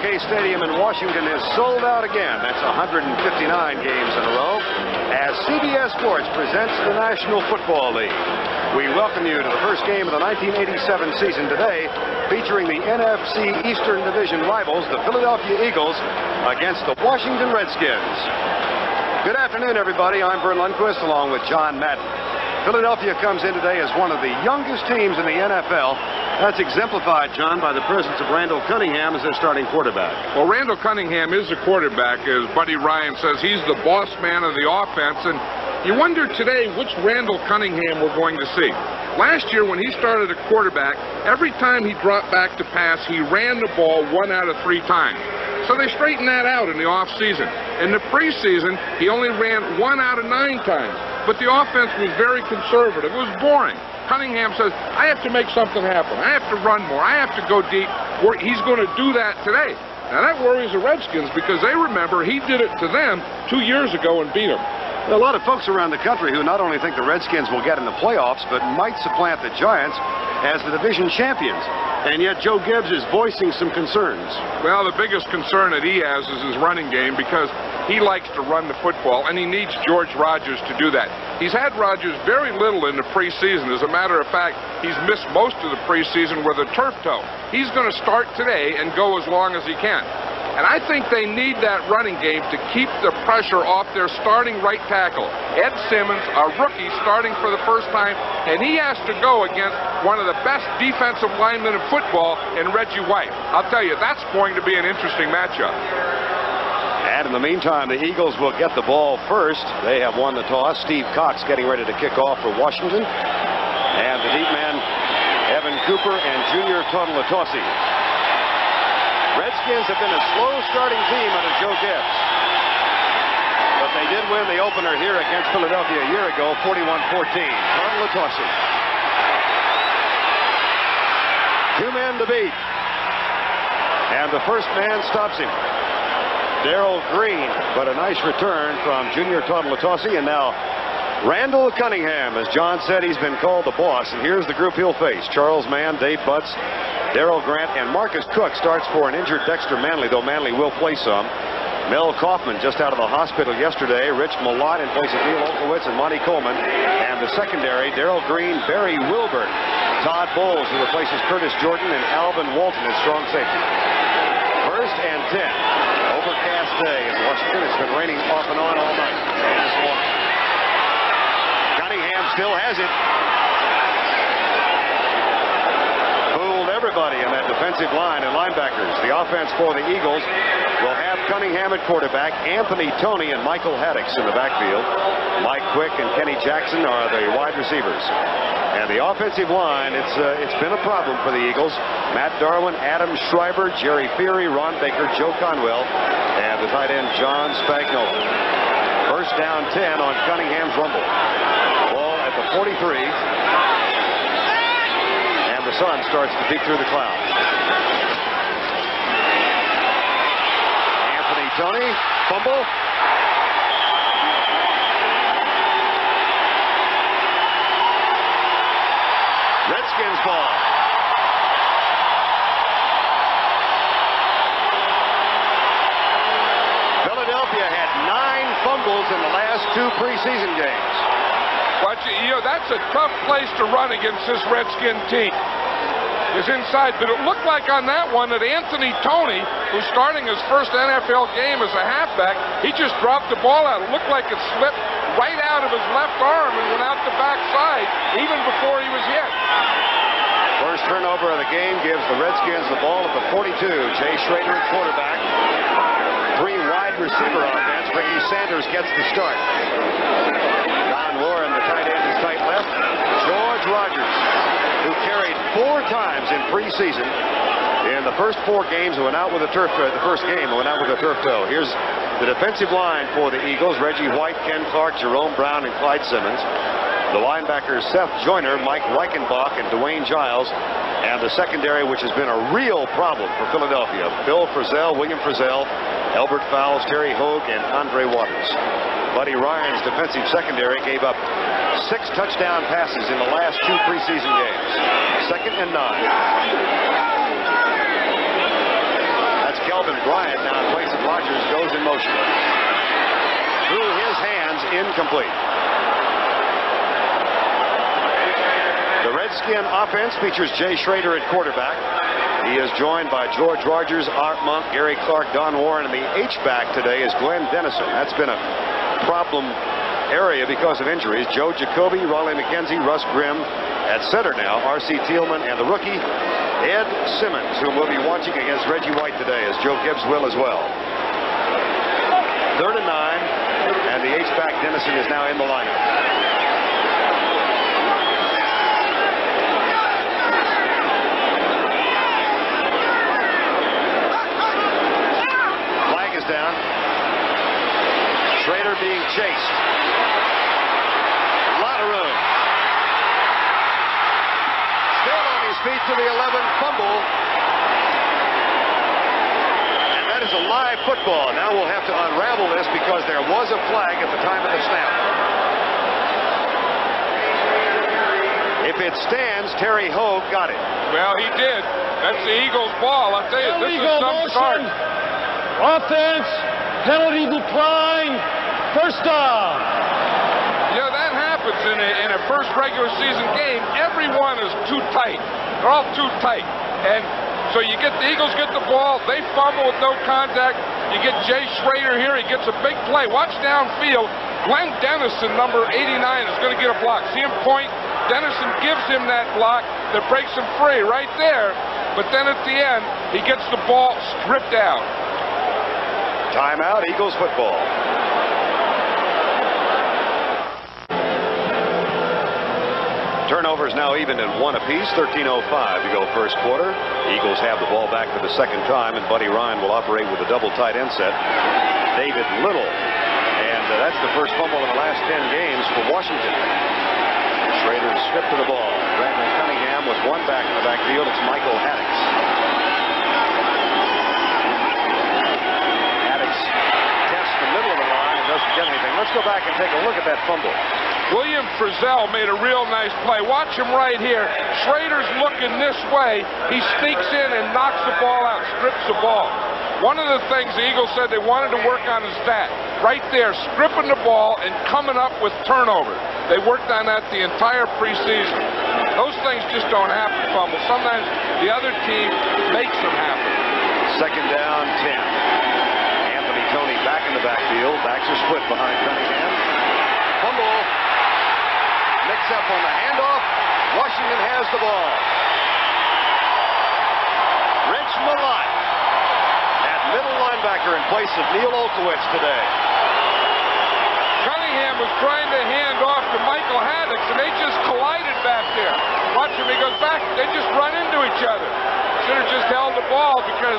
OK Stadium in Washington is sold out again. That's 159 games in a row as CBS Sports presents the National Football League. We welcome you to the first game of the 1987 season today, featuring the NFC Eastern Division rivals, the Philadelphia Eagles, against the Washington Redskins. Good afternoon, everybody. I'm Vern Lundquist along with John Madden. Philadelphia comes in today as one of the youngest teams in the NFL. That's exemplified, John, by the presence of Randall Cunningham as their starting quarterback. Well, Randall Cunningham is the quarterback, as Buddy Ryan says. He's the boss man of the offense, and you wonder today which Randall Cunningham we're going to see. Last year, when he started at quarterback, every time he dropped back to pass, he ran the ball 1 out of 3 times. So they straightened that out in the offseason. In the preseason, he only ran 1 out of 9 times. But the offense was very conservative. It was boring. Cunningham says, I have to make something happen. I have to run more. I have to go deep. He's going to do that today. Now, that worries the Redskins because they remember he did it to them 2 years ago and beat them. There are a lot of folks around the country who not only think the Redskins will get in the playoffs, but might supplant the Giants as the division champions. And yet Joe Gibbs is voicing some concerns. Well, the biggest concern that he has is his running game because he likes to run the football, and he needs George Rogers to do that. He's had Rogers very little in the preseason. As a matter of fact, he's missed most of the preseason with a turf toe. He's going to start today and go as long as he can. And I think they need that running game to keep the pressure off their starting right tackle. Ed Simmons, a rookie starting for the first time, and he has to go against one of the best defensive linemen in football in Reggie White. I'll tell you, that's going to be an interesting matchup. And in the meantime, the Eagles will get the ball first. They have won the toss. Steve Cox getting ready to kick off for Washington. And the deep man, Evan Cooper and Junior Toddletossi. Redskins have been a slow starting team under Joe Gibbs. But they did win the opener here against Philadelphia a year ago, 41-14. Toddletossi. 2 men to beat. And the first man stops him. Darrell Green, but a nice return from Junior Toddletossi. And now Randall Cunningham. As John said, he's been called the boss. And here's the group he'll face. Charles Mann, Dave Butts, Darrell Grant, and Marcus Cook starts for an injured Dexter Manley, though Manley will play some. Mel Kaufman just out of the hospital yesterday. Rich Malott in place of Neil Olkowitz and Monty Coleman. And the secondary, Darrell Green, Barry Wilbur, Todd Bowles, who replaces Curtis Jordan, and Alvin Walton as strong safety. 1st and 10. Overcast day in Washington. It's been raining off and on all night. And this morning. Cunningham still has it. Everybody in that defensive line and linebackers. The offense for the Eagles will have Cunningham at quarterback, Anthony Toney and Michael Haddix in the backfield. Mike Quick and Kenny Jackson are the wide receivers. And the offensive line, it's been a problem for the Eagles. Matt Darwin, Adam Schreiber, Jerry Feary, Ron Baker, Joe Conwell, and the tight end John Spagnuolo. 1st down 10 on Cunningham's rumble. Ball at the 43. The sun starts to peek through the clouds. Anthony Toney, fumble. Redskins ball. Philadelphia had 9 fumbles in the last 2 preseason games. But, you know, that's a tough place to run against this Redskin team. Is inside, but it looked like on that one that Anthony Toney, who's starting his first NFL game as a halfback, he just dropped the ball out. It looked like it slipped right out of his left arm and went out the backside even before he was hit. First turnover of the game gives the Redskins the ball at the 42. Jay Schrader, quarterback. 3 wide receiver offense. Ricky Sanders gets the start. Don Warren, the tight end, is tight left. George Rogers, who carried 4 times in preseason. In the first 4 games, who went out with a turf toe. The first game, who went out with a turf toe. Here's the defensive line for the Eagles. Reggie White, Ken Clark, Jerome Brown, and Clyde Simmons. The linebackers, Seth Joyner, Mike Reichenbach, and Dwayne Giles. And the secondary, which has been a real problem for Philadelphia. Bill Frisell, William Frisell, Albert Fowles, Terry Hogue, and Andre Waters. Buddy Ryan's defensive secondary gave up 6 touchdown passes in the last 2 preseason games. 2nd and 9. That's Kelvin Bryant now in place of Rogers goes in motion. Through his hands, incomplete. The Redskin offense features Jay Schrader at quarterback. He is joined by George Rogers, Art Monk, Gary Clark, Don Warren, and the H-back today is Glenn Dennison. That's been a problem area because of injuries. Joe Jacoby, Raleigh McKenzie, Russ Grimm at center now. R.C. Thielman and the rookie Ed Simmons, whom we'll be watching against Reggie White today, as Joe Gibbs will as well. 3rd and 9, and the H-back Dennison is now in the lineup. Down. Schrader being chased. A lot of room. Still on his feet to the 11, fumble. And that is a live football. Now we'll have to unravel this because there was a flag at the time of the snap. If it stands, Terry Hogue got it. Well, he did. That's the Eagles' ball. I'll tell you, this is some start. Offense, penalty decline, first down. Yeah, that happens in a first regular season game. Everyone is too tight. They're all too tight. And so you get the Eagles get the ball, they fumble with no contact. You get Jay Schrader here, he gets a big play. Watch downfield. Glenn Dennison, number 89, is going to get a block. See him point? Dennison gives him that block that breaks him free right there. But then at the end, he gets the ball stripped out. Timeout, Eagles football. Turnovers now even at 1 apiece. 13:05 to go first quarter. Eagles have the ball back for the second time, and Buddy Ryan will operate with a double tight end set. David Little. And that's the first fumble in the last 10 games for Washington. Schrader stripped to the ball. Brandon Cunningham with one back in the backfield. It's Michael Haddix. Doesn't get anything. Let's go back and take a look at that fumble. William Frizzell made a real nice play. Watch him right here. Schrader's looking this way. He sneaks in and knocks the ball out, strips the ball. One of the things the Eagles said they wanted to work on is that. Right there, stripping the ball and coming up with turnover. They worked on that the entire preseason. Those things just don't happen, fumble. Sometimes the other team makes them happen. 2nd down, 10. Tony back in the backfield. Backs are split behind Cunningham. Fumble. Mix up on the handoff. Washington has the ball. Rich Malott at middle linebacker in place of Neil Olkowitz today. Cunningham was trying to hand off to Michael Haddix, and they just collided back there. Watch him. He goes back. They just run into each other. Should have just held the ball because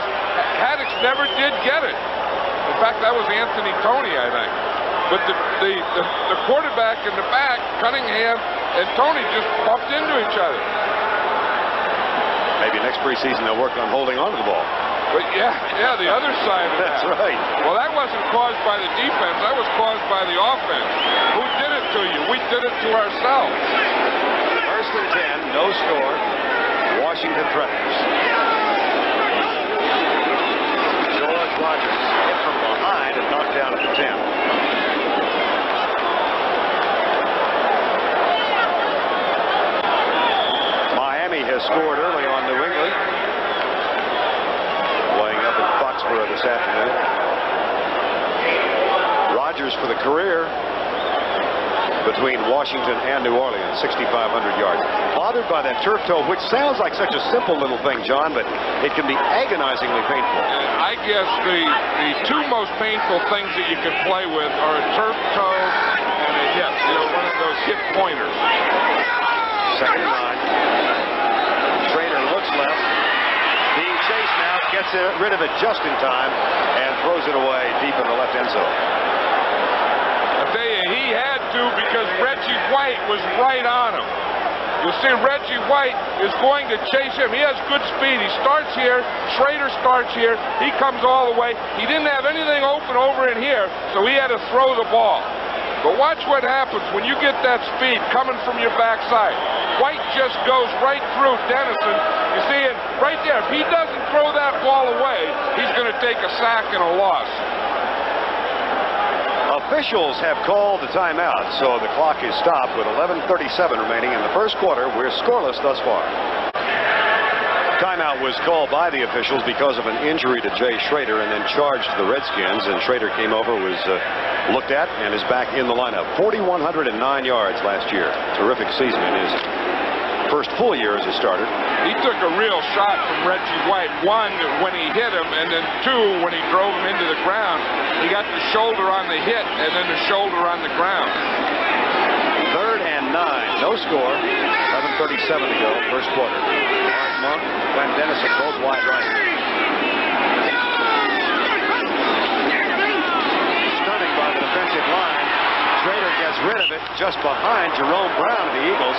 Haddix never did get it. In fact, that was Anthony Tony, I think. But the quarterback in the back, Cunningham and Tony, just bumped into each other. Maybe next preseason they'll work on holding on to the ball. But yeah, the other side of that. That's right. Well, that wasn't caused by the defense. That was caused by the offense. Who did it to you? We did it to ourselves. 1st and 10, no score. Washington threatens. George Rogers hit from behind and knocked down at the 10. Miami has scored early on New England. Playing up in Foxborough this afternoon. Rogers for the career between Washington and New Orleans, 6,500 yards. Bothered by that turf toe, which sounds like such a simple little thing, John, but it can be agonizingly painful. I guess the two most painful things that you can play with are a turf toe and a hip. You know, one of those hip pointers. 2nd and 9. Schrader looks left. Being chased now, gets rid of it just in time and throws it away deep in the left end zone. I tell you, he had to because Reggie White was right on him. You see, Reggie White is going to chase him. He has good speed. He starts here. Schrader starts here. He comes all the way. He didn't have anything open over in here, so he had to throw the ball. But watch what happens when you get that speed coming from your backside. White just goes right through Dennison. You see it right there. If he doesn't throw that ball away, he's going to take a sack and a loss. Officials have called the timeout, so the clock is stopped with 11:37 remaining in the first quarter. We're scoreless thus far. Timeout was called by the officials because of an injury to Jay Schrader and then charged the Redskins, and Schrader came over, was looked at, and is back in the lineup. 4,109 yards last year. Terrific season in his first full year as a starter. He took a real shot from Reggie White. One, when he hit him, and then two, when he drove him into the ground. He got the shoulder on the hit and then the shoulder on the ground. 3rd and 9. No score. 11:37 to go. First quarter. Mark Monk, Glenn Dennison, both wide right. Stunning by the defensive line. Schrader gets rid of it just behind Jerome Brown of the Eagles.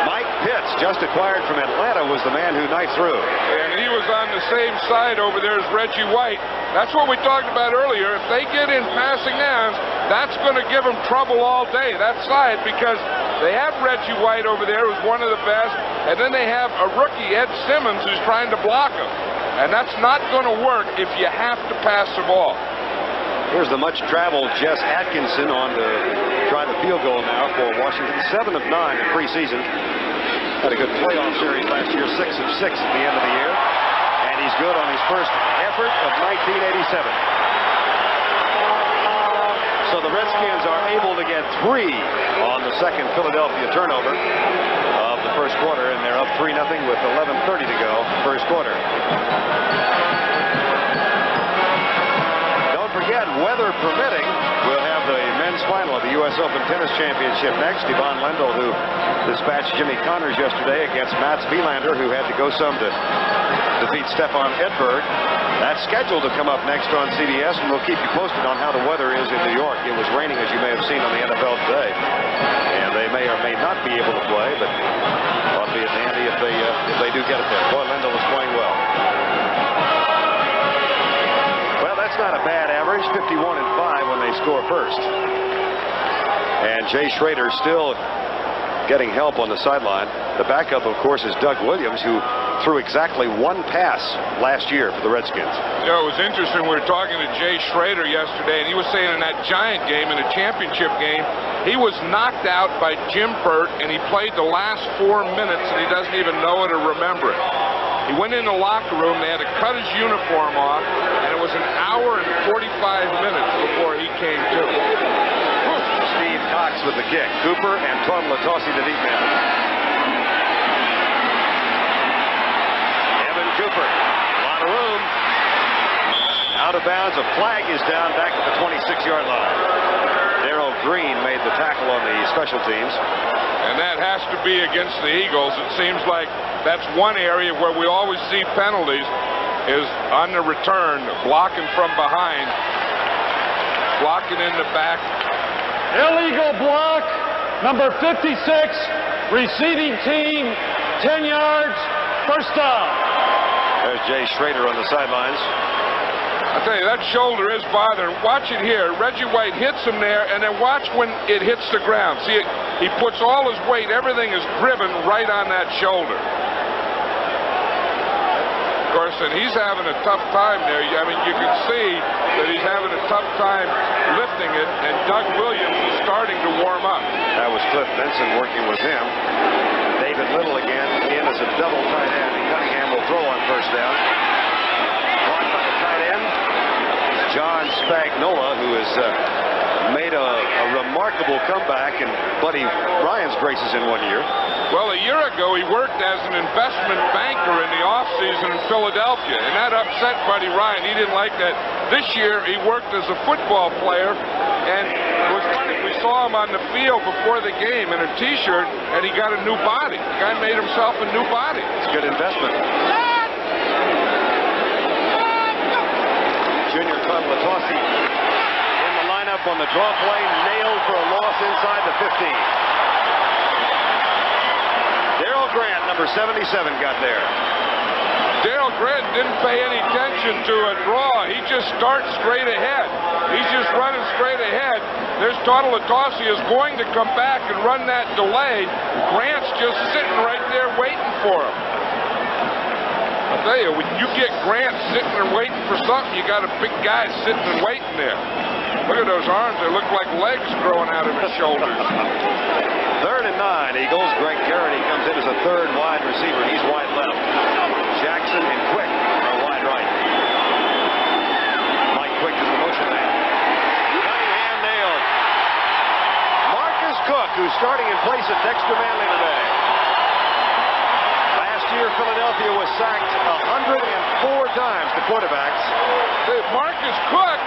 Mike Pitts, just acquired from Atlanta, was the man who knifed through. And he was on the same side over there as Reggie White. That's what we talked about earlier. If they get in passing downs, that's going to give them trouble all day, that side, because they have Reggie White over there, who's one of the best, and then they have a rookie, Ed Simmons, who's trying to block him. And that's not going to work if you have to pass the ball. Here's the much-traveled Jess Atkinson on to try the field goal now for Washington. 7 of 9 in preseason. Had a good playoff series last year, 6 of 6 at the end of the year. And he's good on his first effort of 1987. So the Redskins are able to get 3 on the second Philadelphia turnover of the first quarter, and they're up 3-0 with 11:30 to go, first quarter. Forget, weather permitting, we'll have the men's final of the U.S. Open Tennis Championship next. Yvonne Lendl, who dispatched Jimmy Connors yesterday against Mats Wilander, who had to go some to defeat Stefan Edberg. That's scheduled to come up next on CBS, and we'll keep you posted on how the weather is in New York. It was raining, as you may have seen on the NFL today, and they may or may not be able to play, but ought to be handy if they do get it there. Boy, Lendl is playing well. That's not a bad average, 51-5 when they score first. And Jay Schrader still getting help on the sideline. The backup, of course, is Doug Williams, who threw exactly 1 pass last year for the Redskins. You know, it was interesting. We were talking to Jay Schrader yesterday, and he was saying in that Giant game, in a championship game, he was knocked out by Jim Burt, and he played the last 4 minutes, and he doesn't even know it or remember it. He went in the locker room. They had to cut his uniform off, and it was an hour and 45 minutes before he came to. Steve Cox with the kick. Cooper and Tom Latossi the deep man. Evan Cooper. A lot of room. Out of bounds. A flag is down back at the 26-yard line. Darrell Green made the tackle on the special teams. And that has to be against the Eagles. It seems like that's one area where we always see penalties, is on the return, blocking from behind, blocking in the back. Illegal block, number 56, receiving team, 10 yards, first down. There's Jay Schrader on the sidelines. I tell you, that shoulder is bothering. Watch it here. Reggie White hits him there, and then watch when it hits the ground. See, he puts all his weight, everything is driven right on that shoulder. Of course, and he's having a tough time there. I mean, you can see that he's having a tough time lifting it, and Doug Williams is starting to warm up. That was Cliff Benson working with him. David Little again in as a double tight end, and Cunningham will throw on first down. Caught by the tight end, John Spagnola, who has made a remarkable comeback in Buddy Ryan's graces in 1 year. Well, a year ago, he worked as an investment banker in the offseason in Philadelphia, and that upset Buddy Ryan. He didn't like that. This year, he worked as a football player, and it was funny. We saw him on the field before the game in a T-shirt, and he got a new body. The guy made himself a new body. It's a good investment. Junior Tom Latossi in the lineup on the draw play, nailed for a loss inside the 15. Darrell Grant, number 77, got there. Darrell Grant didn't pay any attention to a draw. He just starts straight ahead. He's just running straight ahead. There's Tom Latossi is going to come back and run that delay. Grant's just sitting right there waiting for him. I'll tell you, when you get Grant sitting there waiting for something, you got a big guy sitting and waiting there. Look at those arms. They look like legs growing out of his shoulders. 3rd and 9, Eagles. Greg Garrity comes in as a third wide receiver. He's wide left. Jackson and Quick are wide right. Mike Quick is the motion man. Cunningham nailed. Marcus Cook, who's starting in place of Dexter Manley today. Last year, Philadelphia was sacked 104 times, the quarterbacks. Marcus Cook,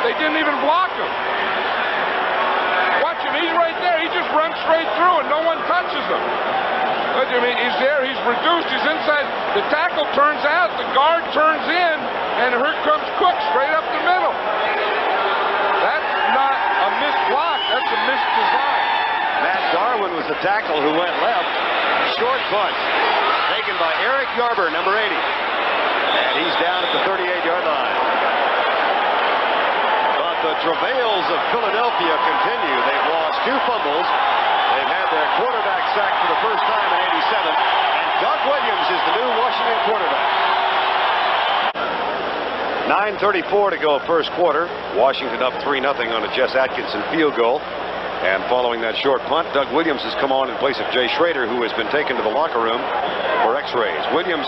they didn't even block him. Watch him, he's right there. He just runs straight through and no one touches him. But I mean, he's there, he's reduced, he's inside. The tackle turns out, the guard turns in, and here comes Cook straight up the middle. That's not a missed block, that's a missed design. Matt Darwin was the tackle who went left. Short punt taken by Eric Yarber, number 80. And he's down at the 38-yard line. But the travails of Philadelphia continue. They've lost 2 fumbles. They've had their quarterback sacked for the first time in 87. And Doug Williams is the new Washington quarterback. 9:34 to go first quarter. Washington up 3-0 on a Jess Atkinson field goal. And following that short punt, Doug Williams has come on in place of Jay Schrader, who has been taken to the locker room for x-rays. Williams,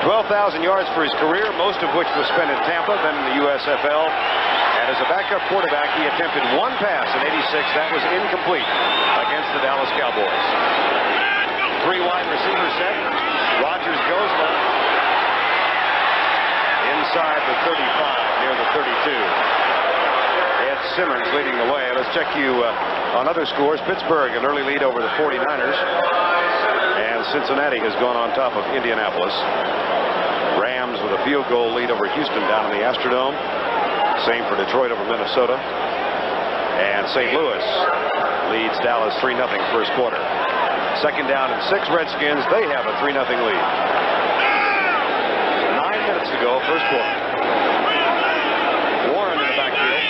12,000 yards for his career, most of which was spent in Tampa, then in the USFL. And as a backup quarterback, he attempted 1 pass in 86. That was incomplete against the Dallas Cowboys. 3 wide receivers set. Rodgers goes left. Inside the 35, near the 32. Ed Simmons leading the way. Let's check you on other scores. Pittsburgh, an early lead over the 49ers. And Cincinnati has gone on top of Indianapolis. Rams with a field goal lead over Houston down in the Astrodome. Same for Detroit over Minnesota. And St. Louis leads Dallas 3-0 first quarter. Second down and 6 Redskins. They have a 3-0 lead. 9 minutes to go, first quarter. Warren in the backfield.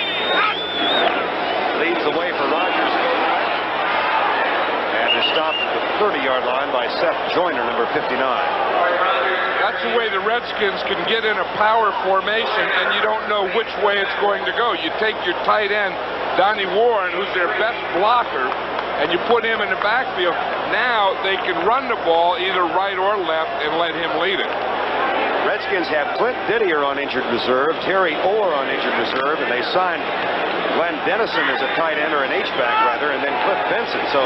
Leads the way for Rodgers. And is stopped at the 30-yard line by Seth Joyner, number 59. That's the way the Redskins can get in a power formation, and you don't know which way it's going to go. You take your tight end, Donnie Warren, who's their best blocker, and you put him in the backfield. Now they can run the ball either right or left and let him lead it. Redskins have Clint Didier on injured reserve, Terry Orr on injured reserve, and they signed Glenn Dennison as a tight end, or an H-back rather, and then Cliff Benson. So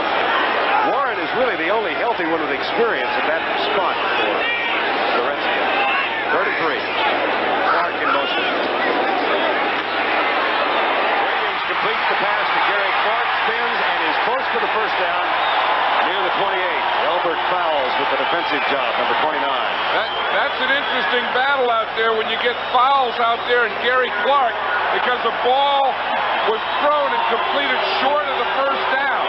Warren is really the only healthy one with experience at that spot for the Redskins. 33. Clark in motion. Williams completes the pass to Gary Clark, spins, and is close to the first down near the 28. Elbert Fowles with the defensive job, number 29. That's an interesting battle out there when you get Fowles out there and Gary Clark, because the ball was thrown and completed short of the first down.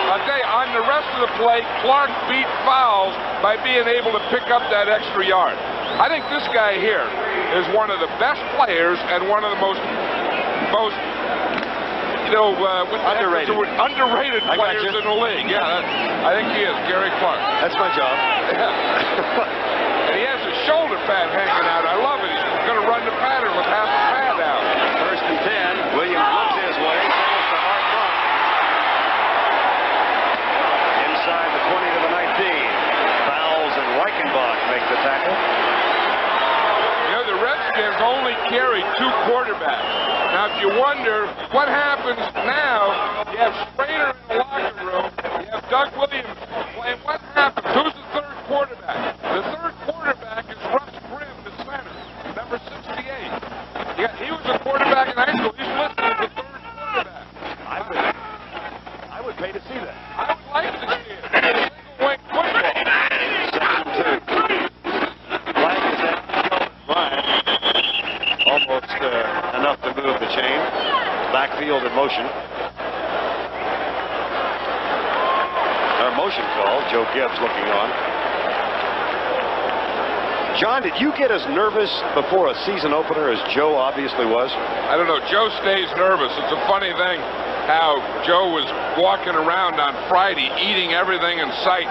I'll tell you, on the rest of the play, Clark beat Fowles by being able to pick up that extra yard. I think this guy here is one of the best players and one of the most underrated players in the league. Yeah, I think he is, Gary Clark. That's my job. And he has his shoulder pad hanging out. I love it. He's going to run the pattern with half the pad out. First and 10. Williams looks his way. Throws to Art Monk. Inside the 20 to the 19. Fowles and Reichenbach make the tackle. You know, the Redskins only carry 2 quarterbacks. Now, if you wonder what happens now, you have Schrader in the locker room, you have Doug Williams playing. What happens? Who's the third quarterback? The third quarterback is Russ Grimm, the center, number 68. He was a quarterback in high school. He's listed as the third quarterback. I would pay to see that. I would like to see it. It's single wing football. Second and 2. Flag is at Bryant. Almost enough to move the chain. Backfield in motion. Our motion call. Joe Gibbs looking on. John, did you get as nervous before a season opener as Joe obviously was? I don't know. Joe stays nervous. It's a funny thing how Joe was walking around on Friday eating everything in sight.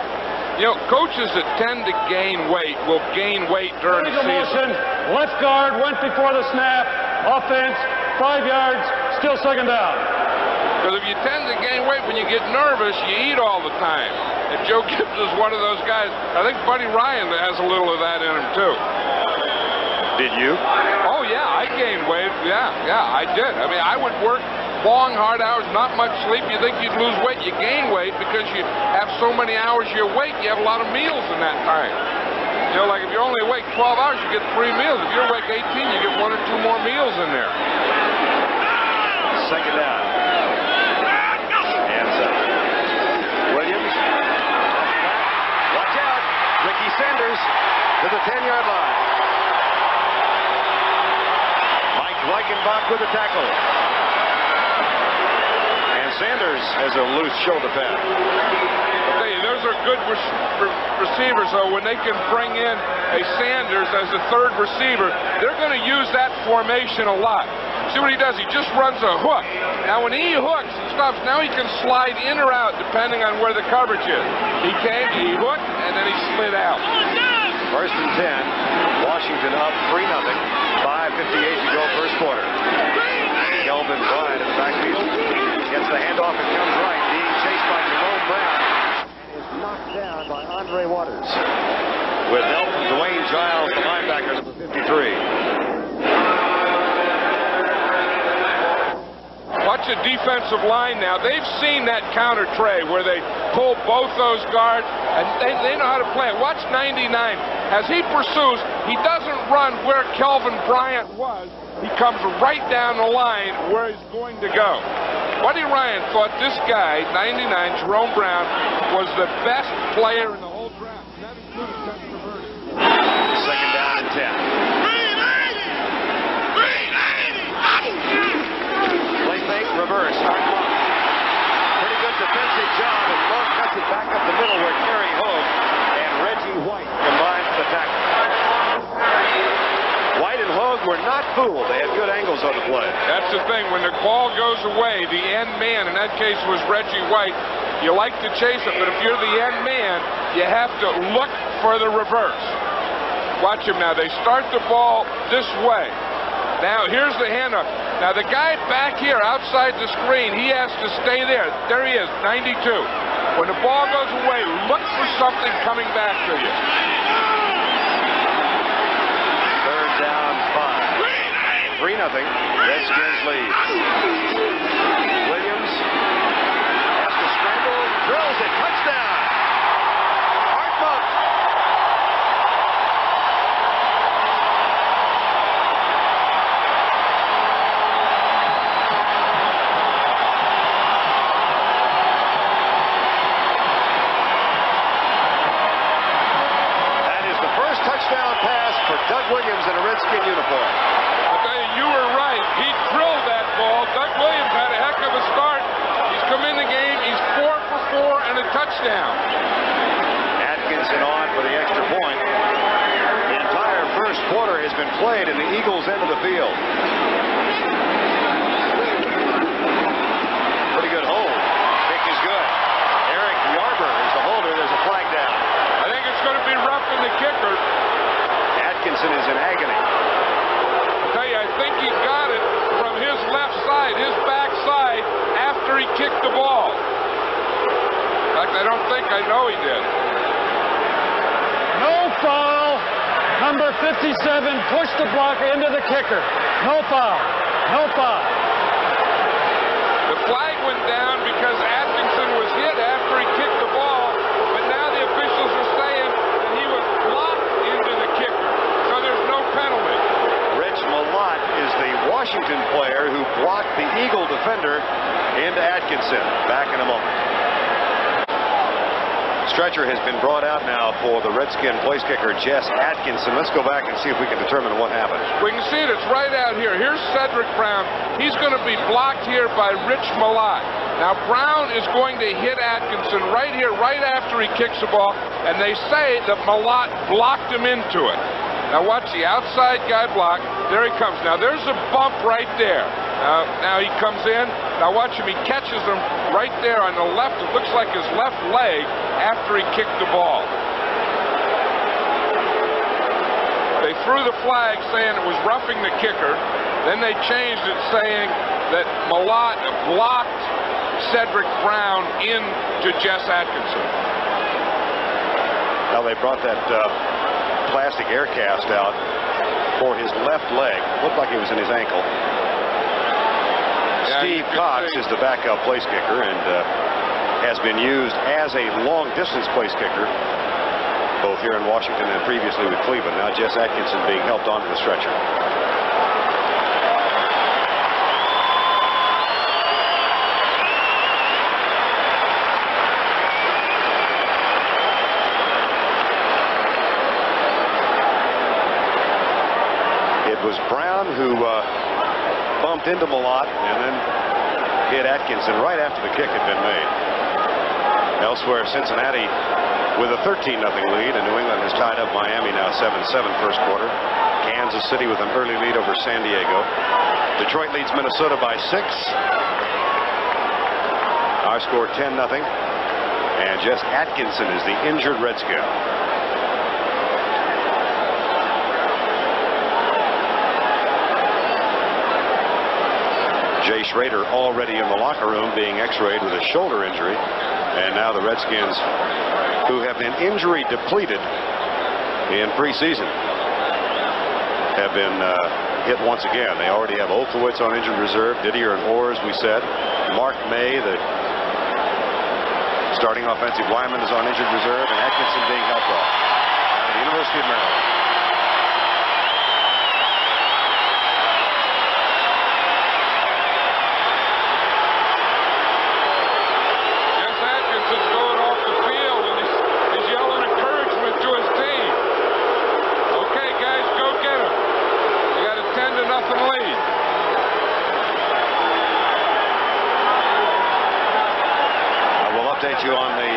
You know, coaches that tend to gain weight will gain weight during the season. Motion. Left guard went before the snap. Offense, 5 yards, still second down. Because if you tend to gain weight when you get nervous, you eat all the time. And Joe Gibbs is one of those guys. I think Buddy Ryan has a little of that in him, too. Did you? Oh, yeah, I gained weight. Yeah, I did. I mean, I would work long, hard hours, not much sleep. You think you'd lose weight, you gain weight because you have so many hours you're awake, you have a lot of meals in that time. You know, like if you're only awake 12 hours, you get 3 meals. If you're awake 18, you get 1 or 2 more meals in there. Second down. Hands up. Williams. Watch out. Ricky Sanders to the 10-yard line. Mike Reichenbach with the tackle. Sanders has a loose shoulder pad. I'll tell you, those are good receivers, though. When they can bring in a Sanders as a third receiver, they're going to use that formation a lot. See what he does? He just runs a hook. Now, when he hooks and stops, now he can slide in or out depending on where the coverage is. He hooked, and then he slid out. First and 10. Washington up 3-0. 5:58 to go first quarter. Kelvin Bryant in the backfield. Gets the handoff and comes right. Being chased by Jerome Brown. Is knocked down by Andre Waters. With help from Dwayne Giles, the linebacker, number 53. Watch the defensive line now. They've seen that counter tray where they pull both those guards, and they know how to play it. Watch 99. As he pursues, he doesn't run where Kelvin Bryant was. He comes right down the line where he's going to go. Buddy Ryan thought this guy, 99, Jerome Brown, was the best player in the whole draft. And that included Kevin Roberts. Second down and 10. Play fake, reverse, hard block. Pretty good defensive job, and Love cuts it back up the middle where Kerry Hogue and Reggie White combined for the tackle. White and Hogue were not fooled. They had good angles on the play. That's the thing. When the ball goes away, the end man, in that case was Reggie White, you like to chase it, but if you're the end man, you have to look for the reverse. Watch him now. They start the ball this way. Now, here's the handoff. Now, the guy back here outside the screen, he has to stay there. There he is, 92. When the ball goes away, look for something coming back to you. Third down, 5. 3-0. Redskins lead. Williams has to scramble, drills it, touchdown. Hard bump. That is the first touchdown pass for Doug Williams in a Redskin uniform. I'll tell you, you were right. He drilled that ball. Doug Williams had a heck of a start. He's come in the game. He's 4 for 4 and a touchdown. Atkinson on for the extra point. The entire first quarter has been played in the Eagles' end of the field. Pretty good hold. Kick is good. Eric Yarber is the holder. There's a flag down. I think it's going to be rough in the kicker. Atkinson is in agony. I tell you, I think he got it from his left side, his back side, after he kicked the ball. In fact, I don't think, I know he did. No foul. Number 57 pushed the block into the kicker. No foul. No foul. The flag went down because Atkinson was hit after he kicked the ball, but now the officials are saying that he was blocked into the kicker, so there's no penalty. Rich Malott is the Washington player who blocked the Eagle defender into Atkinson. Back in a moment. Stretcher has been brought out now for the Redskin place kicker, Jess Atkinson. Let's go back and see if we can determine what happened. We can see it. It's right out here. Here's Cedric Brown. He's going to be blocked here by Rich Malott. Now, Brown is going to hit Atkinson right here, right after he kicks the ball, and they say that Malott blocked him into it. Now, watch the outside guy block. There he comes. Now, there's a bump right there. Now he comes in. Now watch him. He catches him right there on the left. It looks like his left leg after he kicked the ball. They threw the flag saying it was roughing the kicker. Then they changed it saying that Malott blocked Cedric Brown into Jess Atkinson. Now they brought that plastic air cast out for his left leg. Looked like it was in his ankle. Yeah, Steve Cox is the backup place kicker and has been used as a long-distance place kicker, both here in Washington and previously with Cleveland. Now Jess Atkinson being helped onto the stretcher. It was Brown who bumped into Malott and then hit Atkinson right after the kick had been made. Elsewhere, Cincinnati with a 13-0 lead, and New England has tied up Miami now 7-7 first quarter. Kansas City with an early lead over San Diego. Detroit leads Minnesota by 6. Our score 10-0, and Jess Atkinson is the injured Redskin. Jay Schrader already in the locker room being x-rayed with a shoulder injury. And now the Redskins, who have been injury depleted in preseason, have been hit once again. They already have Olkowitz on injured reserve, Didier and Orr, as we said. Mark May, the starting offensive lineman, is on injured reserve, and Atkinson being helped off out of the University of Maryland. You on the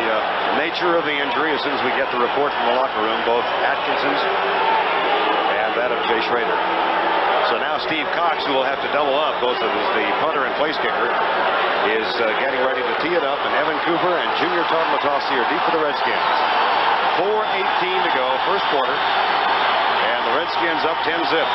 nature of the injury as soon as we get the report from the locker room, both Atkinson's and that of Jay Schrader. So now Steve Cox, who will have to double up both of the punter and place kicker, is getting ready to tee it up, and Evan Cooper and Junior Todd Matassi are deep for the Redskins. 4:18 to go, first quarter, and the Redskins up 10-zip.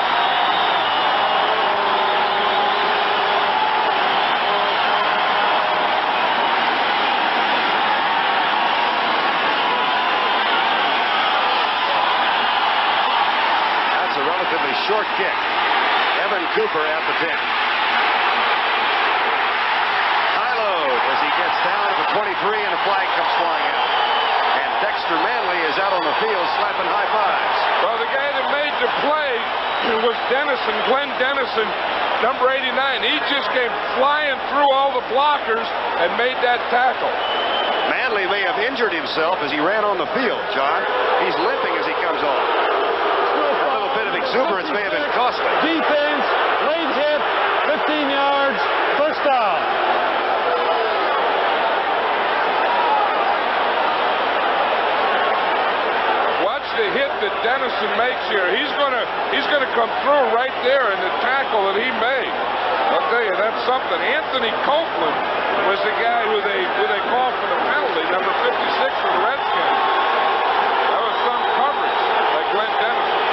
Short kick. Evan Cooper at the 10. High load as he gets down to the 23 and a flag comes flying out. And Dexter Manley is out on the field slapping high fives. Well, the guy that made the play was Dennison, Glenn Dennison, number 89. He just came flying through all the blockers and made that tackle. Manley may have injured himself as he ran on the field, John. He's limping as he comes on. Exuberance may have been costly. Defense, late hit, 15 yards, first down. Watch the hit that Dennison makes here. He's gonna come through right there in the tackle that he made. I'll tell you, that's something. Anthony Copeland was the guy who they called for the penalty, number 56 for the Redskins. That was some coverage by Glenn Dennison.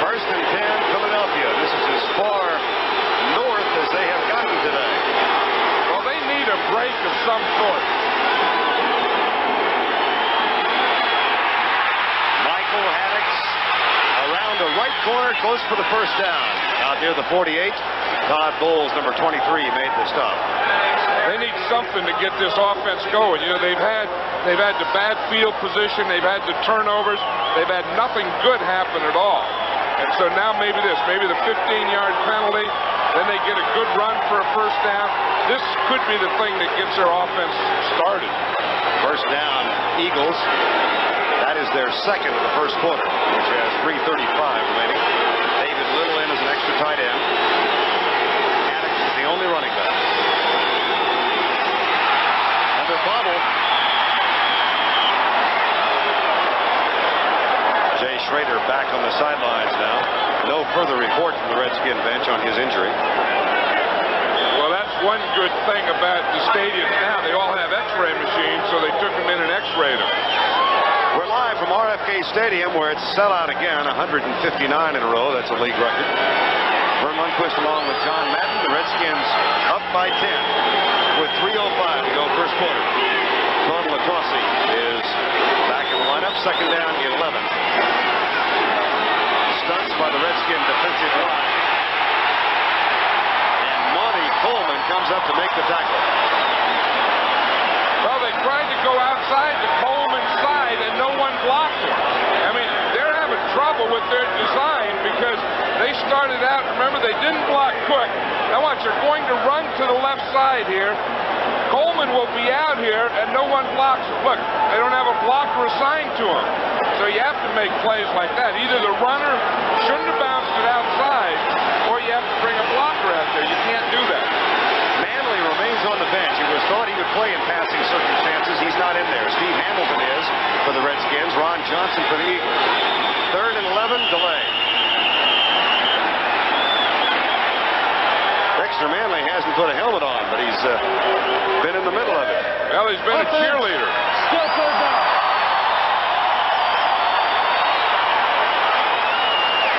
First and 10, Philadelphia. This is as far north as they have gotten today. Well, they need a break of some sort. Michael Haddix around the right corner, close for the first down. Out near the 48, Todd Bowles, number 23, made the stop. They need something to get this offense going. You know, they've had the bad field position, they've had the turnovers, they've had nothing good happen at all. And so now maybe the 15-yard penalty, then they get a good run for a first down. This could be the thing that gets their offense started. First down, Eagles. That is their second of the first quarter, which has 3:35 remaining. David Little in as an extra tight end. Haddix is the only running back. Under bubble. Jay Schrader back on the sidelines now. No further report from the Redskin bench on his injury. Well, that's one good thing about the stadiums now. They all have x-ray machines, so they took him in and x-rayed him. We're live from RFK Stadium, where it's sellout again, 159 in a row. That's a league record. Vern Lundquist along with John Madden. The Redskins up by 10 with 3:05 to go first quarter. Tom Latrossi is back in the lineup. Second down, 11. Stunts by the Redskin defensive line. And Monty Coleman comes up to make the tackle. Well, they tried to go outside the Coleman side, and no one blocked it. I mean, they're having trouble with their design because they started out, remember, they didn't block Cook. Now watch, they're going to run to the left side here. Coleman will be out here, and no one blocks him. Look, they don't have a blocker assigned to him. So you have to make plays like that. Either the runner shouldn't have bounced it outside, or you have to bring a blocker out there. You can't do that. Manley remains on the bench. It was thought he would play in passing circumstances. He's not in there. Steve Hamilton is for the Redskins. Ron Johnson for the Eagles. 3rd and 11, delay. Dexter Manley hasn't put a helmet on, but he's been in the middle of it. Well, he's been a cheerleader. Still third down.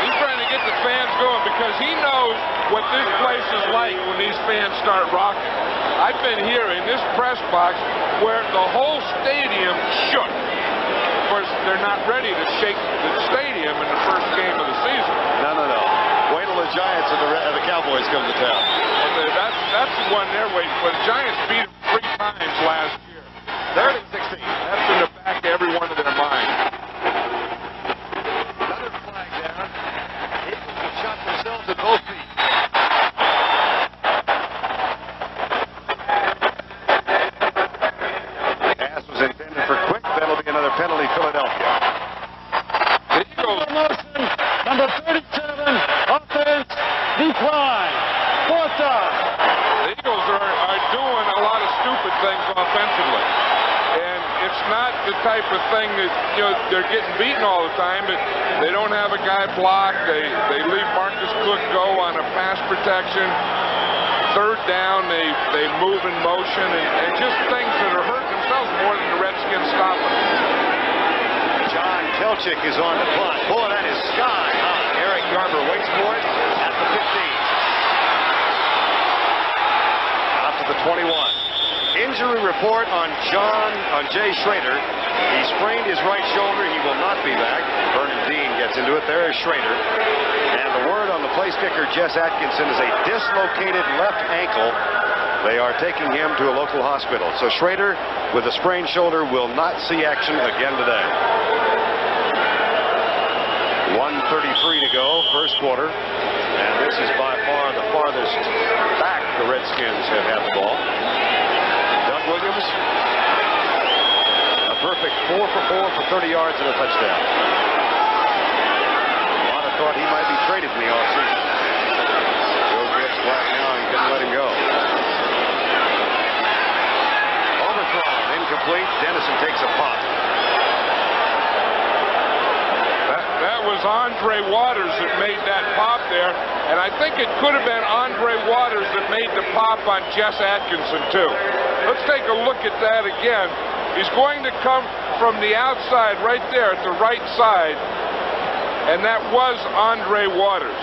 He's trying to get the fans going because he knows what this place is like when these fans start rocking. I've been here in this press box where the whole stadium shook. Of course, they're not ready to shake the stadium in the first game of the season. No. Wait till the Giants and the Cowboys come to town. That's the one they're waiting for. The Giants beat them 3 times last year. 3rd and 16. That's in the back of every one of their minds. Another flag down. Eagles have shot themselves at both feet. Pass was intended for Quick. That'll be another penalty, Philadelphia. The Eagles. Motion, number 37, offense, decline. 4th down. The Eagles are doing a lot of stupid things offensively. And it's not the type of thing that, you know, they're getting beaten all the time, but they don't have a guy blocked. They leave Marcus Cook go on a pass protection. 3rd down, they move in motion, and just things that are hurting themselves more than the Redskins stopping. John Kelchick is on the punt. Boy, that is sky high. Eric Garber waits for it at the 15. Out to the 21. Injury report on Jay Schrader. He sprained his right shoulder. He will not be back. Vernon Dean gets into it. There is Schrader. And the word on the place kicker, Jess Atkinson, is a dislocated left ankle. They are taking him to a local hospital. So Schrader, with a sprained shoulder, will not see action again today. 1:33 to go, first quarter. And this is by far the farthest back the Redskins have had the ball. Doug Williams, a perfect 4 for 4 for 30 yards and a touchdown. A lot of thought he might be traded in the offseason. Joe Gibbs black now and couldn't let him go. Overthrown, incomplete. Dennison takes a pop. That was Andre Waters that made that pop there, and I think it could have been Andre Waters that made the pop on Jess Atkinson too. Let's take a look at that again. He's going to come from the outside right there at the right side, and that was Andre Waters.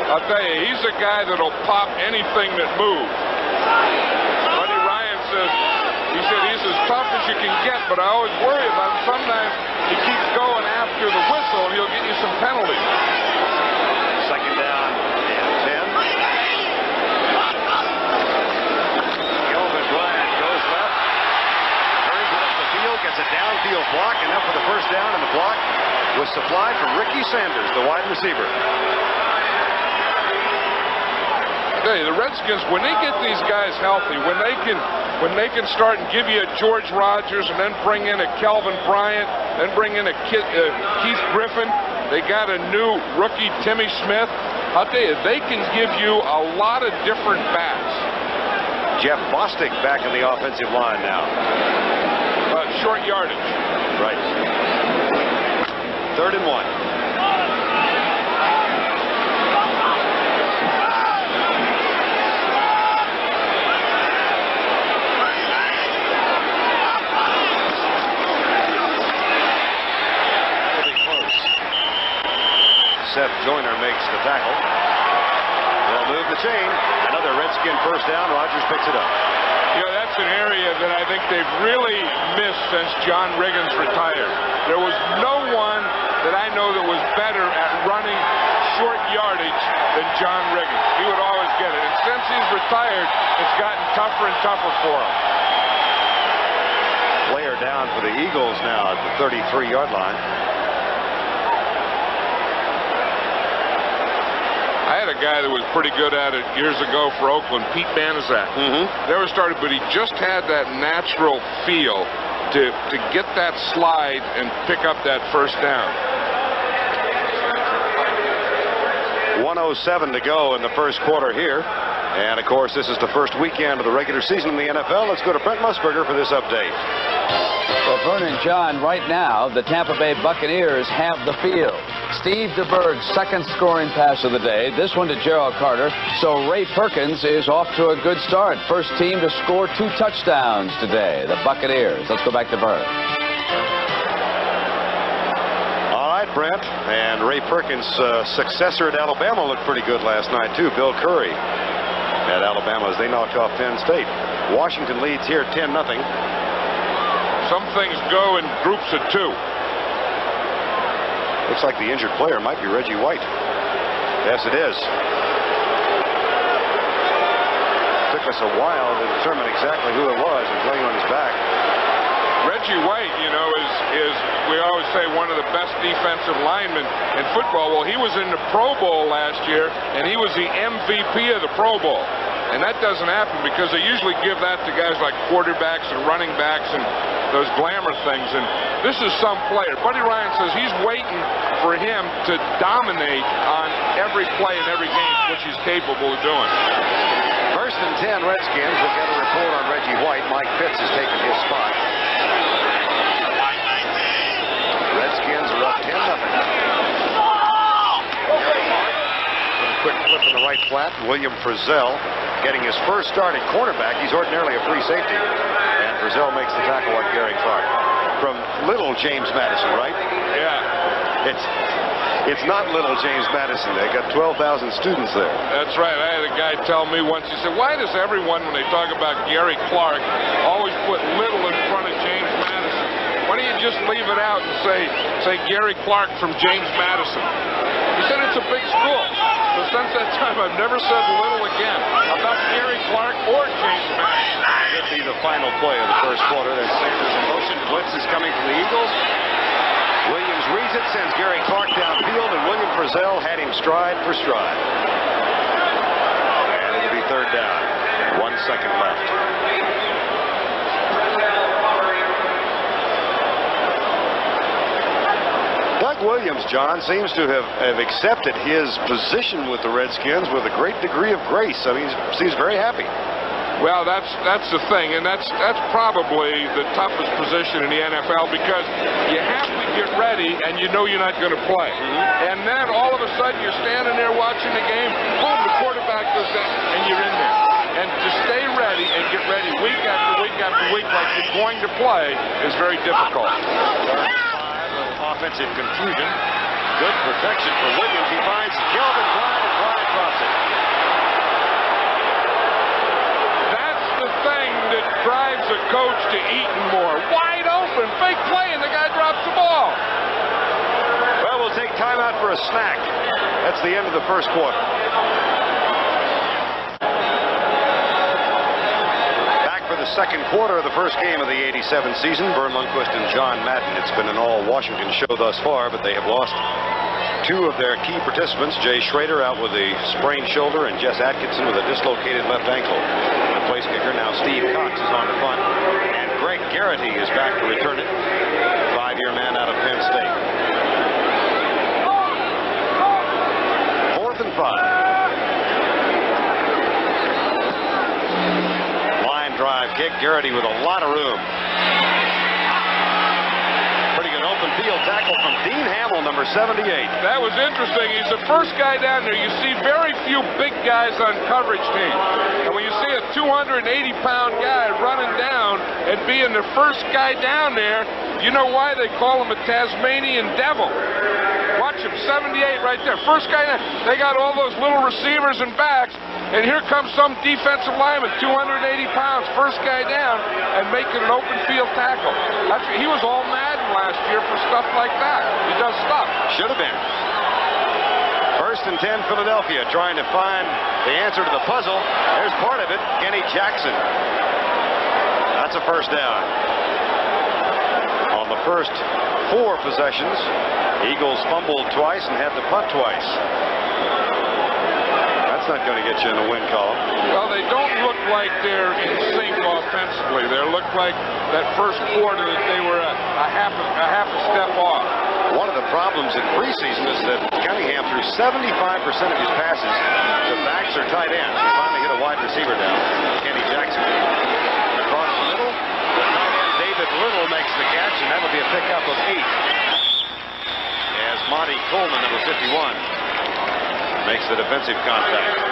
I'll tell you, he's a guy that'll pop anything that moves. Buddy Ryan says, he said he's as tough as you can get, but I always worry about him. Sometimes he keeps going after the whistle, and he'll get you some penalties. Second down and 10. Kelvin Bryant goes left, turns it up the field, gets a downfield block, and up for the first down, and the block was supplied from Ricky Sanders, the wide receiver. The Redskins, when they get these guys healthy, when they can start and give you a George Rogers and then bring in a Kelvin Bryant, then bring in a Keith Griffin, they got a new rookie, Timmy Smith. I'll tell you, they can give you a lot of different backs. Jeff Bostic back in the offensive line now. Short yardage. Right. 3rd and 1. Seth Joyner makes the tackle. They'll move the chain. Another Redskin first down. Rogers picks it up. You know, that's an area that I think they've really missed since John Riggins retired. There was no one that I know that was better at running short yardage than John Riggins. He would always get it. And since he's retired, it's gotten tougher and tougher for him. Player down for the Eagles now at the 33-yard line. I had a guy that was pretty good at it years ago for Oakland, Pete Banaszak. Never started, but he just had that natural feel to get that slide and pick up that first down. 1:07 to go in the first quarter here. And, of course, this is the first weekend of the regular season in the NFL. Let's go to Brent Musburger for this update. Well, Vernon, John, right now, the Tampa Bay Buccaneers have the field. Steve DeBerg's second scoring pass of the day. This one to Gerald Carter. So Ray Perkins is off to a good start. First team to score 2 touchdowns today, the Buccaneers. Let's go back to Vern. All right, Brent. And Ray Perkins' successor at Alabama looked pretty good last night, too. Bill Curry at Alabama as they knocked off Penn State. Washington leads here 10-0. Some things go in groups of 2. Looks like the injured player might be Reggie White. Yes, it is. Took us a while to determine exactly who it was and playing on his back. Reggie White, you know, is we always say one of the best defensive linemen in football. Well, he was in the Pro Bowl last year, and he was the MVP of the Pro Bowl. And that doesn't happen because they usually give that to guys like quarterbacks and running backs and those glamour things. And this is some player. Buddy Ryan says he's waiting for him to dominate on every play in every game, which he's capable of doing. First and 10 Redskins. We'll get a report on Reggie White. Mike Pitts has taken his spot. Redskins are up 10-0. Quick flip in the right flat. William Frizzell getting his first start at cornerback. He's ordinarily a free safety. And Frizzell makes the tackle on Gary Clark. From little James Madison, right? Yeah. It's not little James Madison. They got 12,000 students there. That's right. I had a guy tell me once, he said, why does everyone, when they talk about Gary Clark, always put little in front of James Madison? Why don't you just leave it out and say Gary Clark from James Madison? He said it's a big school. So since that time, I've never said little again about Gary Clark or James Madison. Could be the final play of the first quarter. There's Sanders in motion. Blitz is coming from the Eagles. Williams reads it, sends Gary Clark downfield, and William Frizzell had him stride for stride. And it'll be third down. 1 second left. Doug Williams, John, seems to have accepted his position with the Redskins with a great degree of grace. I mean, he seems very happy. Well, that's the thing, and that's probably the toughest position in the NFL because you have to get ready and you know you're not going to play. And then all of a sudden you're standing there watching the game, boom, the quarterback goes down, and you're in there. And to stay ready and get ready week after week after week like you're going to play is very difficult. Offensive confusion. Good protection for Williams. He finds Kelvin Klein, and Klein drops it. That drives a coach to Eaton more. Wide open, big play, and the guy drops the ball. Well, we'll take time out for a snack. That's the end of the first quarter. Back for the second quarter of the first game of the 87 season. Vern Lundquist and John Madden. It's been an all-Washington show thus far, but they have lost 2 of their key participants. Jay Schrader out with a sprained shoulder and Jess Atkinson with a dislocated left ankle. The place kicker now Steve Cox is on the punt. And Greg Garrity is back to return it. 5-year man out of Penn State. 4th and 5. Line drive kick. Garrity with a lot of room. Open field tackle from Dean Hamill, number 78. That was interesting. He's the first guy down there. You see very few big guys on coverage teams. And when you see a 280-pound guy running down and being the first guy down there, you know why they call him a Tasmanian devil. Watch him, 78 right there. First guy, they got all those little receivers and backs, and here comes some defensive lineman, 280 pounds, first guy down, and making an open field tackle. He was all Madden last year for stuff like that. He does stuff. Should have been. 1st and 10, Philadelphia, trying to find the answer to the puzzle. There's part of it, Kenny Jackson. That's a first down. On the first 4 possessions, Eagles fumbled twice and had to punt twice. That's not going to get you in the win column. Well, they don't look like they're in sync offensively. They look like that first quarter that they were a half a step off. One of the problems in preseason is that Cunningham threw 75% of his passes to backs or tight ends. He finally hit a wide receiver down. Kenny Jackson. Across the middle, the tight end David Little makes the catch, and that'll be a pickup of 8. As Monty Coleman, number 51, makes the defensive contact.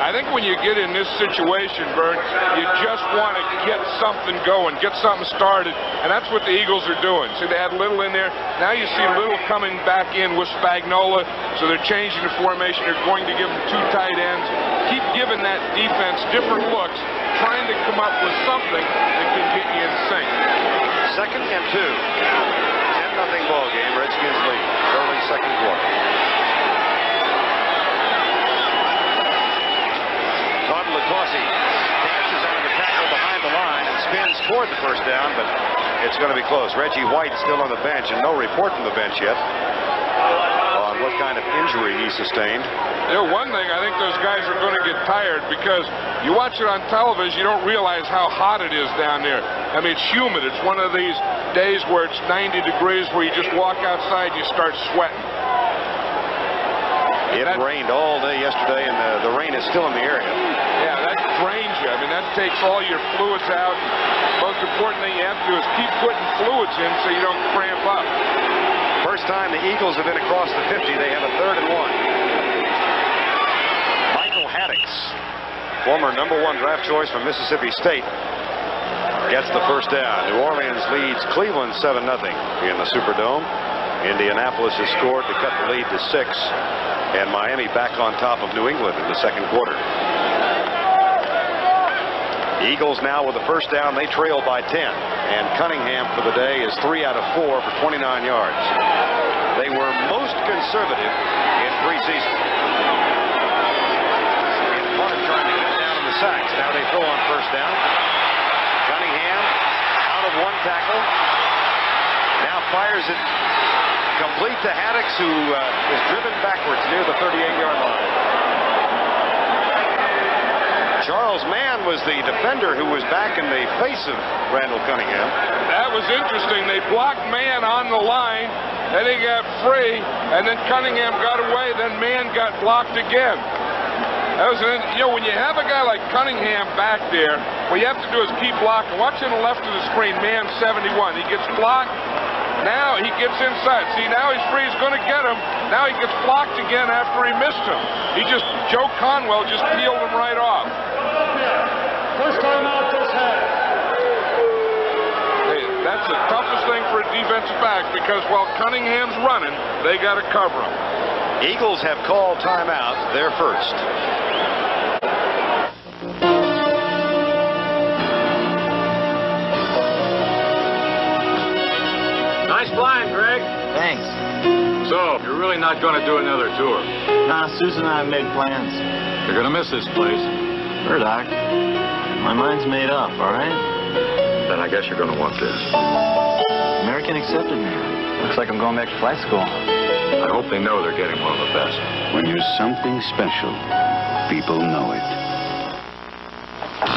I think when you get in this situation, Bert, you just want to get something going, get something started, and that's what the Eagles are doing. See, they had Little in there. Now you see Little coming back in with Spagnuolo, so they're changing the formation. They're going to give them 2 tight ends. Keep giving that defense different looks, trying to come up with something that can get you in sync. 2nd and 2. 10-0 ball game. Redskins lead. Early second quarter. Tossy dances out of the tackle behind the line and spins toward the first down, but it's going to be close. Reggie White still on the bench, and no report from the bench yet on what kind of injury he sustained. You know, one thing, I think those guys are going to get tired because you watch it on television, you don't realize how hot it is down there. I mean, it's humid. It's one of these days where it's 90 degrees where you just walk outside and you start sweating. It rained all day yesterday, and the rain is still in the area. Yeah, that drains you. I mean, that takes all your fluids out. Most important thing you have to do is keep putting fluids in so you don't cramp up. First time the Eagles have been across the 50. They have a 3rd and 1. Michael Haddix, former #1 draft choice from Mississippi State, gets the first down. New Orleans leads Cleveland 7-0 in the Superdome. Indianapolis has scored to cut the lead to 6. And Miami back on top of New England in the second quarter. The Eagles now with the first down. They trail by 10. And Cunningham for the day is 3 out of 4 for 29 yards. They were most conservative in preseason. And part of trying to get down in the sacks. Now they throw on first down. Cunningham out of 1 tackle. Now fires it complete to Haddix, who is driven backwards near the 38-yard line. Charles Mann was the defender who was back in the face of Randall Cunningham. That was interesting. They blocked Mann on the line, then he got free, and then Cunningham got away, then Mann got blocked again. That was when you have a guy like Cunningham back there, what you have to do is keep blocking. Watch on the left of the screen, Mann 71. He gets blocked. Now he gets inside. See, now he's free. He's going to get him. Now he gets blocked again after he missed him. Joe Conwell just peeled him right off. First time out this half. Hey, that's the toughest thing for a defensive back because while Cunningham's running, they got to cover him. Eagles have called timeout. They're first. Nice flying, Greg. Thanks. So, you're really not going to do another tour? Nah, Susan and I have made plans. You're going to miss this place. Murdoch, my mind's made up, all right? Then I guess you're going to want this. American accepted me. Looks like I'm going back to flight school. I hope they know they're getting one of the best. When you're something special, people know it.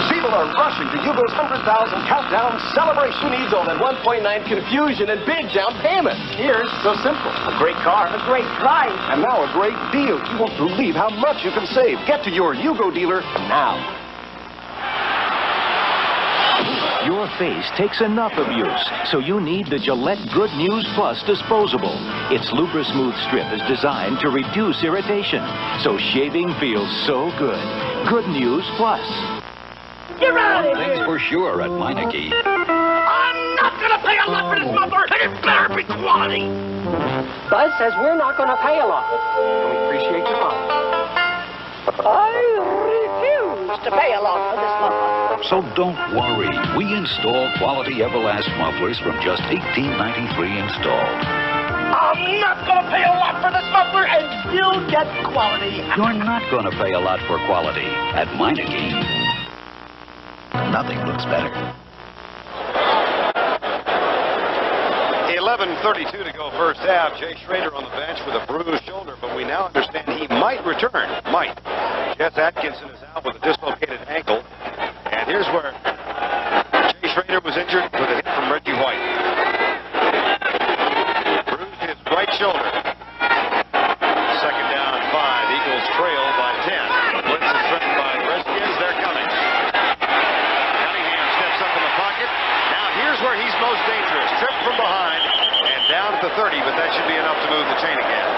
People are rushing to Yugo's 100,000 countdown celebration. Needs all that 1.9 confusion and big down payment. Here's so simple. A great car, a great price, and now a great deal. You won't believe how much you can save. Get to your Yugo dealer now. Your face takes enough abuse, so you need the Gillette Good News Plus disposable. Its Lubra-Smooth strip is designed to reduce irritation, so shaving feels so good. Good News Plus. You're out of here! Things for sure at Meineke. I'm not gonna pay pay a lot for this muffler, and it better be quality. Buzz says we're not going to pay a lot. And we appreciate your money. I refuse to pay a lot for this muffler. So don't worry. We install quality Everlast mufflers from just $18.93 installed. I'm not going to pay a lot for this muffler, and you'll get quality. You're not going to pay a lot for quality at Meineke. Nothing looks better. 11:32 to go first half. Jay Schrader on the bench with a bruised shoulder, but we now understand he might return. Might. Jess Atkinson is out with a dislocated ankle. And here's where Jay Schrader was injured with a hit from Reggie White. Bruised his right shoulder. Second down, 5. Eagles trail by 10. Blitz is threatened by the Redskins. They're coming. Cunningham steps up in the pocket. Now here's where he's most dangerous. Tripped from behind and down at the 30, but that should be enough to move the chain again.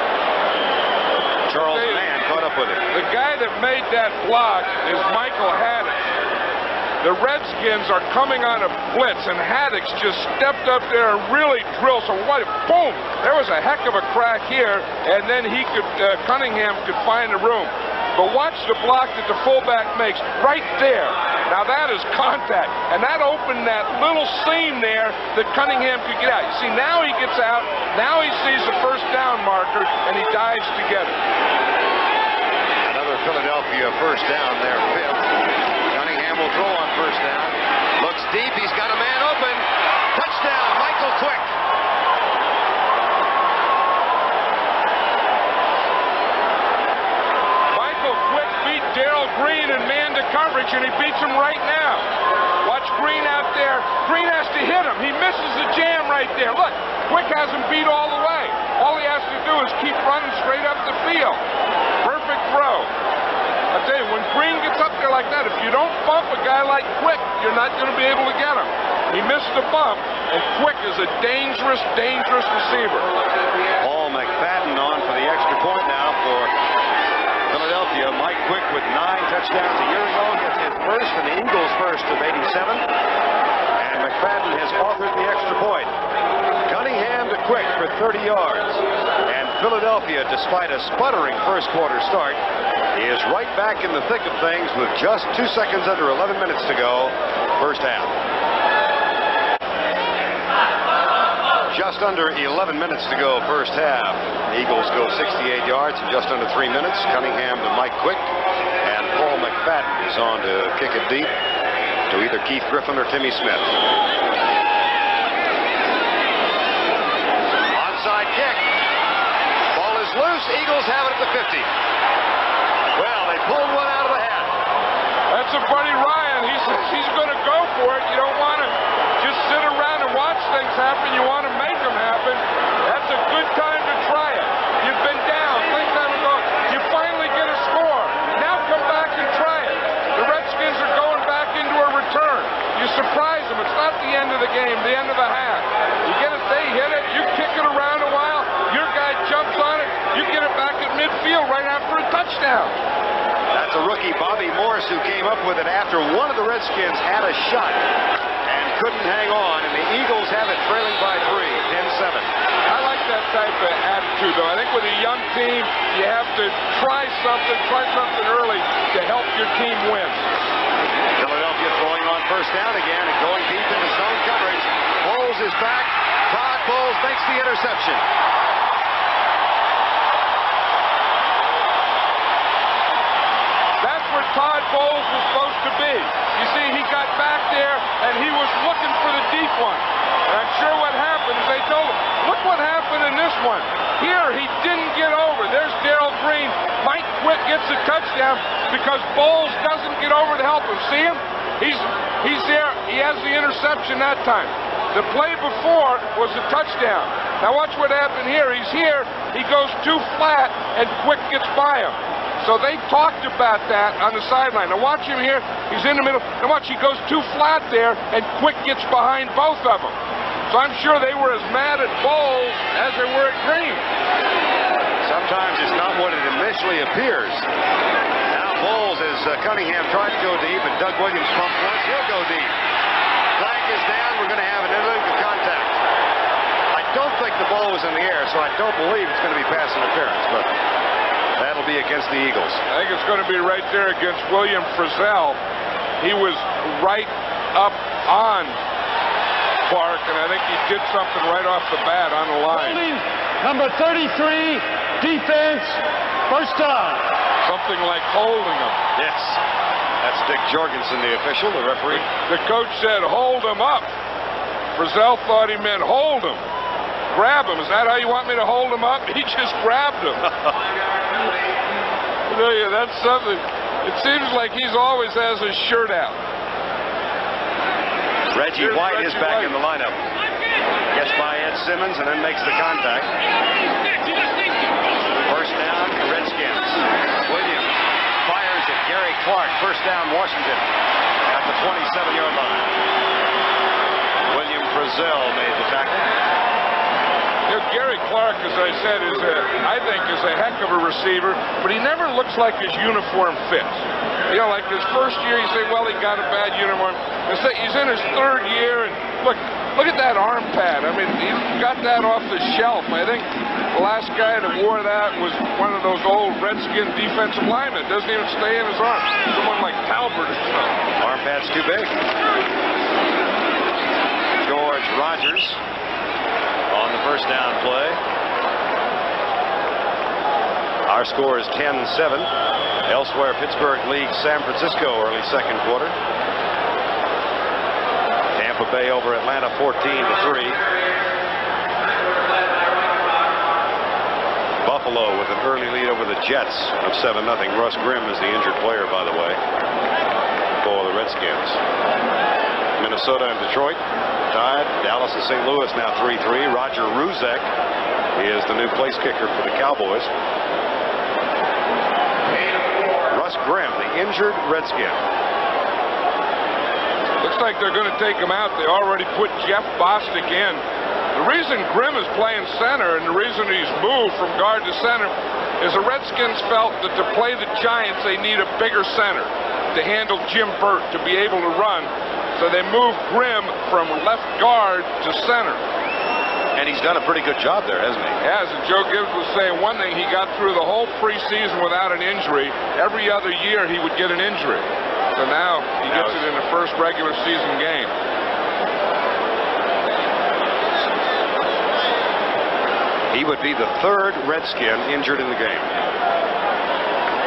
Charles Mann caught up with him. The guy that made that block is Michael Haddix. The Redskins are coming on a blitz, and Haddix just stepped up there and really drilled. So what? Boom! There was a heck of a crack here, and then he could, Cunningham could find the room. But watch the block that the fullback makes right there. Now that is contact, and that opened that little seam there that Cunningham could get out. You see, now he gets out. Now he sees the first down marker, and he dives to get it. Another Philadelphia first down there, 5th. Cunningham will throw on first down. Looks deep. He's got a man open. Touchdown, Michael Quick. Michael Quick beat Darrell Green in man to coverage, and he beats him right now. Watch Green out there. Green has to hit him. He misses the jam right there. Look, Quick has him beat all the way. All he has to do is keep running straight up the field. Perfect throw. I tell you, when Green gets up there like that, if you don't bump a guy like Quick, you're not going to be able to get him. He missed the bump, and Quick is a dangerous, dangerous receiver. Paul McFadden on for the extra point now for Philadelphia. Mike Quick with 9 touchdowns a year ago gets his first, and the Eagles' first of 87. And McFadden has authored the extra point. Cunningham to Quick for 30 yards. And Philadelphia, despite a sputtering first quarter start, is right back in the thick of things with just 2 seconds under 11 minutes to go, first half. Just under 11 minutes to go, first half. Eagles go 68 yards in just under 3 minutes. Cunningham to Mike Quick, and Paul McFadden is on to kick it deep to either Keith Griffin or Timmy Smith. Onside kick. Ball is loose. Eagles have it at the 50. Well, they pulled one out of the hat. That's a Buddy Ryan. He's going to go for it. You don't want to just sit around and watch things happen. You want to make them happen. That's a good time to try it. You've been down. Things haven't gone. You finally get a score. Now come back and try it. The Redskins are going back into a return. You surprise them. It's not the end of the game, the end of the half. You get it, they hit it, you kick it around a while, your guy jumps on it, you get it back at midfield right after a touchdown. That's a rookie, Bobby Morris, who came up with it after one of the Redskins had a shot and couldn't hang on, and the Eagles have it trailing by 3, 10-7. I like that type of attitude, though. I think with a young team, you have to try something early to help your team win. Philadelphia throwing on first down again and going deep into zone coverage. Bowles is back. Todd Bowles makes the interception. That's where Todd Bowles was supposed to be. You see, he got back there, and he was looking for the deep one. And I'm sure what happened is they told him, look what happened in this one. Here, he didn't get over. There's Darrell Green. Mike Quick gets the touchdown because Bowles doesn't get over to help him. See him? He's there. He has the interception that time. The play before was a touchdown. Now watch what happened here. He's here. He goes too flat, and Quick gets by him. So they talked about that on the sideline. Now watch him here. He's in the middle. Now watch, he goes too flat there, and Quick gets behind both of them. So I'm sure they were as mad at Bowles as they were at Green. Sometimes it's not what it initially appears. Now Bowles, as Cunningham tried to go deep, and Doug Williams pumped once. He'll go deep. Flag is down. We're going to have an illegal contact. was in the air, so I don't believe it's going to be pass interference, but that'll be against the Eagles. I think it's going to be right there against William Frizzell. He was right up on Clark, and I think he did something right off the bat on the line. Holding number 33, defense, first down. Something like holding him. Yes. That's Dick Jorgensen, the official, the referee. The coach said, hold him up. Frizzell thought he meant hold him. Grab him. Is that how you want me to hold him up? He just grabbed him. I tell you, that's something. It seems like he's always has his shirt out. Reggie White is back in the lineup. Gets by Ed Simmons and then makes the contact. First down, Redskins. Williams fires at Gary Clark. First down, Washington at the 27-yard line. William Frizzell made the tackle. You know, Gary Clark, as I said, I think is a heck of a receiver, but he never looks like his uniform fits. You know, like his first year, you say, well, he got a bad uniform. He's in his third year, and look at that arm pad. I mean, he got that off the shelf. I think the last guy that wore that was one of those old Redskin defensive linemen. It doesn't even stay in his arm. Someone like Talbert or something. Arm pad's too big. George Rogers on the first down play. Our score is 10-7. Elsewhere, Pittsburgh leads San Francisco early second quarter. Tampa Bay over Atlanta 14-3. Buffalo with an early lead over the Jets of 7-0. Russ Grimm is the injured player, by the way, for the Redskins. Minnesota and Detroit tied. Dallas and St. Louis now 3-3. Roger Ruzek is the new place kicker for the Cowboys. Russ Grimm, the injured Redskin. Looks like they're going to take him out. They already put Jeff Bostic in. The reason Grimm is playing center and the reason he's moved from guard to center is the Redskins felt that to play the Giants, they need a bigger center to handle Jim Burt, to be able to run. So they moved Grimm from left guard to center. And he's done a pretty good job there, hasn't he? Yes, and Joe Gibbs was saying one thing, he got through the whole preseason without an injury. Every other year he would get an injury. So now he gets it in the first regular season game. He would be the third Redskin injured in the game.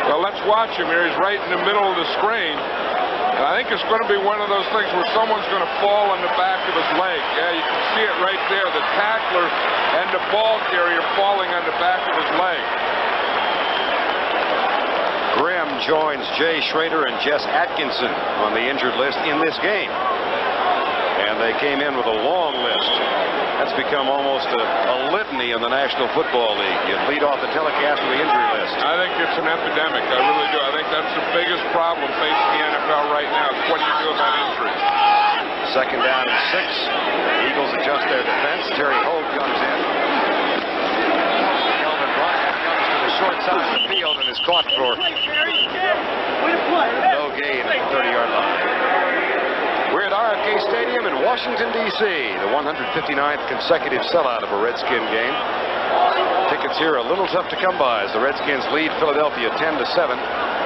Well, let's watch him here. He's right in the middle of the screen. And I think it's going to be one of those things where someone's going to fall on the back of his leg. Yeah, you can see it right there. The tackler and the ball carrier falling on the back of his leg. Grimm joins Jay Schrader and Jess Atkinson on the injured list in this game. And they came in with a long list. That's become almost a litany in the National Football League. You lead off the telecast with the injury list. I think it's an epidemic. I really do. I think that's the biggest problem facing the NFL right now. What do you do about injuries? Second down and 6. The Eagles adjust their defense. Terry Hogue comes in. Kelvin Bryant comes to the short side of the field and is caught for no gain at the 30-yard line. We're at RFK Stadium in Washington, D.C., the 159th consecutive sellout of a Redskin game. Tickets here are a little tough to come by as the Redskins lead Philadelphia 10-7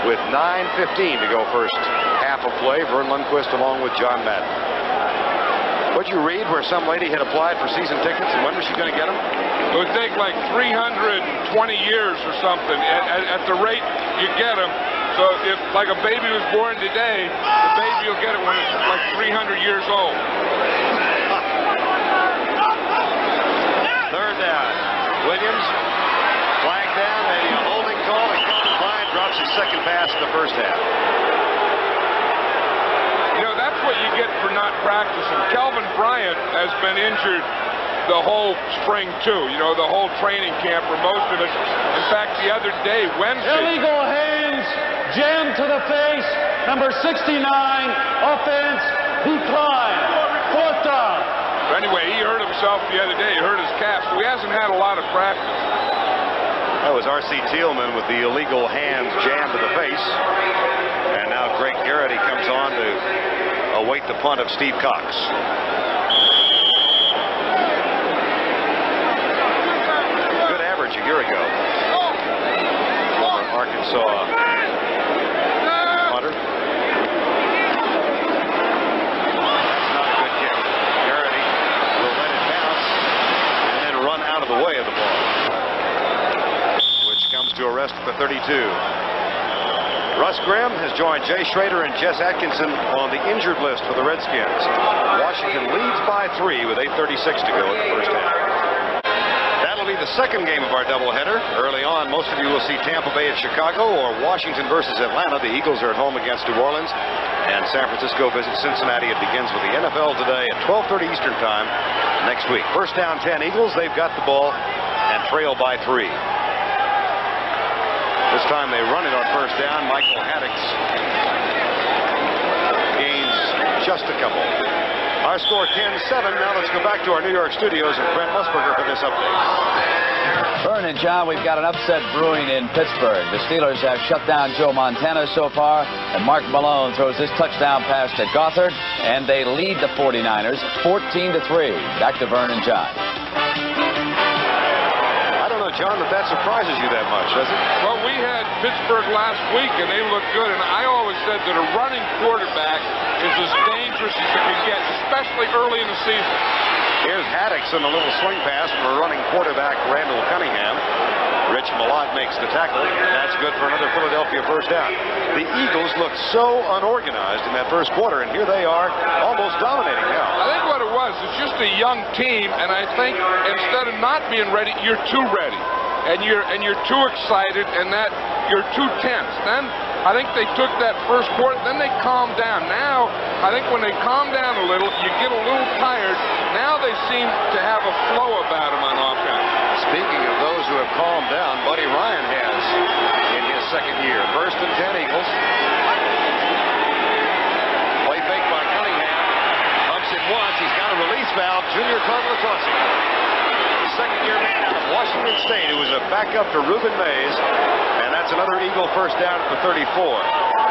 with 9:15 to go first half of play. Vern Lundquist along with John Madden. What'd you read where some lady had applied for season tickets and when was she going to get them? It would take like 320 years or something at the rate you get them. So if like a baby was born today, the baby will get it when it's like 300 years old. Third down. Williams, flag down, a holding call, and Kelvin Bryant drops his second pass in the first half. You know, that's what you get for not practicing. Kelvin Bryant has been injured the whole spring, too. You know, the whole training camp for most of it. In fact, the other day, Wednesday. Illegal hands, jammed to the face, number 69, offense, decline, fourth down. But anyway, he hurt himself the other day. He hurt his calf, so he hasn't had a lot of practice. That was R.C. Thielman with the illegal hands jammed to the face. And now Greg Garrity comes on to await the punt of Steve Cox. coach a year ago. Former Arkansas punter. That's not a good kick. Garrity will let it bounce and then run out of the way of the ball, which comes to a rest at the 32. Russ Grimm has joined Jay Schrader and Jess Atkinson on the injured list for the Redskins. Washington leads by 3 with 8:36 to go in the first half. That'll be the second game of our doubleheader. Early on, most of you will see Tampa Bay at Chicago or Washington versus Atlanta. The Eagles are at home against New Orleans, and San Francisco visits Cincinnati. It begins with the NFL today at 12:30 Eastern Time next week. First down 10 Eagles. They've got the ball and trail by 3. This time they run it on first down. Michael Haddix gains just a couple. Our score 10-7. Now let's go back to our New York studios and Brent Musburger for this update. Vern and John, we've got an upset brewing in Pittsburgh. The Steelers have shut down Joe Montana so far, and Mark Malone throws this touchdown pass to Gothard, and they lead the 49ers 14-3. Back to Vern and John. John, that surprises you that much, does it? Well, we had Pittsburgh last week, and they looked good. And I always said that a running quarterback is as dangerous as you can get, especially early in the season. Here's Haddix on a little swing pass from a running quarterback, Randall Cunningham. Rich Malott makes the tackle. That's good for another Philadelphia first down. The Eagles looked so unorganized in that first quarter, and here they are almost dominating now. I think what it was, it's just a young team, and I think instead of not being ready, you're too ready. And you're too excited, and that you're too tense. Then I think they took that first quarter, then they calmed down. Now, I think when they calm down a little, you get a little tired. Now they seem to have a flow about them on offense. Speaking of those who have calmed down, Buddy Ryan has in his second year. First and 10 Eagles. Play fake by Cunningham. Pumps it once. He's got a release valve. Junior Tuialetausi. Second-year man out of Washington State, who was a backup to Reuben Mays, and that's another Eagle first down at the 34.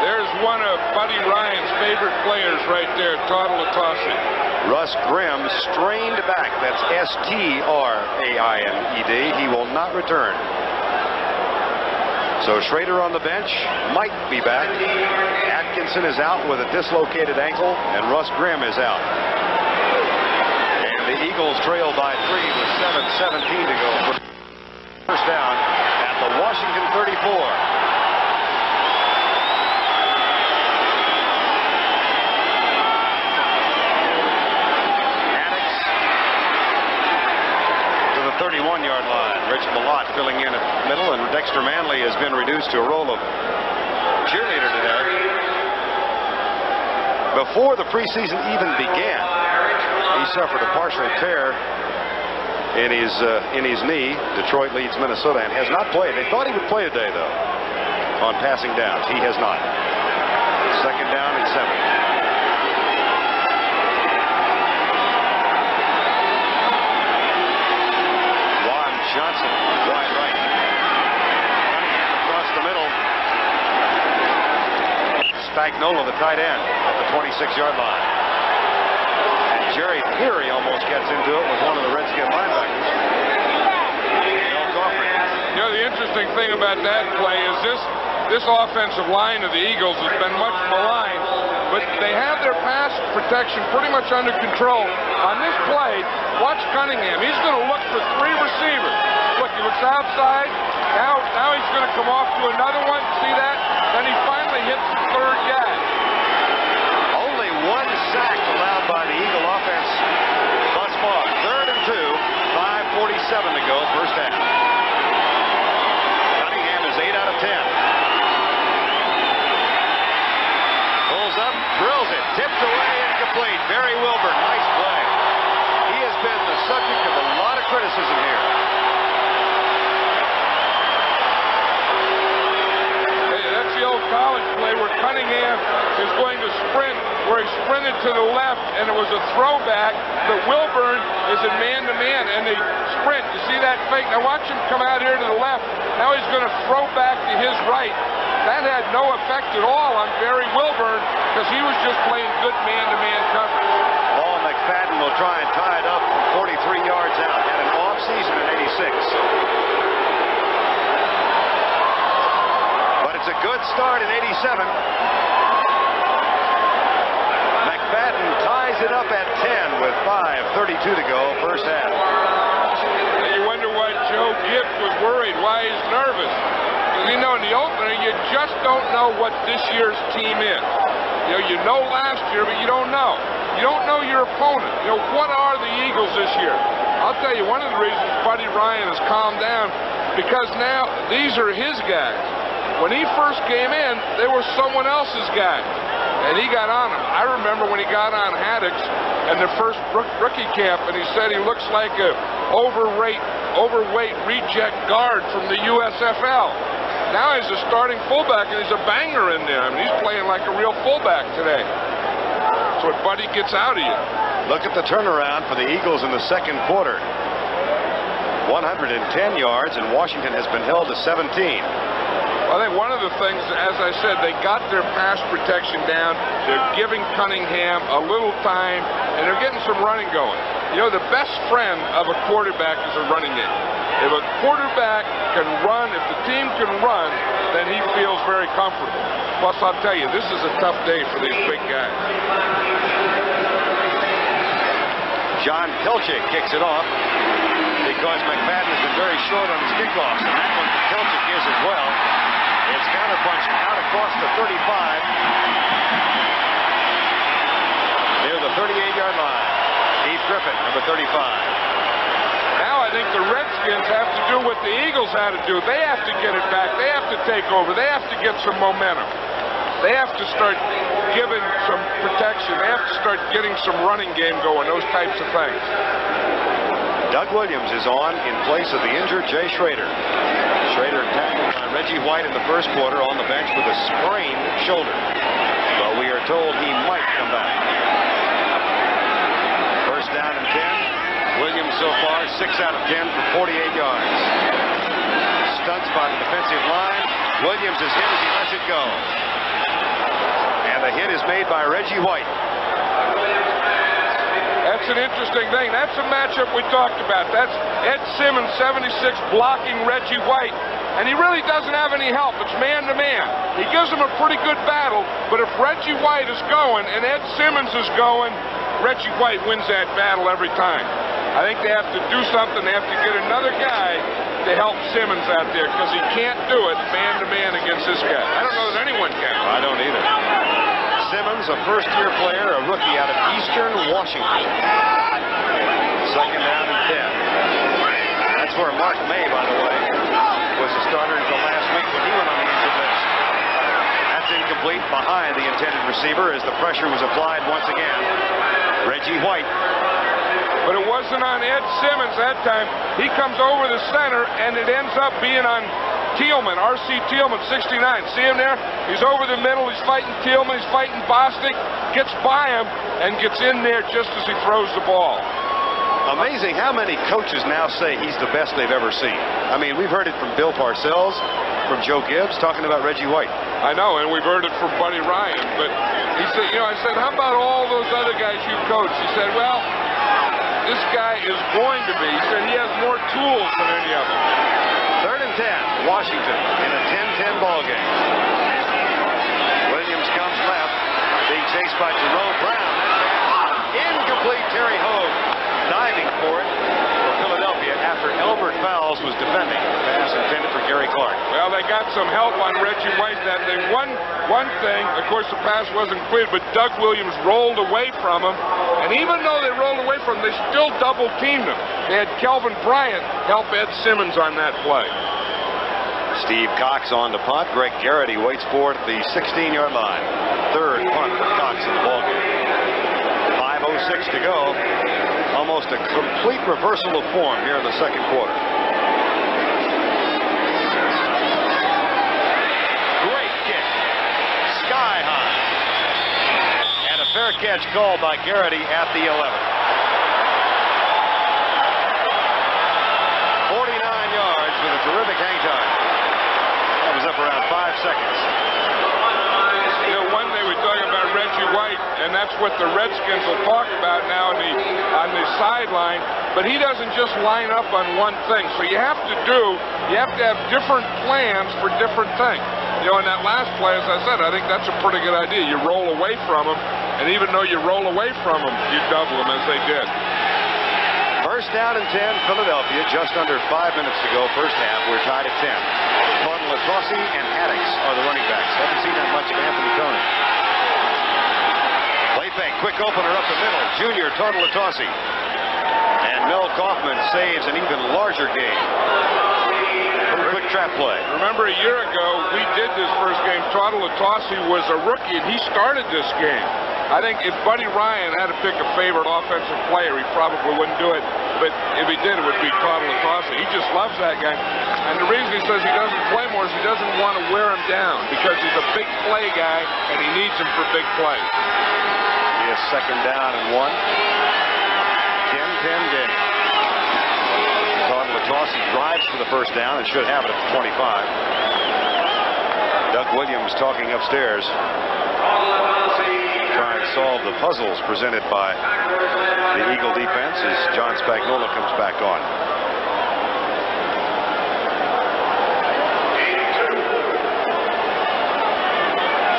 There's one of Buddy Ryan's favorite players right there, Tuialetausi. Russ Grimm strained back. That's S-T-R-A-I-N-E-D. He will not return. So Schrader on the bench, might be back. Atkinson is out with a dislocated ankle, and Russ Grimm is out. The Eagles trail by 3 with 7:17 to go. First down at the Washington 34. Haddix to the 31-yard line. Rich Malott filling in at middle, and Dexter Manley has been reduced to a role of cheerleader today. Before the preseason even began, he suffered a partial tear in his knee. Detroit leads Minnesota and has not played. They thought he would play today, though, on passing downs. He has not. Second down and 7. Juan Johnson, wide right. Cunningham across the middle. Spagnuolo, the tight end, at the 26-yard line. Jerry Peary almost gets into it with one of the Redskin linebackers. You know, the interesting thing about that play is this offensive line of the Eagles has been much maligned, but they have their pass protection pretty much under control. On this play, watch Cunningham. He's going to look for 3 receivers. Look, he looks outside. Now he's going to come off to another one. See that? Then he finally hits the 3rd guy. Only 1 sack allowed by the Eagle offense thus far. 3rd and 2, 5:47 to go, first half. Cunningham is 8 out of 10. Pulls up, drills it, tipped away, incomplete. Barry Wilburn, nice play. He has been the subject of a lot of criticism here. That's the old college play where Cunningham is going to sprint, where he sprinted to the left, and it was a throwback, but Wilburn is in man-to-man, and they sprint. You see that fake? Now watch him come out here to the left. Now he's going to throw back to his right. That had no effect at all on Barry Wilburn, because he was just playing good man-to-man coverage. Paul McFadden will try and tie it up from 43 yards out. Had an off season in '86. start in '87. McFadden ties it up at 10 with 5:32 to go, first half. You wonder why Joe Gibbs was worried, why he's nervous. Because, you know, in the opener, you just don't know what this year's team is. You know last year, but you don't know. You don't know your opponent. What are the Eagles this year? I'll tell you, one of the reasons Buddy Ryan has calmed down, because now these are his guys. When he first came in, they were someone else's guys, and he got on them. I remember when he got on Haddix in the first rookie camp, and he said he looks like a overweight reject guard from the USFL. Now he's a starting fullback, and he's a banger in there. I mean, he's playing like a real fullback today. That's what Buddy gets out of you. Look at the turnaround for the Eagles in the second quarter. 110 yards, and Washington has been held to 17. I think one of the things, as I said, they got their pass protection down. They're giving Cunningham a little time, and they're getting some running going. The best friend of a quarterback is a running game. If a quarterback can run, if the team can run, then he feels very comfortable. Plus, I'll tell you, this is a tough day for these big guys. John Pilchick kicks it off because McFadden has been very short on his kickoffs, and that one for Pilchick is as well. It's counterpunched out across the 35 near the 38-yard line. Steve Griffin, number 35. Now I think the Redskins have to do what the Eagles had to do. They have to get it back. They have to take over. They have to get some momentum. They have to start giving some protection. They have to start getting some running game going, those types of things. Doug Williams is on in place of the injured Jay Schrader. Schrader tackled by Reggie White in the first quarter on the bench with a sprained shoulder. But we are told he might come back. First down and 10. Williams so far 6 out of 10 for 48 yards. Stunts by the defensive line. Williams is hit as he lets it go. And the hit is made by Reggie White. That's an interesting thing. That's a matchup we talked about. That's Ed Simmons, 76, blocking Reggie White. And he really doesn't have any help. It's man-to-man. He gives him a pretty good battle, but if Reggie White is going and Ed Simmons is going, Reggie White wins that battle every time. I think they have to do something. They have to get another guy to help Simmons out there, because he can't do it man-to-man against this guy. I don't know that anyone can. I don't either. Simmons, a first-year player, a rookie out of Eastern Washington. Second down and 10. That's where Mark May, by the way, was the starter until last week when he went on the injured list. That's incomplete behind the intended receiver as the pressure was applied once again. Reggie White. But it wasn't on Ed Simmons that time. He comes over the center, and it ends up being on Thielman, R.C. Thielman, 69. See him there? He's over the middle. He's fighting Thielman. He's fighting Bostic. Gets by him and gets in there just as he throws the ball. Amazing how many coaches now say he's the best they've ever seen. I mean, we've heard it from Bill Parcells, from Joe Gibbs, talking about Reggie White. I know, and we've heard it from Buddy Ryan. But he said, I said, how about all those other guys you coached? He said, well, this guy is going to be. He said he has more tools than any of them. Third and 10, Washington in a 10-10 ball game. Williams comes left, being chased by Jerome Brown. Incomplete. Terry Hogue diving for it for Philadelphia after Albert Fowles was defending. Pass intended for Gary Clark. Well, they got some help on Reggie White that day. One thing, of course, the pass wasn't cleared, but Doug Williams rolled away from him. And even though they rolled away from him, they still double-teamed him. They had Kelvin Bryant help Ed Simmons on that play. Steve Cox on the punt. Greg Garrity waits for it at the 16-yard line. Third punt for Cox in the ballgame. 5:06 to go. Almost a complete reversal of form here in the second quarter. Great kick. Sky high. And a fair catch called by Garrity at the 11. 49 yards with a terrific hang time. That was up around 5 seconds. One day we talk about Reggie White, and that's what the Redskins will talk about now on the sideline. But he doesn't just line up on one thing. So you have to have different plans for different things. You know, in that last play, as I said, I think that's a pretty good idea. You roll away from them, and even though you roll away from them, you double them as they did. First down and 10, Philadelphia. Just under 5 minutes to go, first half. We're tied at 10. Thornton, Latossi, and Haddix are the running backs. Haven't seen that much of Anthony Tony. Play fake, quick opener up the middle. Junior Thornton, Latossi. And Mel Kaufman saves an even larger gain. Little quick trap play. Remember a year ago, we did this first game. Thornton Latossi was a rookie, and he started this game. I think if Buddy Ryan had to pick a favorite offensive player, he probably wouldn't do it. But if he did, it would be Thornton Latossi. He just loves that guy. And the reason he says he doesn't play more is he doesn't want to wear him down because he's a big play guy, and he needs him for big plays. He is second down and 1. 10-10 game. Thornton Latossi drives for the first down and should have it at the 25. Doug Williams talking upstairs, trying to solve the puzzles presented by the Eagle defense as John Spagnuolo comes back on.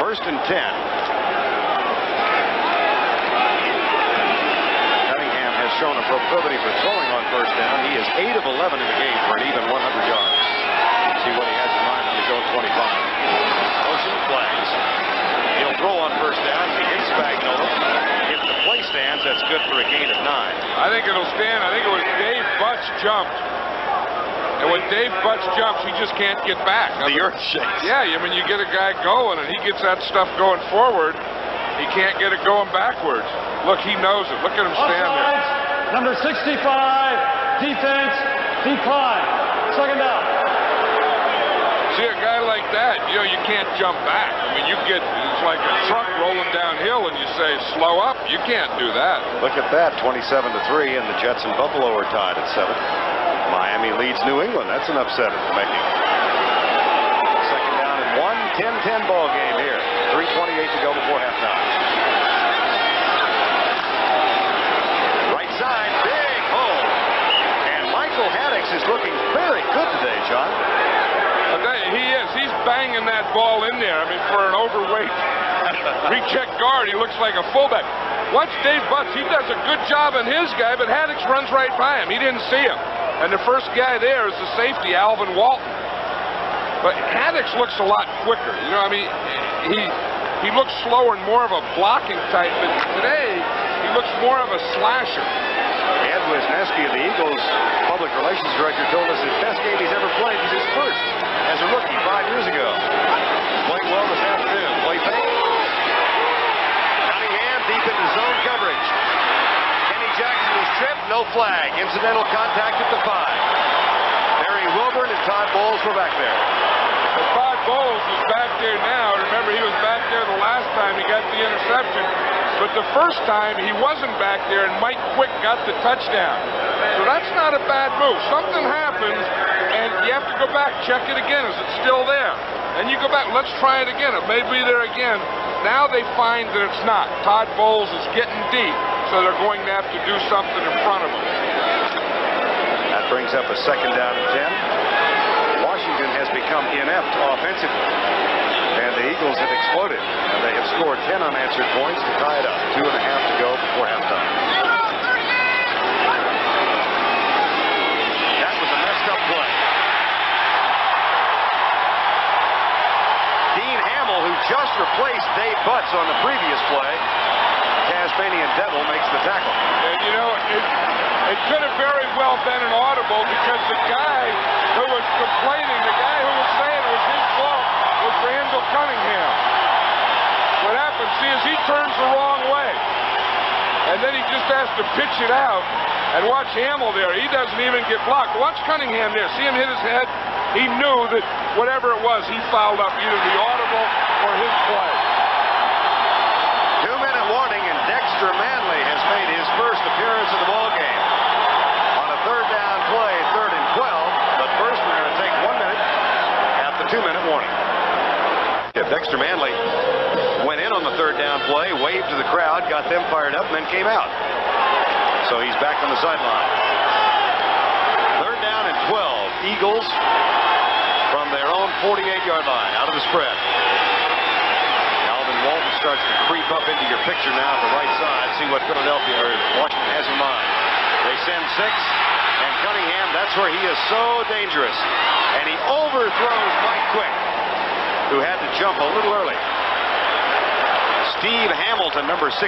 First and 10. Cunningham has shown a proclivity for throwing on first down. He is 8 of 11 in the game for an even 100 yards. See what he has in mind on his own 25. Motion flags. He'll throw on first down. He hits Spagnuolo. If the play stands, that's good for a gain of 9. I think it'll stand. I think it was Dave Butts jumped. And when Dave Butts jumps, he just can't get back. The earth shakes. Yeah, I mean, you get a guy going, and he gets that stuff going forward. He can't get it going backwards. Look, he knows it. Look at him stand there. Number 65, defense, decline. Second down. See, a guy like that, you know, you can't jump back. I mean, it's like a truck rolling downhill, and you say, slow up. You can't do that. Look at that, 27-3, and the Jets and Buffalo are tied at 7. Miami leads New England. That's an upset at the making. Second down and 1, 10-10 ball game here. 3:28 to go before halftime. Right side, big hole. And Michael Haddix is looking very good today, John. He is. He's banging that ball in there. I mean, for an overweight recheck guard, he looks like a fullback. Watch Dave Butts. He does a good job on his guy, but Haddix runs right by him. He didn't see him. And the first guy there is the safety, Alvin Walton. But Haddix looks a lot quicker. You know, I mean, he looks slower and more of a blocking type, but today he looks more of a slasher. Ed Wisniewski of the Eagles public relations director told us his best game he's ever played was his first as a rookie 5 years ago. Playing well this afternoon. Play fake. Cunningham deep into zone coverage. Kenny Jackson is tripped. No flag. Incidental contact at the 5. Barry Wilburn and Todd Bowles were back there. But Todd Bowles is back there now. Remember, he was back there the last time he got the interception. But the first time, he wasn't back there, and Mike Quick got the touchdown. So that's not a bad move. Something happens, and you have to go back, check it again. Is it still there? And you go back, let's try it again. It may be there again. Now they find that it's not. Todd Bowles is getting deep, so they're going to have to do something in front of him. That brings up a second down and 10. Washington has become inept offensively. And the Eagles have exploded, and they have scored 10 unanswered points to tie it up. 2.5 to go before halftime. That was a messed up play. Dean Hamill, who just replaced Dave Butts on the previous play, Tasmanian Devil makes the tackle. And you know, it could have very well been an audible because the guy who was complaining, the guy who was saying it was his fault, was Randall Cunningham. What happens, see, is he turns the wrong way. And then he just has to pitch it out. And watch Hamill there. He doesn't even get blocked. Watch Cunningham there. See him hit his head? He knew that whatever it was, he fouled up either the audible or his play. 2-minute warning, and Dexter Manley has made his first appearance in the ballgame. On a third down play, 3rd and 12. But first, we're going to take 1 minute at the 2-minute warning. Dexter Manley went in on the third down play, waved to the crowd, got them fired up, and then came out. So he's back on the sideline. 3rd down and 12. Eagles from their own 48-yard line, out of the spread. Alvin Walton starts to creep up into your picture now at the right side. See what Philadelphia or Washington has in mind. They send 6, and Cunningham, that's where he is so dangerous. And he overthrows Mike Quick, who had to jump a little early. Steve Hamilton, number 64,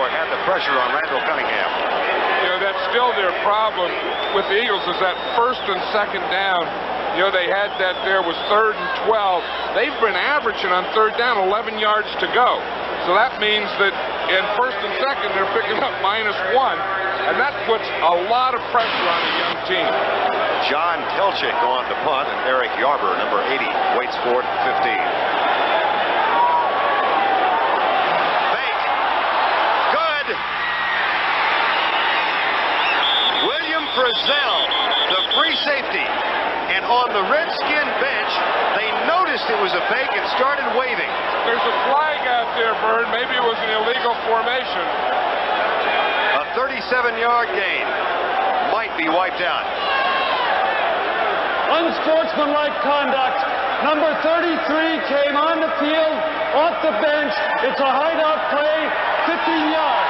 had the pressure on Randall Cunningham. You know, that's still their problem with the Eagles is that first and second down. You know, they had that there was 3rd and 12. They've been averaging on 3rd down 11 yards to go. So that means that in first and second, they're picking up -1. And that puts a lot of pressure on a young team. John Telchik on the punt, and Eric Yarber, number 80, waits for it at 15. Fake. Good. William Frizzell, the free safety. And on the Redskin bench, they noticed it was a fake and started waving. There's a flag out there, Bird. Maybe it was an illegal formation. A 37-yard gain might be wiped out. Unsportsmanlike conduct. Number 33 came on the field, off the bench. It's a hideout play, 15 yards.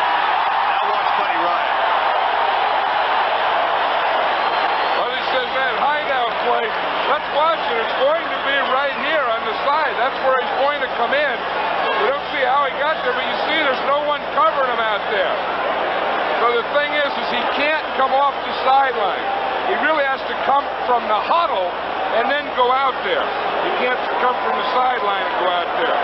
Now watch Buddy Ryan. Well, he says that hideout play. Let's watch it. It's going to be right here on the side. That's where he's going to come in. We don't see how he got there, but you see there's no one covering him out there. So the thing is he can't come off the sideline. He really has to come from the huddle and then go out there. He can't come from the sideline and go out there.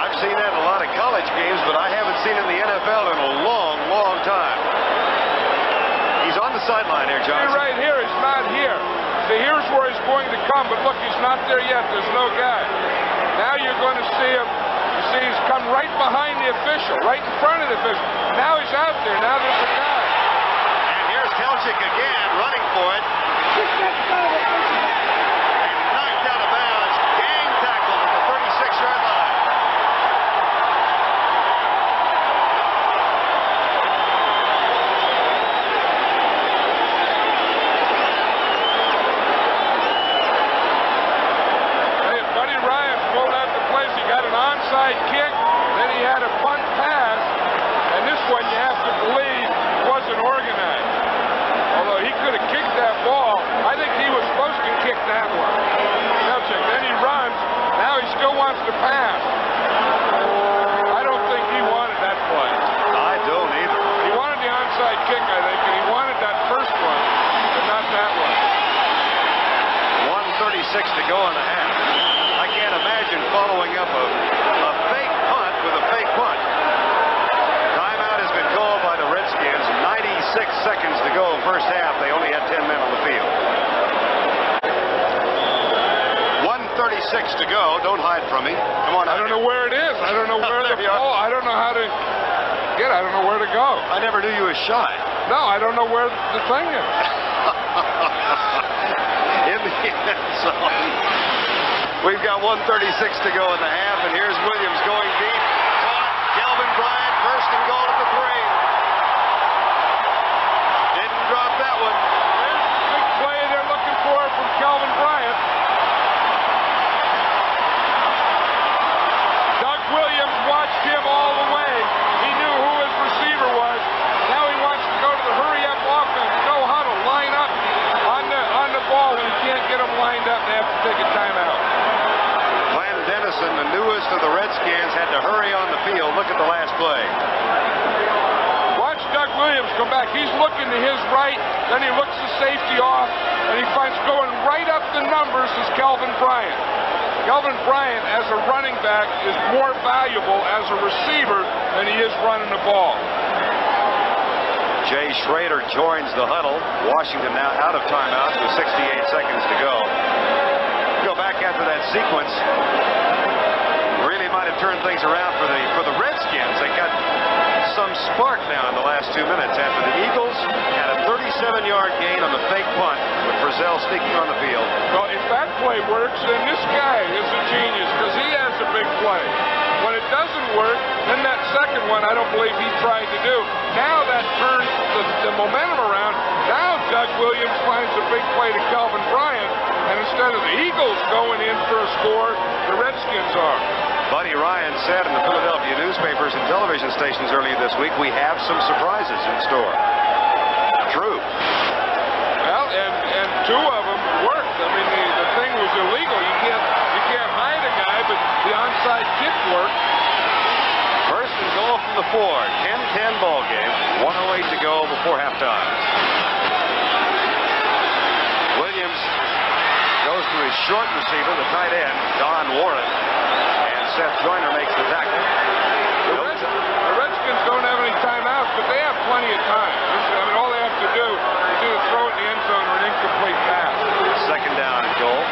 I've seen that in a lot of college games, but I haven't seen it in the NFL in a long, long time. He's on the sideline there, Johnson. See right here, he's not here. See, here's where he's going to come, but look, he's not there yet. There's no guy. Now you're going to see him. You see, he's come right behind the official, right in front of the official. Now he's out there. Now there's a guy. And here's Telchik again, running for it. And knocked out of bounds. Gang tackled at the 36-yard line. Hey, Buddy Ryan pulled out the place. He got an onside kick. Then he had a punt pass. And this one, you have to believe, wasn't organized. Although he could have kicked that ball, I think he was supposed to kick that one. Then he runs. Now he still wants to pass. I don't think he wanted that play. I don't either. He wanted the onside kick, I think, and he wanted that first one, but not that one. 1:36 to go in the half. I can't imagine following up a fake punt with a fake punt. Timeout has been called by the Redskins. 96 seconds to go first half. They only had 10 men on the field. 1:36 to go. Don't hide from me. Come on. I don't know where it is. I don't know where the ball. I don't know how to get. I don't know where to go. I never knew you were shy. No, I don't know where the thing is. In the end zone. We've got 1:36 to go in the half, and here's Williams going deep. Caught. Kelvin Bryant, first and goal at the 3. Didn't drop that one. There's the big play they're looking for from Kelvin Bryant. Doug Williams watched him all the way. He knew who his receiver was. Now he wants to go to the hurry-up offense. No huddle. Line up on the ball. When you can't get them lined up, they have to take a timeout. Glenn Dennison, the newest of the Redskins, had to hurry on the field. Look at the last play. Watch Doug Williams come back. He's looking to his right. Then he looks the safety off, and he finds going right up the numbers is Kelvin Bryant. Kelvin Bryant, as a running back, is more valuable as a receiver than he is running the ball. Jay Schrader joins the huddle. Washington now out of timeouts with 68 seconds to go. Go back after that sequence. Really might have turned things around for the Redskins. They got some spark now in the last 2 minutes after the Eagles had a 37-yard gain on the fake punt with Frizzell sneaking on the field. Well, if that play works, then this guy is a genius because he has a big play. When it doesn't work, then that second one I don't believe he tried to do. Now that turns the momentum around. Now Doug Williams finds a big play to Kelvin Bryant, and instead of Eagles going in for a score. The Redskins are. Buddy Ryan said in the Philadelphia newspapers and television stations earlier this week, we have some surprises in store. True. Well, and two of them worked. I mean, the thing was illegal. You can't hide a guy, but the onside kick worked. First and goal from the 4. 10-10 ball game. 1:08 to go before halftime. Williams goes to his short receiver, the tight end, Don Warren. And Seth Joyner makes the tackle. The Redskins don't have any timeouts, but they have plenty of time. I mean, all they have to do is either throw it in the end zone or an incomplete pass. Second down and goal.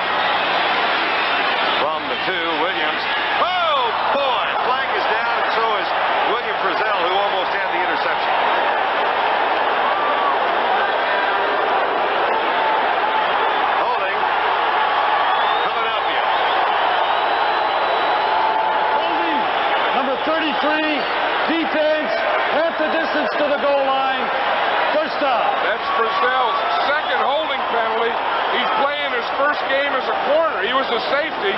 From the 2, Williams. Oh, boy! Flag is down, and so is William Frizzell, who almost had the interception. Holding. Philadelphia. Holding. Number 33. Defense. Half the distance to the goal line. First down. That's Frizzell's second holding penalty. He's playing his first game as a corner. He was a safety.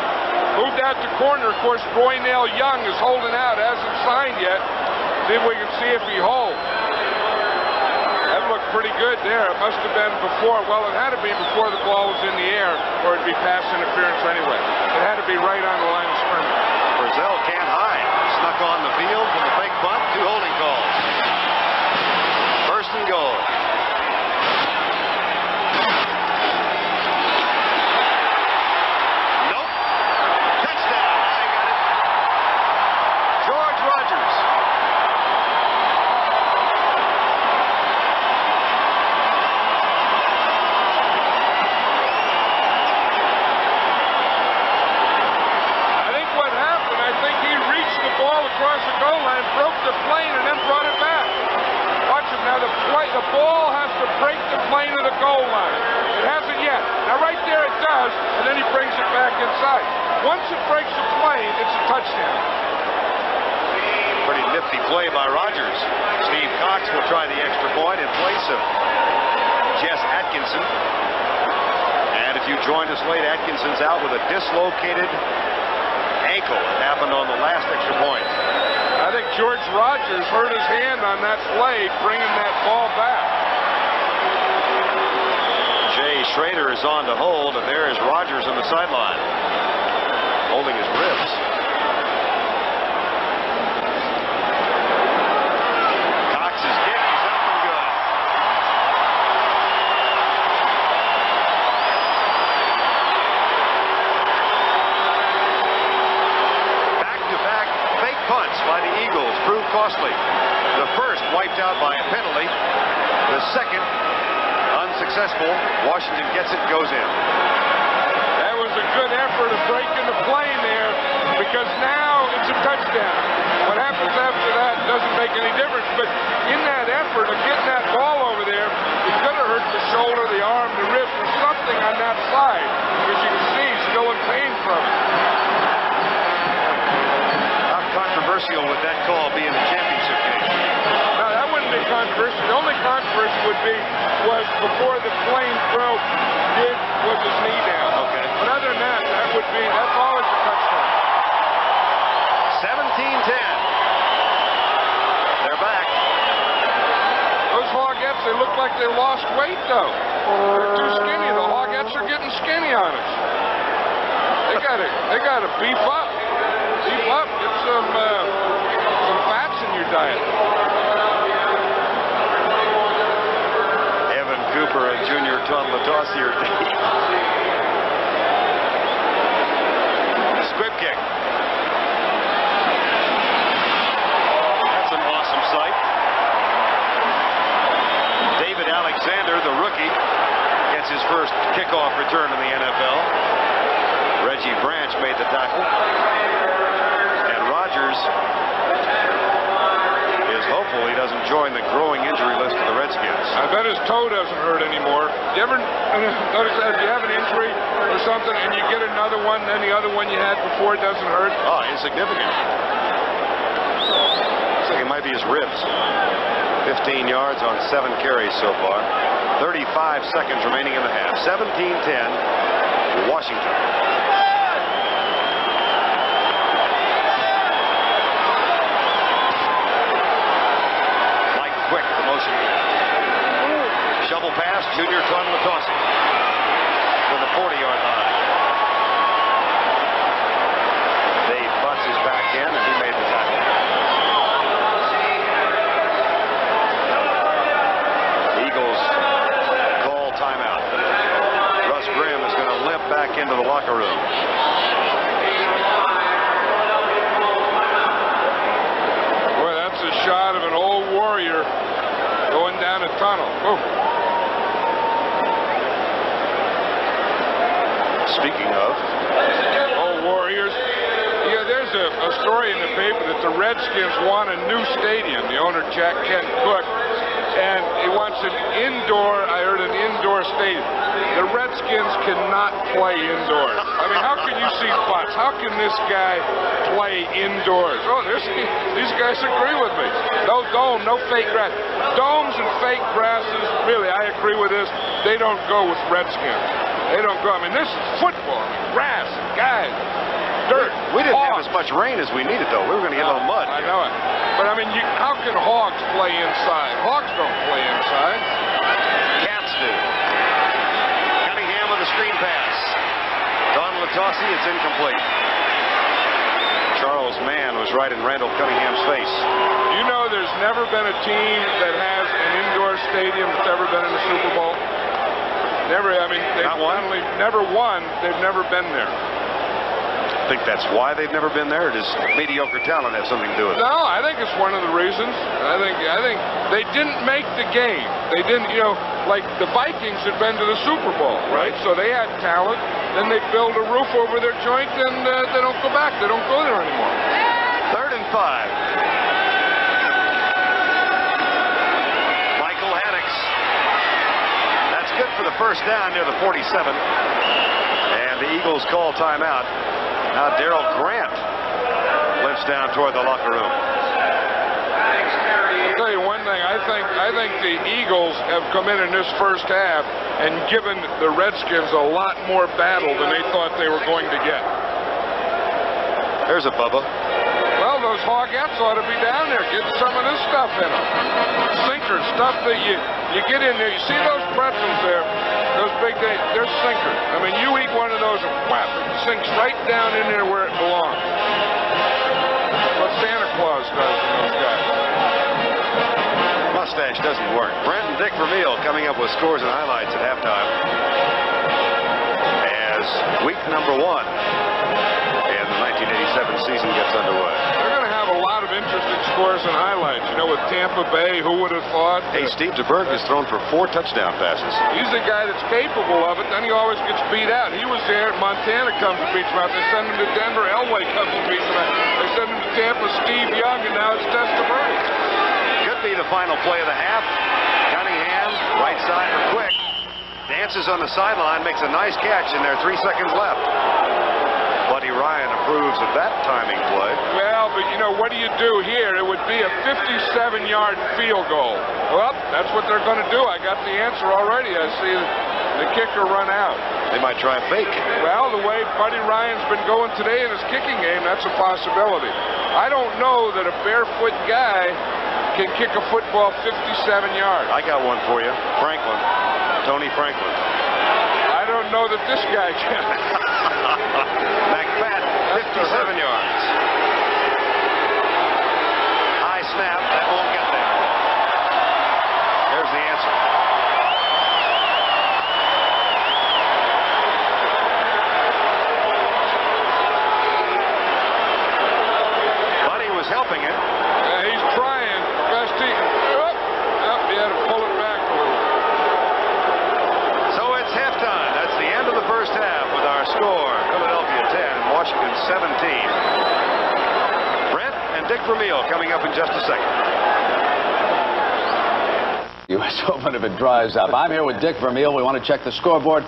Moved out to corner. Of course, Roynell Young is holding out. Hasn't signed yet. See if we can see if he holds. That looked pretty good there. It must have been before. Well, it had to be before the ball was in the air, or it'd be pass interference anyway. It had to be right on the line of scrimmage. Frizzell can't hide. Snuck on the field from the fake punt. 2 holding calls. First and goal. Nope. Touchdown. I got it. George Rogers. I think what happened, I think he reached the ball across the goal line, broke the plane, and then brought it back. Watch him now. The ball has to break the plane of the goal line. It hasn't yet. Now right there it does, and then he brings it back inside. Once it breaks the plane, it's a touchdown. Pretty nifty play by Rogers. Steve Cox will try the extra point in place of Jess Atkinson. And if you joined us late, Atkinson's out with a dislocated ankle. It happened on the last extra point. I think George Rogers hurt his hand on that play, bringing that ball back. Jay Schrader is on to hold, and there is Rogers on the sideline, holding his ribs. Cox's kick is up and good. Back-to-back fake punts by the Eagles proved costly. The first wiped out by a penalty. The second unsuccessful. Washington gets it, goes in. That was a good effort of breaking the plane there, because now it's a touchdown. What happens after that doesn't make any difference, but in that effort of getting that ball over there, it could have hurt the shoulder, the arm, the wrist, or something on that side, because you can see he's still in pain from it. How controversial would that call be in the championship game? No, that wouldn't be controversial. The only controversy was before the plane broke, was his knee down. Okay. But other than that, that's always a touchdown. 17-10. They're back. Those Hogettes, they look like they lost weight, though. They're too skinny. The Hogettes are getting skinny on us. They gotta beef up. Beef up. Get some fats in your diet. Evan Cooper and Junior Tom Latosier. Squib kick. That's an awesome sight. David Alexander, the rookie, gets his first kickoff return in the NFL. Reggie Branch made the tackle. And Rogers is hopeful he doesn't join the growing injury list of the Redskins. I bet his toe doesn't hurt anymore. You ever notice that if you have an injury or something and you get another one, then the other one you had before it doesn't hurt? Oh, insignificant. Looks like it might be his ribs. 15 yards on 7 carries so far. 35 seconds remaining in the half. 17-10. Washington. Mike Quick, the motion. Shovel pass, Junior Tuan-Latossi to the 40-yard line. Dave Butts is back in, and he made the tackle. Eagles call timeout. Russ Grimm is going to limp back into the locker room. Boy, that's a shot of an old Warrior going down a tunnel. Oh. Speaking of old Warriors, yeah, there's a story in the paper that the Redskins want a new stadium. The owner, Jack Kent Cook, and he wants an indoor, I heard an indoor stadium. The Redskins cannot play indoors. I mean, how can you see Butts? How can this guy play indoors? Oh, these guys agree with me. No dome, no fake grass. Domes and fake grasses, really, I agree with this. They don't go with Redskins. They don't go. I mean, this is football. I mean, grass, guys, dirt. We didn't have as much rain as we needed, though. We were going to get a little mud. I know it. But, I mean, how can hogs play inside? Hogs don't play inside. Cats do. Cunningham with a screen pass. Tuan-Latossi, it's incomplete. Charles Mann was right in Randall Cunningham's face. You know there's never been a team that has an indoor stadium that's ever been in the Super Bowl? Never. I mean, they've finally never won. They've never been there. I think that's why they've never been there. Does mediocre talent have something to do with it? No, I think it's one of the reasons. I think they didn't make the game. They didn't, you know, like the Vikings had been to the Super Bowl, right? So they had talent. Then they build a roof over their joint, and they don't go back. They don't go there anymore. 3rd and 5. Michael Haddix. That's good for the first down near the 47. And the Eagles call timeout. Now Darrell Grant limps down toward the locker room. I'll tell you one thing. I think the Eagles have come in this first half and given the Redskins a lot more battle than they thought they were going to get. There's a Bubba. Well, those hogettes ought to be down there getting some of this stuff in them. Sinkers, stuff that you get in there. You see those pretzels there? Those big, they're sinkers. I mean, you eat one of those and whap, it sinks right down in there where it belongs. That's what Santa Claus does to those guys. Mustache doesn't work. Brent and Dick Vermeil coming up with scores and highlights at halftime as week number 1 in the 1987 season gets underway. They're going to have a lot of interesting scores and highlights. You know, with Tampa Bay, who would have thought? Hey, Steve DeBerg has thrown for 4 touchdown passes. He's the guy that's capable of it, then he always gets beat out. He was there, Montana comes and beats him out. They send him to Denver, Elway comes and beats him out. They send him to Tampa, Steve Young, and now it's DeBerg. Could be the final play of the half. Cunningham, right side for Quick. Dances on the sideline, makes a nice catch, and there are 3 seconds left. Buddy Ryan approves of that timing play. Well, but you know, what do you do here? It would be a 57-yard field goal. Well, that's what they're going to do. I got the answer already. I see the kicker run out. They might try a fake. Well, the way Buddy Ryan's been going today in his kicking game, that's a possibility. I don't know that a barefoot guy can kick a football 57 yards. I got one for you. Franklin. Tony Franklin. I don't know that this guy can. McFadden, 57 yards. High snap. That won't get there. There's the answer. Buddy was helping it. He's trying. Best he. He had to pull it back a little. So it's halftime. That's the end of the first half with our score. Philadelphia 10, Washington 17. Brent and Dick Vermeil coming up in just a second. U.S. Open if it dries up. I'm here with Dick Vermeil. We want to check the scoreboard.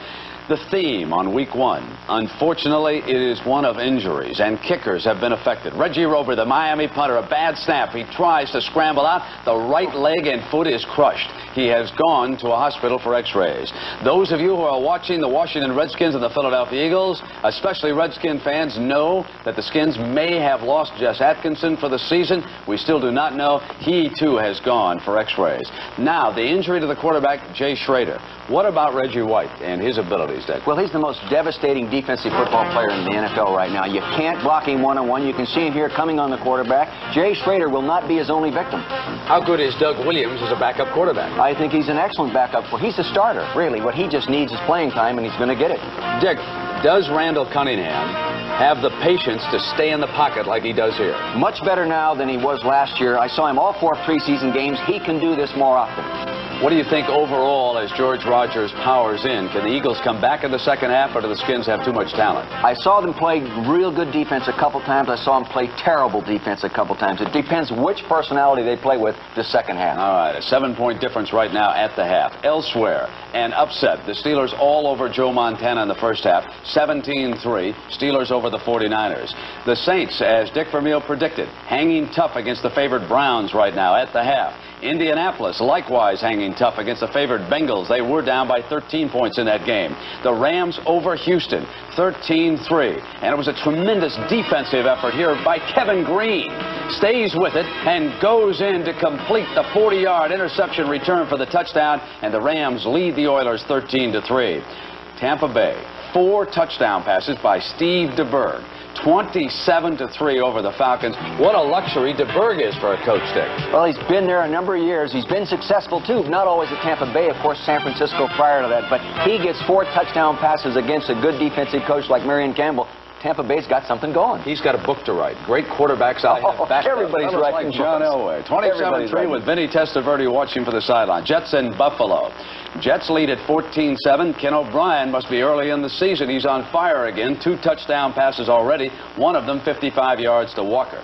The theme on week 1, unfortunately, it is one of injuries, and kickers have been affected. Reggie Rover, the Miami punter, a bad snap. He tries to scramble out. The right leg and foot is crushed. He has gone to a hospital for x-rays. Those of you who are watching the Washington Redskins and the Philadelphia Eagles, especially Redskin fans, know that the Skins may have lost Jess Atkinson for the season. We still do not know. He, too, has gone for x-rays. Now, the injury to the quarterback, Jay Schrader. What about Reggie White and his abilities, Dick? Well, he's the most devastating defensive football player in the NFL right now. You can't block him one-on-one. You can see him here coming on the quarterback. Jay Schrader will not be his only victim. How good is Doug Williams as a backup quarterback? I think he's an excellent backup. He's a starter, really. What he just needs is playing time, and he's going to get it. Dick, does Randall Cunningham have the patience to stay in the pocket like he does here? Much better now than he was last year. I saw him all 4 preseason games. He can do this more often. What do you think overall as George Rogers powers in? Can the Eagles come back in the second half, or do the Skins have too much talent? I saw them play real good defense a couple times. I saw them play terrible defense a couple times. It depends which personality they play with the second half. All right, a 7-point difference right now at the half. Elsewhere, an upset. The Steelers all over Joe Montana in the first half. 17-3. Steelers over the 49ers. The Saints, as Dick Vermeil predicted, hanging tough against the favored Browns right now at the half. Indianapolis likewise hanging tough against the favored Bengals. They were down by 13 points in that game. The Rams over Houston, 13-3. And it was a tremendous defensive effort here by Kevin Green. Stays with it and goes in to complete the 40-yard interception return for the touchdown. And the Rams lead the Oilers 13-3. Tampa Bay, 4 touchdown passes by Steve DeBerg. 27-3 over the Falcons. What a luxury DeBerg is for a coach, Dick. Well, he's been there a number of years. He's been successful, too. Not always at Tampa Bay, of course, San Francisco prior to that. But he gets 4 touchdown passes against a good defensive coach like Marion Campbell. Tampa Bay's got something going. He's got a book to write. Great quarterbacks out there. Everybody's writing like John Elway. 27-3 with Vinny Testaverde watching for the sideline. Jets in Buffalo. Jets lead at 14-7. Ken O'Brien must be early in the season. He's on fire again. 2 touchdown passes already. One of them 55 yards to Walker.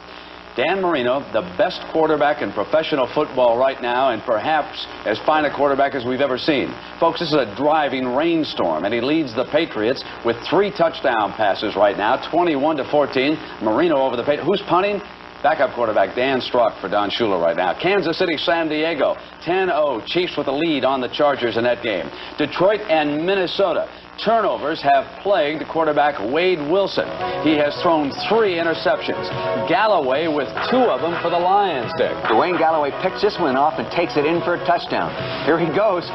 Dan Marino, the best quarterback in professional football right now, and perhaps as fine a quarterback as we've ever seen. Folks, this is a driving rainstorm, and he leads the Patriots with 3 touchdown passes right now, 21-14. Marino over the Patriots. Who's punting? Backup quarterback Dan Strzok for Don Shula right now. Kansas City, San Diego, 10-0. Chiefs with the lead on the Chargers in that game. Detroit and Minnesota. Turnovers have plagued quarterback Wade Wilson. He has thrown 3 interceptions. Galloway with 2 of them for the Lions, Dick. Dwayne Galloway picks this one off and takes it in for a touchdown. Here he goes.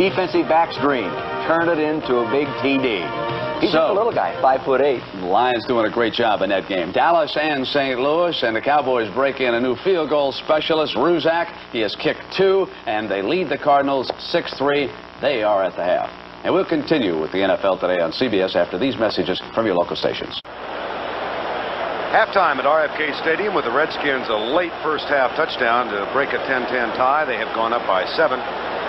Defensive backs green. Turn it into a big TD. He's just a little guy, 5'8". The Lions doing a great job in that game. Dallas and St. Louis, and the Cowboys break in a new field goal specialist, Ruzak. He has kicked 2, and they lead the Cardinals 6-3. They are at the half. And we'll continue with the NFL today on CBS after these messages from your local stations. Halftime at RFK Stadium with the Redskins, a late first half touchdown to break a 10-10 tie. They have gone up by 7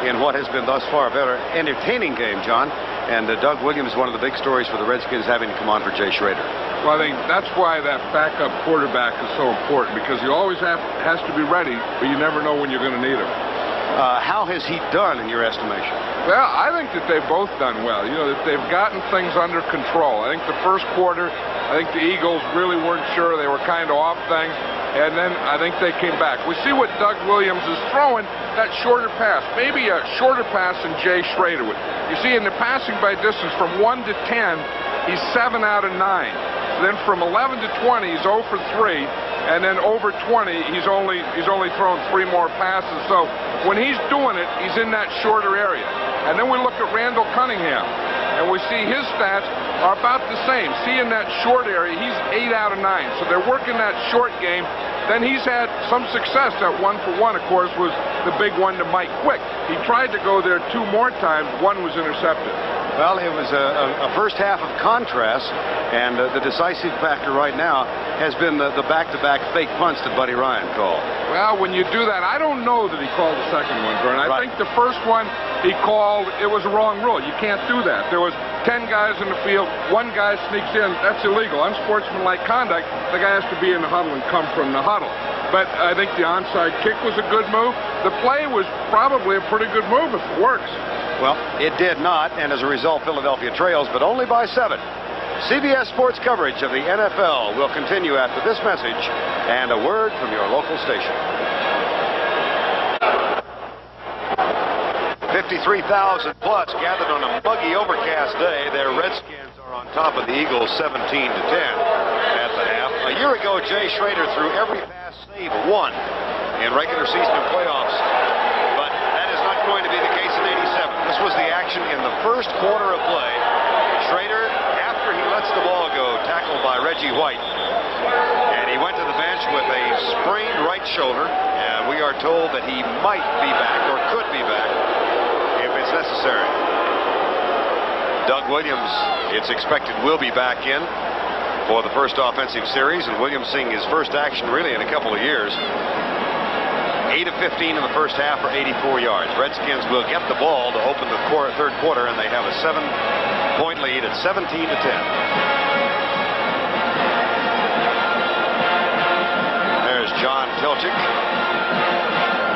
in what has been thus far a better entertaining game, John. And Doug Williams, one of the big stories for the Redskins, having to come on for Jay Schrader. Well, I think that's why that backup quarterback is so important, because he always has to be ready, but you never know when you're going to need him. How has he done in your estimation? Well, I think that they've both done well. You know, that they've gotten things under control. I think the first quarter, I think the Eagles really weren't sure. They were kind of off things. And then I think they came back. We see what Doug Williams is throwing, that shorter pass. Maybe a shorter pass than Jay Schrader would. You see, in the passing by distance from 1 to 10, he's 7 out of 9. Then from 11 to 20, he's 0 for 3. And then over 20, he's only thrown 3 more passes. So when he's doing it, he's in that shorter area. And then we look at Randall Cunningham, and we see his stats are about the same. See, in that short area, he's 8 out of 9. So they're working that short game. Then he's had some success. That 1-for-1, of course, was the big one to Mike Quick. He tried to go there 2 more times. 1 was intercepted. Well, it was a first half of contrast, and the decisive factor right now has been the back-to-back fake punts that Buddy Ryan called. Well, when you do that, I don't know that he called the second one, Vern. I think the first one he called, it was a wrong rule. You can't do that. There was 10 guys in the field, one guy sneaks in. That's illegal. Unsportsmanlike conduct. The guy has to be in the huddle and come from the huddle. But I think the onside kick was a good move. The play was probably a pretty good move if it works. Well, it did not, and as a result, Philadelphia trails, but only by 7. CBS Sports coverage of the NFL will continue after this message and a word from your local station. 53,000 plus gathered on a muggy, overcast day. Their Redskins are on top of the Eagles 17-10 at the half. A year ago, Jay Schrader threw every pass save one in regular season and playoffs. But that is not going to be the case in 87. This was the action in the first quarter of play. Schrader, after he lets the ball go, tackled by Reggie White. And he went to the bench with a sprained right shoulder. And we are told that he might be back or could be back if it's necessary. Doug Williams, it's expected, will be back in for the first offensive series. And Williams seeing his first action really in a couple of years. 8 of 15 in the first half for 84 yards. Redskins will get the ball to open the third quarter, and they have a 7-point lead at 17-10. There's John Tilchik.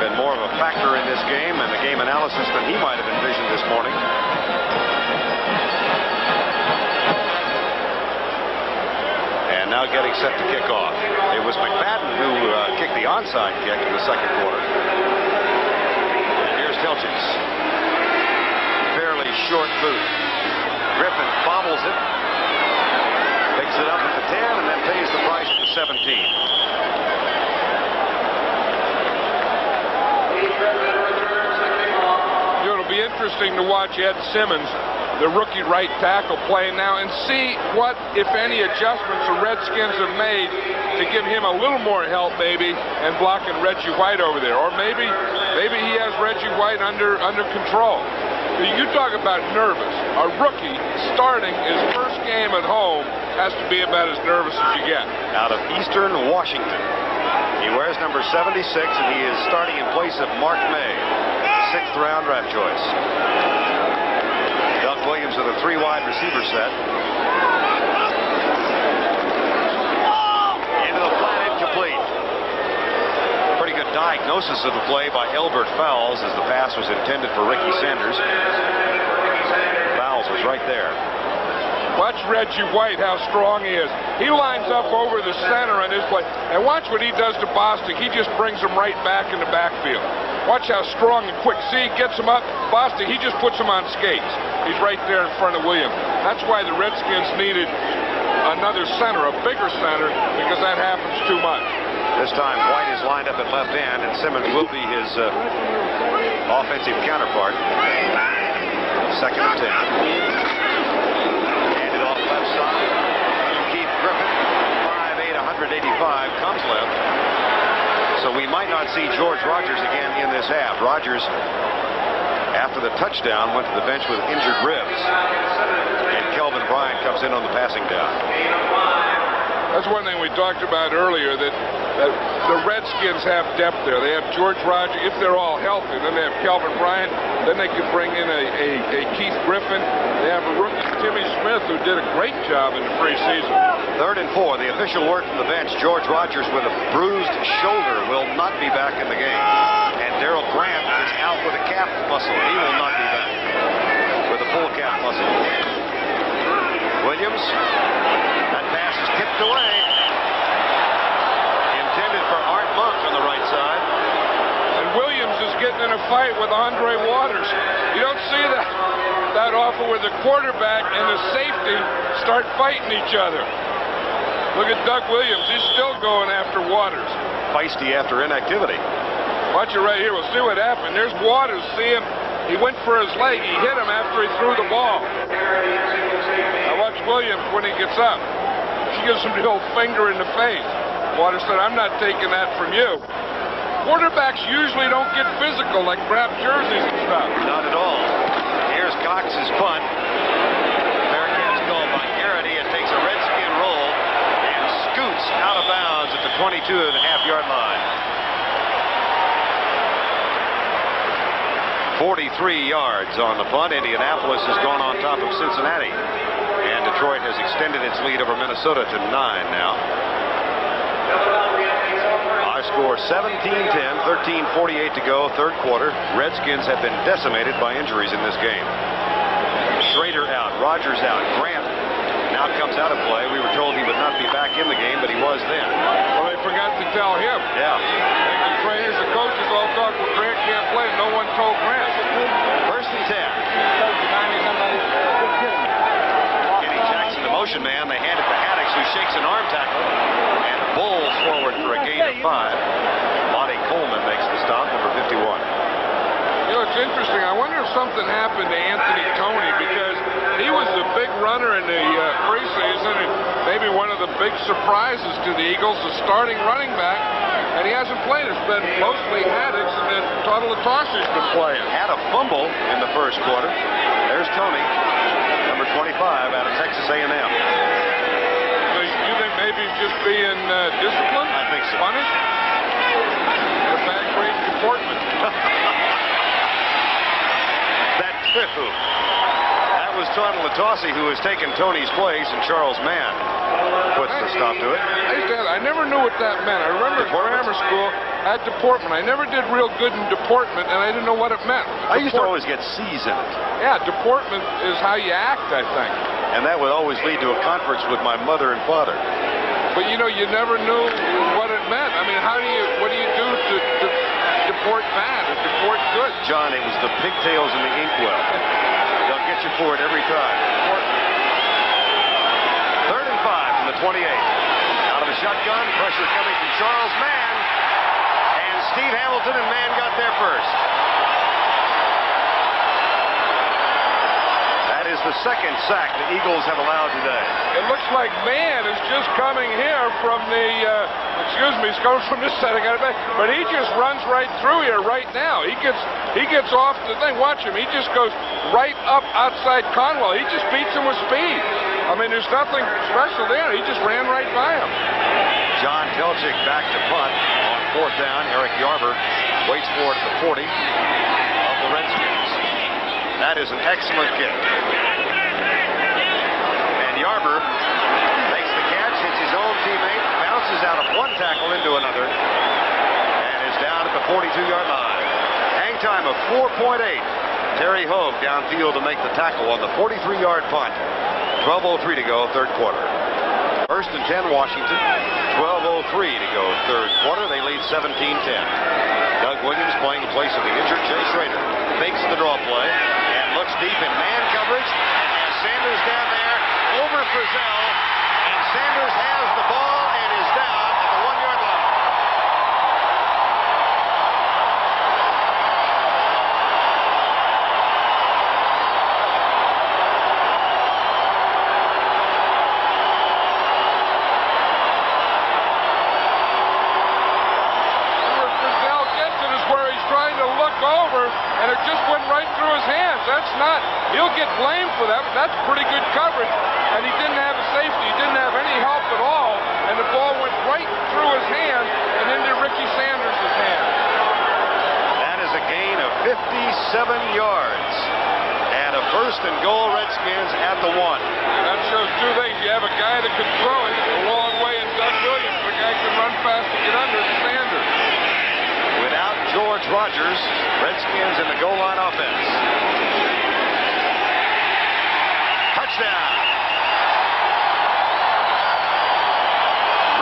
Been more of a factor in this game and the game analysis than he might have envisioned this morning. And now getting set to kick off. It was McFadden who kicked the onside kick in the second quarter. And here's Tilchik's fairly short boot. Griffin bobbles it, picks it up at the 10, and then pays the price at the 17. It'll be interesting to watch Ed Simmons, the rookie right tackle, play now and see what, if any, adjustments the Redskins have made to give him a little more help, maybe, and blocking Reggie White over there. Or maybe he has Reggie White under control. You talk about nervous. A rookie starting his first game at home has to be about as nervous as you get. Out of Eastern Washington. He wears number 76, and he is starting in place of Mark May, 6th round draft choice. Doug Williams with a 3-wide receiver set. Into the flat, incomplete. Pretty good diagnosis of the play by Elbert Fowles as the pass was intended for Ricky Sanders. Fowles was right there. Watch Reggie White, how strong he is. He lines up over the center on his play. And watch what he does to Bostic. He just brings him right back in the backfield. Watch how strong and quick. See, he gets him up. Bostic, he just puts him on skates. He's right there in front of Williams. That's why the Redskins needed another center, a bigger center, because that happens too much. This time, White is lined up at left end, and Simmons will be his offensive counterpart. 2nd and 10. Left side, Keith Griffin, 5'8", 185, comes left. So we might not see George Rogers again in this half. Rogers, after the touchdown, went to the bench with injured ribs. And Kelvin Bryant comes in on the passing down. That's one thing we talked about earlier, that the Redskins have depth there. They have George Rogers, if they're all healthy. Then they have Kelvin Bryant. Then they can bring in a Keith Griffin. They have a rookie, Timmy Smith, who did a great job in the preseason. 3rd and 4. The official word from the bench, George Rogers with a bruised shoulder will not be back in the game. And Darrell Grant is out with a calf muscle. He will not be back with a full calf muscle. Williams, that pass is tipped away. Intended for Art Monk on the right side. And Williams is getting in a fight with Andre Waters. You don't see that often where the quarterback and the safety start fighting each other. Look at Doug Williams. He's still going after Waters. Feisty after inactivity. Watch it right here. We'll see what happened. There's Waters. See him. He went for his leg. He hit him after he threw the ball. Now watch Williams when he gets up. She gives him the old finger in the face. Waters said, "I'm not taking that from you." Quarterbacks usually don't get physical, like grab jerseys and stuff. Not at all. Here's Cox's punt. Fair catch called by Garrity. It takes a Redskin roll and scoots out of bounds at the 22.5-yard line. 43 yards on the punt. Indianapolis has gone on top of Cincinnati. And Detroit has extended its lead over Minnesota to 9 now. Our score 17-10, 13:48 to go, third quarter. Redskins have been decimated by injuries in this game. Schrader out, Rogers out, Grant now comes out of play. We were told he would not be back in the game, but he was then. Well, they forgot to tell him. Yeah. The trainers, the coaches all talk, well, Grant can't play. No one told Grant. First and 10. Kenny Jackson, the motion man. They hand it to Haddix, who shakes an arm tackle and bowls forward for a gain of 5. Lonnie Coleman makes the stop, number 51. You know, it's interesting. I wonder if something happened to Anthony Toney, because he was the big runner in the preseason and maybe one of the big surprises to the Eagles, the starting running back, and he hasn't played. It's been mostly Haddix, and then Tuttle Latoshi's been playing. Had a fumble in the first quarter. There's Toney, number 25, out of Texas A&M. So you think maybe he's just being disciplined? I think so. Punished? A bad grade deportment. That was Tuttle Latossi, who has taken Toney's place, and Charles Mann puts the stop to it. I never knew what that meant. I remember at grammar school at deportment. I never did real good in deportment, and I didn't know what it meant. I used to always get C's in it. Yeah, deportment is how you act, I think. And that would always lead to a conference with my mother and father. But you know, you never knew what it meant. I mean, what do you do to deport bad or deport good? John, it was the pigtails in the inkwell. They'll get you for it every time. 3rd and 5 from the 28. Out of the shotgun, pressure coming from Charles Mann. And Steve Hamilton, and Mann got there first. That is the second sack the Eagles have allowed today. It looks like Mann is just coming here from the, he's coming from this side, but he just runs right through here right now. He gets off the thing. Watch him. He just goes right up outside Conwell. He just beats him with speed. I mean, there's nothing special there. He just ran right by him. John Telchik back to punt on 4th down. Eric Yarber waits for it at the 40 of the Redskins. That is an excellent kick. And Yarber makes the catch, hits his own teammate, bounces out of one tackle into another, and is down at the 42-yard line. Hang time of 4.8. Terry Hogue downfield to make the tackle on the 43-yard punt. 12:03 to go, third quarter. 1st and 10, Washington. 12:03 to go, third quarter. They lead 17-10. Doug Williams playing in place of the injured Jay Schrader. Fakes the draw play and looks deep in man coverage. And has Sanders down there over Frizzell. And Sanders has the ball and is down at the 1-yard line. And it just went right through his hands. He'll get blamed for that, but that's pretty good coverage. And he didn't have a safety. He didn't have any help at all. And the ball went right through his hand and into Ricky Sanders' hand. That is a gain of 57 yards. And a 1st and goal, Redskins at the 1. That shows two things. You have a guy that can throw it a long way in Doug Williams. The guy can run fast and get under Sanders. Without George Rogers, Redskins in the goal line offense. Touchdown.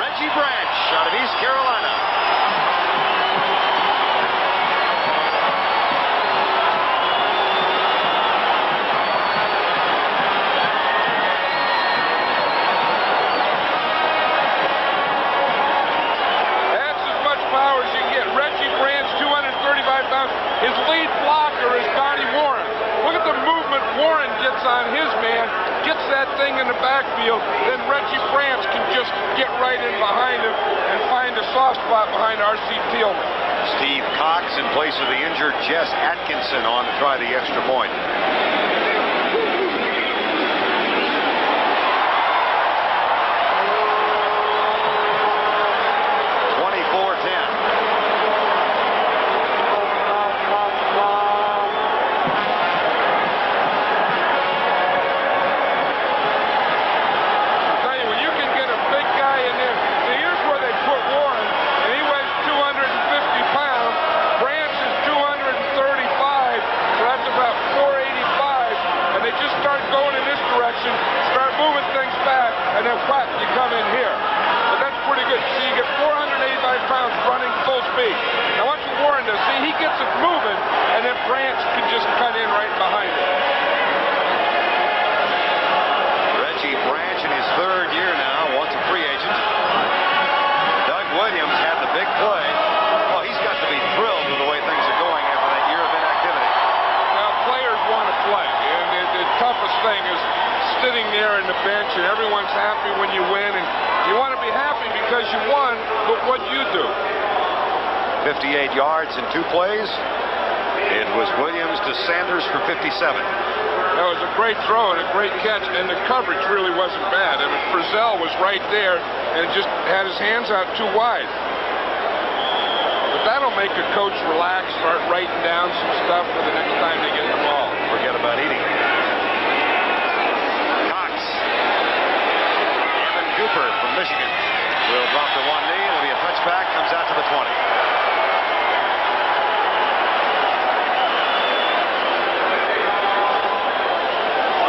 Reggie Branch out of East Carolina. His lead blocker is Donnie Warren. Look at the movement Warren gets on his man, gets that thing in the backfield, then Reggie Branch can just get right in behind him and find a soft spot behind R.C. Tillman. Steve Cox in place of the injured Jess Atkinson on to try the extra point. sitting there in the bench, and everyone's happy when you win, and you want to be happy because you won, but what'd you do? 58 yards in 2 plays. It was Williams to Sanders for 57. That was a great throw and a great catch, and the coverage really wasn't bad. I mean, Frizzell was right there and just had his hands out too wide. But that'll make a coach relax, start writing down some stuff for the next time they get the ball. Forget about eating it. Cox. Evan Cooper from Michigan will drop to one knee. It'll be a touchback. Comes out to the 20.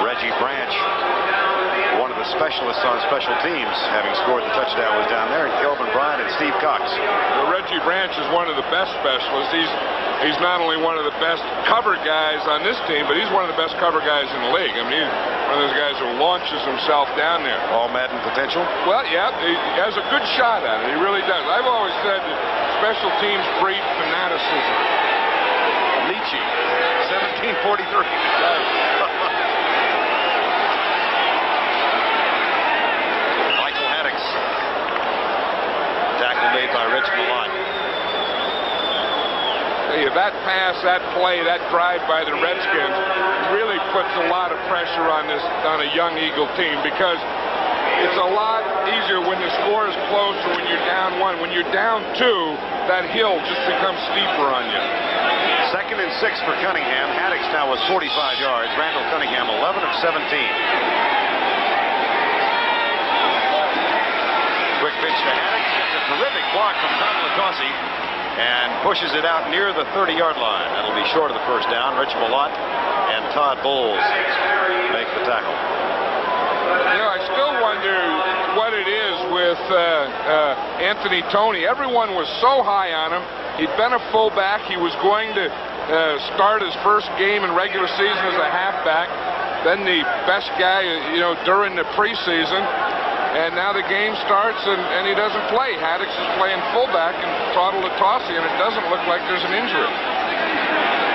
Reggie Branch, one of the specialists on special teams, having scored the touchdown, was down there, and Kelvin Bryant and Steve Cox. Well, Reggie Branch is one of the best specialists. He's not only one of the best cover guys on this team, but he's one of the best cover guys in the league. I mean, he's one of those guys who launches himself down there. All Madden potential? Well, yeah, he has a good shot at it. He really does. I've always said that special teams breed fanaticism. Nietzsche, 1743. Made by Rich Malott. That pass, that play, that drive by the Redskins really puts a lot of pressure on a young Eagle team, because it's a lot easier when the score is close or when you're down 1. When you're down 2, that hill just becomes steeper on you. 2nd and 6 for Cunningham. Haddix now with 45 yards. Randall Cunningham 11 of 17. Quick pitch to Haddix. It's a terrific block from Tom Latossi and pushes it out near the 30-yard line. That'll be short of the first down. Rich Malott and Todd Bowles make the tackle. You know, I still wonder what it is with Anthony Toney. Everyone was so high on him. He'd been a fullback. He was going to start his first game in regular season as a halfback. Then the best guy, during the preseason. And now the game starts, and he doesn't play. Haddix is playing fullback and Todd Latossi, and it doesn't look like there's an injury.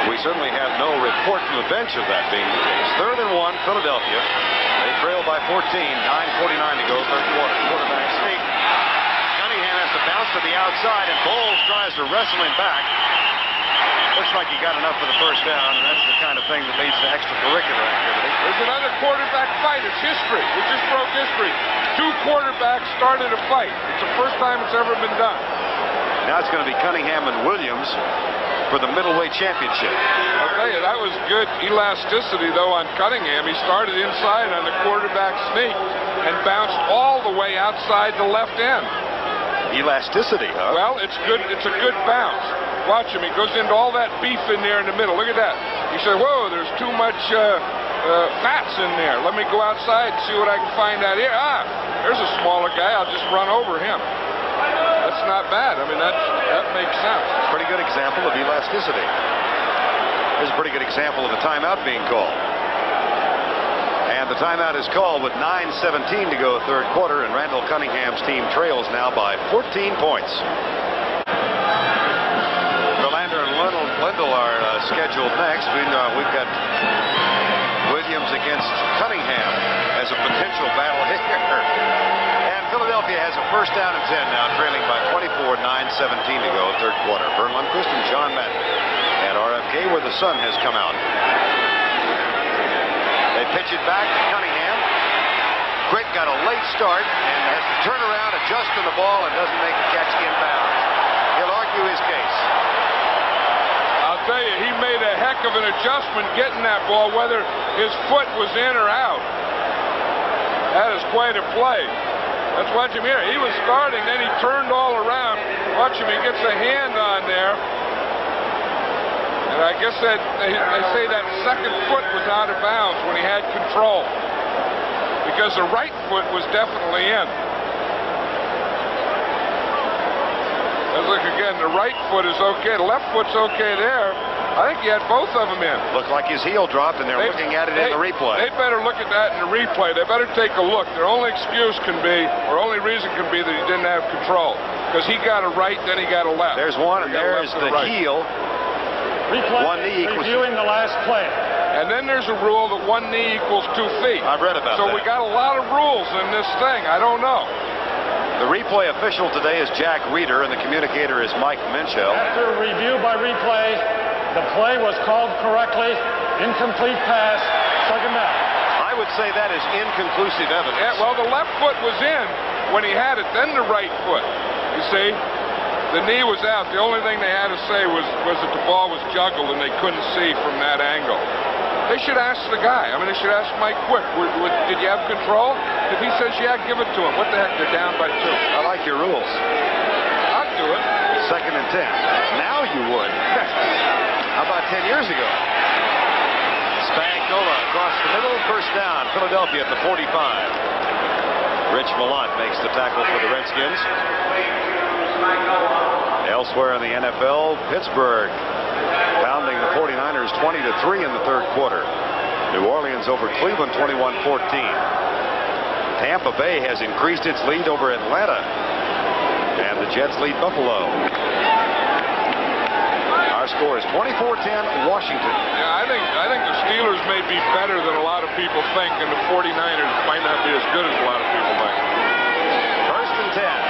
We certainly have no report from the bench of that being the case. 3rd and 1, Philadelphia. They trail by 14. 9:49 to go, 3rd quarter. Quarterback sneak. Cunningham has to bounce to the outside, and Bowles tries to wrestle him back. Looks like he got enough for the first down, and that's the kind of thing that leads to extracurricular activity. There's another quarterback fight. It's history. We just broke history. 2 quarterbacks started a fight. It's the first time it's ever been done. Now it's going to be Cunningham and Williams for the middleweight championship. I'll tell you, that was good elasticity, though, on Cunningham. He started inside on the quarterback sneak and bounced all the way outside the left end. Elasticity, huh? Well, it's good. It's a good bounce. Watch him. He goes into all that beef in there in the middle. Look at that. You say, whoa, there's too much fats in there. Let me go outside and see what I can find out here. There's a smaller guy. I'll just run over him. That's not bad. I mean, that makes sense. Pretty good example of elasticity. Here's a pretty good example of the timeout being called. And the timeout is called with 9:17 to go, 3rd quarter, and Randall Cunningham's team trails now by 14 points. Verlander and Lindell are scheduled next. We've got Williams against Cunningham as a potential battle here. And Philadelphia has a first down and 10 now, trailing by 24, 9:17 to go, 3rd quarter. Vern Lundquist and John Madden at RFK, where the sun has come out. They pitch it back to Cunningham. Quick got a late start and has to turn around, adjust to the ball, and doesn't make the catch inbounds. He'll argue his case. I'll tell you, he made a heck of an adjustment getting that ball, whether his foot was in or out. That is quite a play. Let's watch him here. He was starting, then he turned all around. Watch him, he gets a hand on there. And I guess that they say that second foot was out of bounds when he had control, because the right foot was definitely in. Let's look again. The right foot is okay. The left foot's okay there. I think he had both of them in. Looked like his heel dropped, and they're looking at it in the replay. They better look at that in the replay. They better take a look. Their only excuse can be, or only reason can be, that he didn't have control, because he got a right, then he got a left. There's one, and there's the heel. Replay, one knee equals reviewing the last play. And then there's a rule that 1 knee equals 2 feet. I've read about that. So we got a lot of rules in this thing. I don't know. The replay official today is Jack Reeder, and the communicator is Mike Minchell. After review by replay, the play was called correctly. Incomplete pass, second down. I would say that is inconclusive evidence. Yeah, well, the left foot was in when he had it, then the right foot. You see? The knee was out. The only thing they had to say was that the ball was juggled and they couldn't see from that angle. They should ask the guy. I mean, they should ask Mike Quick. Did you have control? If he says, yeah, give it to him. What the heck? They're down by 2. I like your rules. I'd do it. 2nd and 10. Now you would. How about 10 years ago? Spagnola across the middle. First down. Philadelphia at the 45. Rich Malott makes the tackle for the Redskins. Elsewhere in the NFL, Pittsburgh pounding the 49ers 20-3 in the 3rd quarter. New Orleans over Cleveland 21-14. Tampa Bay has increased its lead over Atlanta, and the Jets lead Buffalo. Our score is 24-10 Washington. Yeah, I think the Steelers may be better than a lot of people think, and the 49ers might not be as good as a lot of people think. 1st and 10.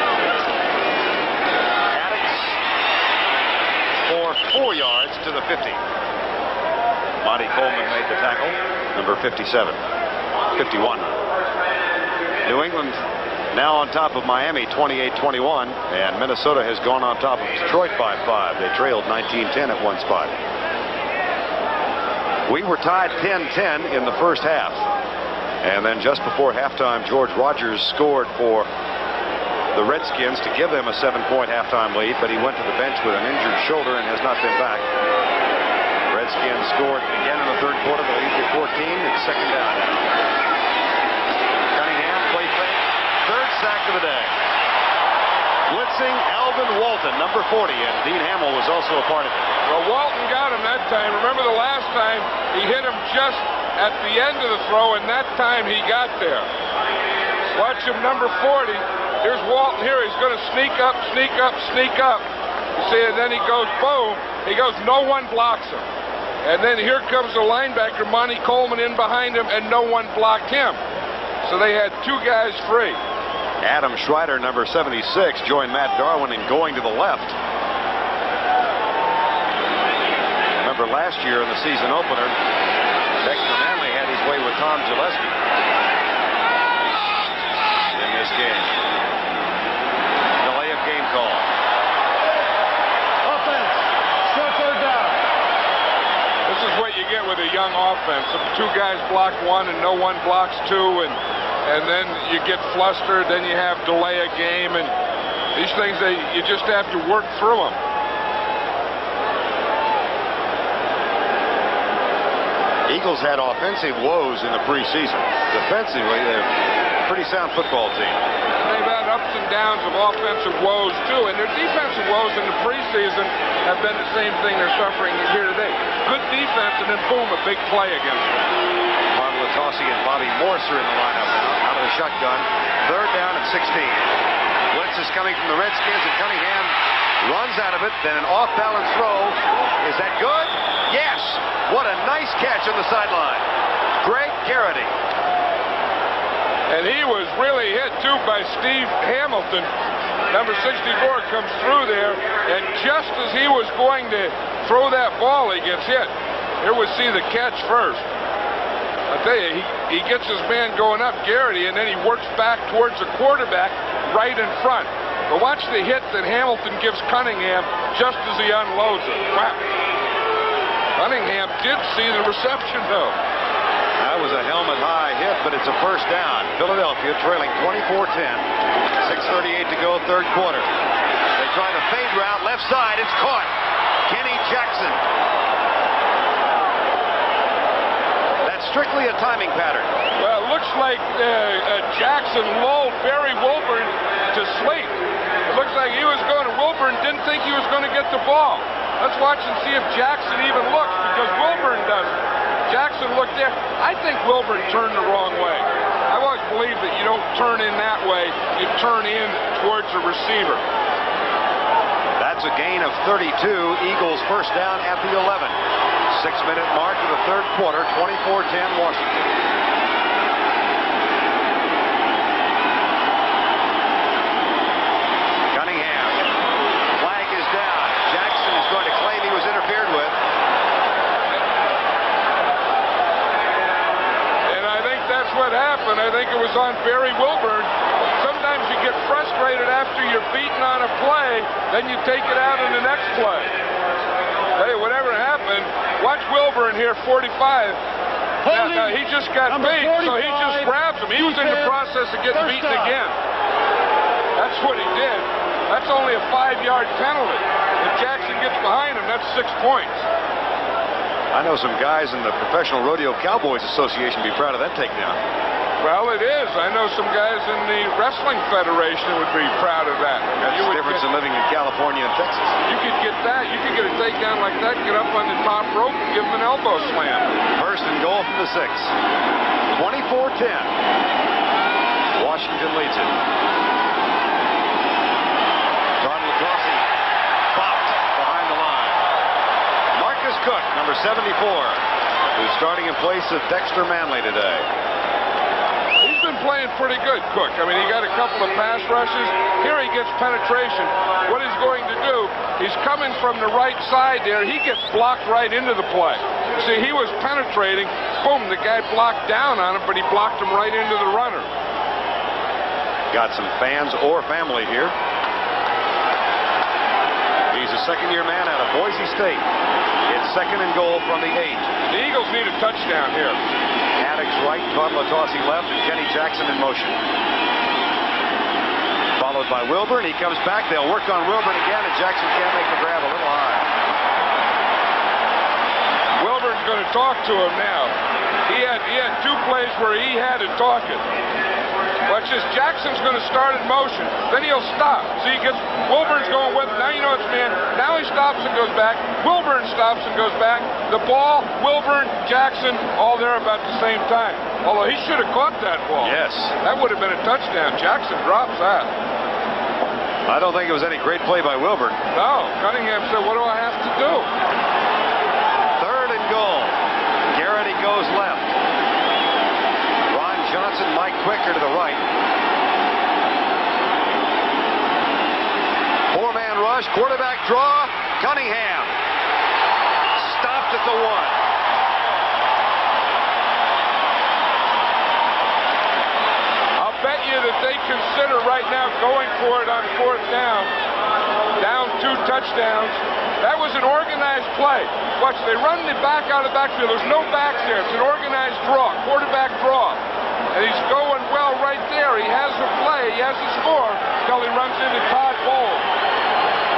For 4 yards to the 50. Monty Coleman made the tackle. Number 57. 51. New England now on top of Miami 28-21, and Minnesota has gone on top of Detroit by 5. They trailed 19-10 at one spot. We were tied 10-10 in the first half, and then just before halftime, George Rogers scored for the Redskins to give them a 7-point halftime lead, but he went to the bench with an injured shoulder and has not been back. Redskins scored again in the 3rd quarter. They lead to 14. It's 2nd down now. Cunningham, play fake. 3rd sack of the day. Blitzing Alvin Walton, number 40, and Dean Hamill was also a part of it. Well, Walton got him that time. Remember the last time he hit him just at the end of the throw, and that time he got there. Watch him, number 40. Here's Walton here. He's going to sneak up, sneak up, sneak up. You see, and then he goes, boom. He goes, no one blocks him. And then here comes the linebacker, Monty Coleman, in behind him, and no one blocked him. So they had 2 guys free. Adam Schreider, number 76, joined Matt Darwin in going to the left. Remember last year in the season opener, Dexter Manley had his way with Tom Gillespie in this game. Delay of game call. Offense, short 3rd down. This is what you get with a young offense. If 2 guys block 1 and no one blocks 2, and then you get flustered, then you have delay a game, and these things, you just have to work through them. Eagles had offensive woes in the preseason. Defensively, they're a pretty sound football team. They've had ups and downs of offensive woes, too, and their defensive woes in the preseason have been the same thing they're suffering here today. Good defense, and then boom, a big play against them. Marvin Latossi and Bobby Morse are in the lineup now, out of the shotgun. 3rd down and 16. Blitz is coming from the Redskins, and Cunningham runs out of it, then an off-balance throw. Is that good? Yes! What a nice catch on the sideline. Greg Garrity. And he was really hit, too, by Steve Hamilton. Number 64 comes through there, and just as he was going to throw that ball, he gets hit. Here we see the catch first. I tell you, he gets his man going up, Garrity, and then he works back towards the quarterback right in front. But watch the hit that Hamilton gives Cunningham just as he unloads it. Wow. Cunningham did see the reception, though. That was a helmet-high hit, but it's a first down. Philadelphia trailing 24-10. 6:38 to go, 3rd quarter. They try the fade route, left side. It's caught. Kenny Jackson. That's strictly a timing pattern. Well, it looks like Jackson lulled Barry Wilburn to sleep. It looks like he was going to Wilburn, didn't think he was going to get the ball. Let's watch and see if Jackson even looks, because Wilburn doesn't. Jackson looked there. I think Wilburn turned the wrong way. I've always believed that you don't turn in that way. You turn in towards the receiver. That's a gain of 32. Eagles first down at the 11. 6-minute mark of the third quarter, 24-10 Washington. Cunningham. Flag is down. Jackson is going to claim he was interfered with. And I think that's what happened. I think it was on Barry Wilburn. Sometimes you get frustrated after you're beaten on a play, then you take it out in the next play. Hey, whatever happened, watch Wilburn here, 45. Now, he just got beat, so he just grabs him. He was in the process of getting beaten again. That's what he did. That's only a 5-yard penalty. If Jackson gets behind him, that's 6 points. I know some guys in the Professional Rodeo Cowboys Association be proud of that takedown. Well, it is. I know some guys in the Wrestling Federation would be proud of that. That's the difference in living in California and Texas. You could get that. You could get a takedown like that, get up on the top rope and give him an elbow slam. First and goal from the 6. 24-10. Washington leads it. Don LaCrosse bopped behind the line. Marcus Cook, number 74, who's starting in place of Dexter Manley today. Playing pretty good, Cook. I mean, he got a couple of pass rushes. Here he gets penetration. What he's going to do, he's coming from the right side there. He gets blocked right into the play. See, he was penetrating. Boom, the guy blocked down on him, but he blocked him right into the runner. Got some fans or family here. He's a second-year man out of Boise State. It's second and goal from the 8. The Eagles need a touchdown here. Addicks right, Todd Latossi left, and Kenny Jackson in motion. Followed by Wilburn. He comes back. They'll work on Wilburn again, and Jackson can't make the grab, a little high. Wilburn's going to talk to him now. He had 2 plays where he had to talk it. Watch this. Jackson's going to start in motion. Then he'll stop. See, Wilburn's going with him. Now you know it's man. Now he stops and goes back. Wilburn stops and goes back. The ball, Wilburn, Jackson, all there about the same time. Although he should have caught that ball. Yes. That would have been a touchdown. Jackson drops that. I don't think it was any great play by Wilburn. No. Cunningham said, what do I have to do? Third and goal. Garrity goes left. Johnson, Mike Quicker to the right. 4-man rush, quarterback draw. Cunningham stopped at the 1. I'll bet you that they consider right now going for it on 4th down. Down 2 touchdowns. That was an organized play. Watch, they run the back out of the backfield. There's no backs there. It's an organized draw, quarterback draw. And he's going well right there. He has the play. He has the score until he runs into Todd Bowles.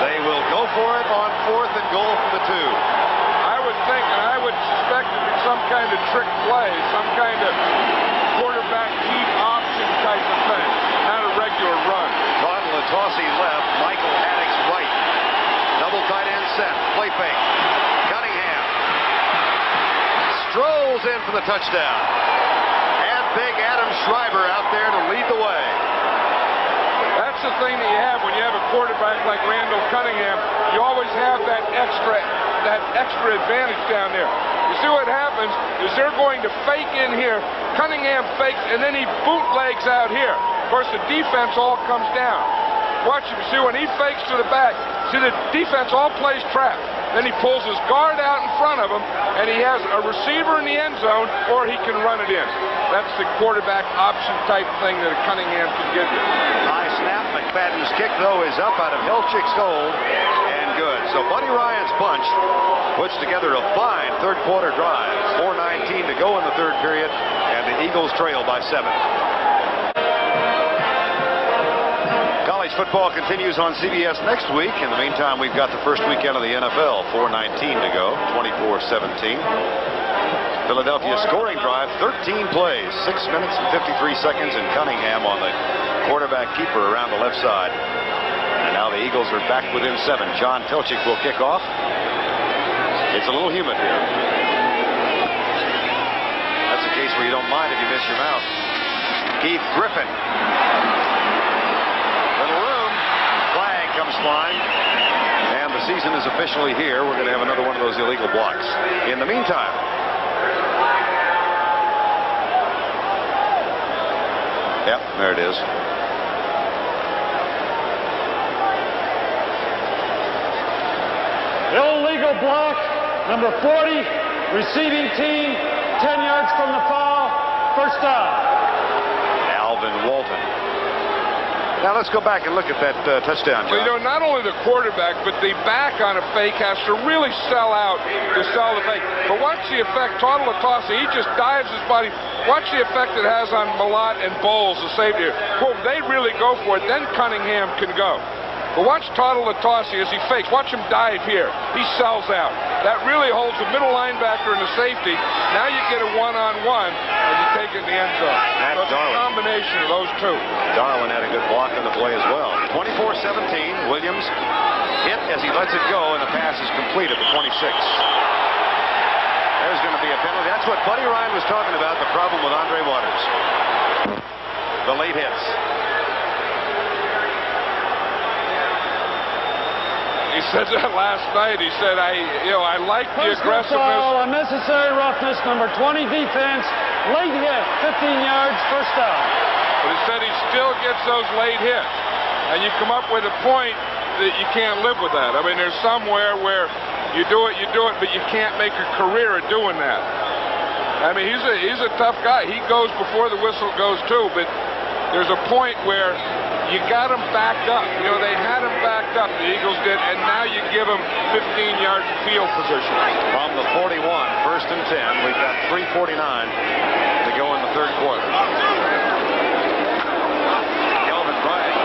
They will go for it on 4th and goal from the 2. I would think, and I would suspect it be some kind of trick play, some kind of quarterback keep option type of thing, not a regular run. Todd Latossi left, Michael Addicks right. Double tight end set, play fake. Cunningham strolls in for the touchdown. Big Adam Schreiber out there to lead the way. That's the thing that you have when you have a quarterback like Randall Cunningham. You always have that extra advantage down there. You see what happens is they're going to fake in here. Cunningham fakes, and then he bootlegs out here. Of course, the defense all comes down. Watch him. See, when he fakes to the back, see, the defense all plays trap. Then he pulls his guard out in front of him, and he has a receiver in the end zone, or he can run it in. That's the quarterback option type thing that Cunningham can give you. High snap. McFadden's kick, though, is up out of Helchick's hold, and good. So Buddy Ryan's bunch puts together a fine third quarter drive. 4:19 to go in the third period, and the Eagles trail by 7. College football continues on CBS next week. In the meantime, we've got the first weekend of the NFL. 4:19 to go, 24-17. Philadelphia scoring drive, 13 plays, 6 minutes and 53 seconds, and Cunningham on the quarterback keeper around the left side. And now the Eagles are back within 7. John Telchik will kick off. It's a little humid here. That's a case where you don't mind if you miss your mouth. Keith Griffin. Little room. Flag comes flying. And the the season is officially here. We're going to have another one of those illegal blocks. In the meantime, yep, there it is. Illegal block, number 40, receiving team, 10 yards from the foul, first down. Alvin Walton. Now let's go back and look at that touchdown, John. Well, you know, not only the quarterback, but the back on a fake has to really sell out to sell the fake. But watch the effect. Totalatosi, he just dives his body. Watch the effect it has on Malott and Bowles, the safety. Boom, they really go for it. Then Cunningham can go. But watch Totalatosi as he fakes. Watch him dive here. He sells out. That really holds the middle linebacker and the safety. Now you get a one-on-one, and you take it in the end zone. So it's a combination of those two. Darwin had a good block on the play as well. 24-17. Williams hit as he lets it go, and the pass is complete at the 26. There's going to be a penalty. That's what Buddy Ryan was talking about, the problem with Andre Waters. The late hits. He said that last night. He said, I like the aggressiveness. Foul, unnecessary roughness, number 20 defense, late hit, 15 yards, first down. But he said he still gets those late hits. And you come up with a point that you can't live with that. I mean, there's somewhere where you do it, but you can't make a career of doing that. I mean, he's a tough guy. He goes before the whistle goes too, but there's a point where you got him backed up. You know, they had him backed up, the Eagles did, and now you give him 15 yards field position. From the 41, first and 10. We've got 3:49 to go in the third quarter. Kelvin Bryant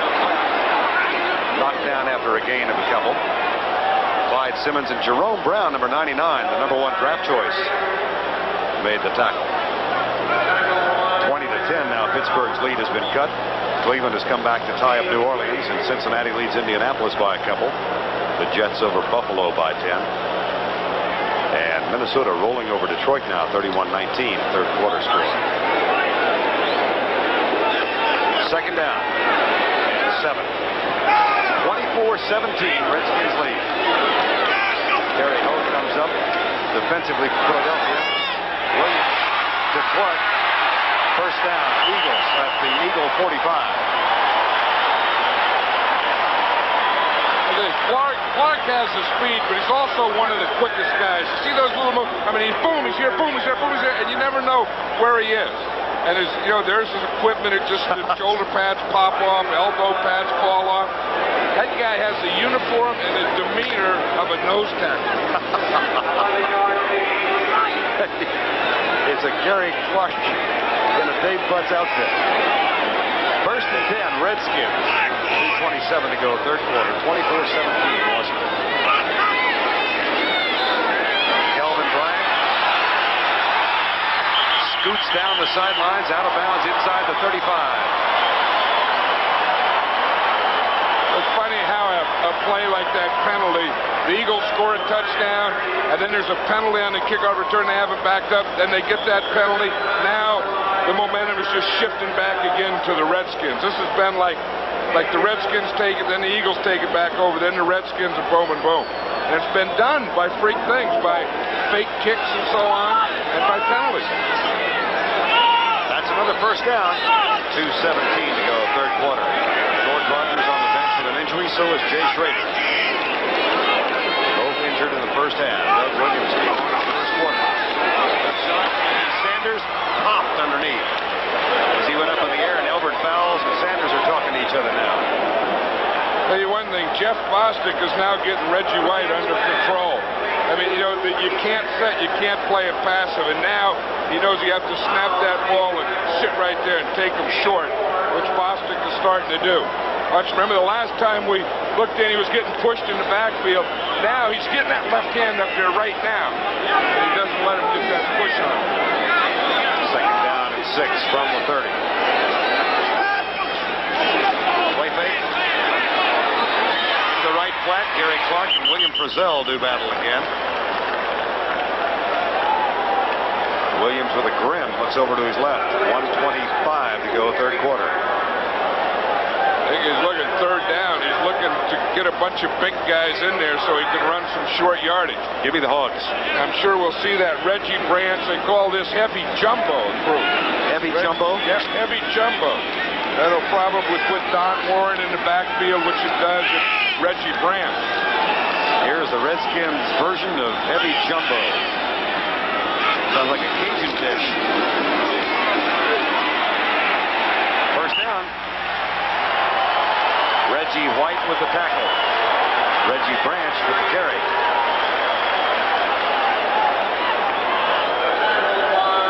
knocked down after a gain of a couple. Clyde Simmons and Jerome Brown, number 99, the number 1 draft choice, made the tackle. 20-10 now. Pittsburgh's lead has been cut. Cleveland has come back to tie up New Orleans, and Cincinnati leads Indianapolis by a couple. The Jets over Buffalo by 10. And Minnesota rolling over Detroit now, 31-19, third quarter score. Second down, 7. 24-17, Redskins lead. Terry Hogue comes up defensively for Philadelphia. Williams to Clark. First down, Eagles at the Eagle 45. Clark has the speed, but he's also one of the quickest guys. You see those little moves? I mean, he's here, boom, he's there, and you never know where he is. And there's his equipment. It just the shoulder pads pop off, elbow pads fall off. That guy has the uniform and the demeanor of a nose tackle. It's a Gary Clark in a Dave Butts outfit. First and 10, Redskins. 3:27 to go, third quarter. 24-17, Washington. Kelvin Bryant scoots down the sidelines, out of bounds inside the 35. It's funny how a play like that penalty, the Eagles score a touchdown, and then there's a penalty on the kickoff return. They have it backed up, then they get that penalty. Now the momentum is just shifting back again to the Redskins. This has been like the Redskins take it, then the Eagles take it back over, then the Redskins and boom and boom. And it's been done by freak things, by fake kicks and so on, and by penalties. That's another first down. 2:17 to go, third quarter. George Rogers on the bench with an injury, so is Jay Schrader. Both injured in the first half. Doug Williams came on in the first quarter. Sanders popped underneath as he went up in the air, and Elbert Fowles and Sanders are talking to each other now. Tell you one thing, Jeff Bostic is now getting Reggie White under control. I mean, you can't set, you can't play it passive, and now he knows you have to snap that ball and sit right there and take him short, which Bostic is starting to do. Watch, remember the last time we looked in, he was getting pushed in the backfield. Now he's getting that left hand up there right now, and he doesn't let him get that push on him. Second down and 6 from the 30. Play fake. The right flat, Gary Clark and William Frizzell do battle again. Williams with a grin looks over to his left. 1:25 to go, third quarter. I think he's looking third down. He's looking to get a bunch of big guys in there so he can run some short yardage. Give me the Hogs. I'm sure we'll see that Reggie Branch. They call this heavy jumbo group. Heavy jumbo? Yes, heavy jumbo. That'll probably put Don Warren in the backfield, which it does with Reggie Branch. Here's the Redskins version of heavy jumbo. Sounds like a Cajun dish. First down. Reggie White with the tackle. Reggie Branch with the carry.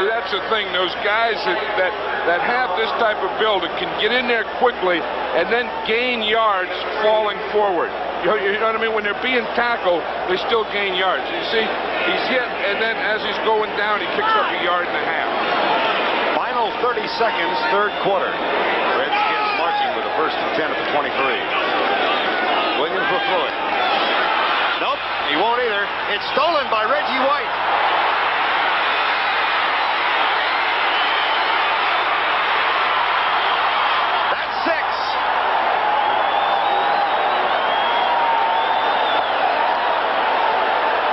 That's the thing. Those guys that have this type of build and can get in there quickly and then gain yards falling forward. You know what I mean? When they're being tackled, they still gain yards. You see, he's hit, and then as he's going down, he picks up a yard and a half. Final 30 seconds, third quarter. Redskins marching with a first and 10 at the 23. Williams will throw it. Nope, he won't either. It's stolen by Reggie White. That's 6.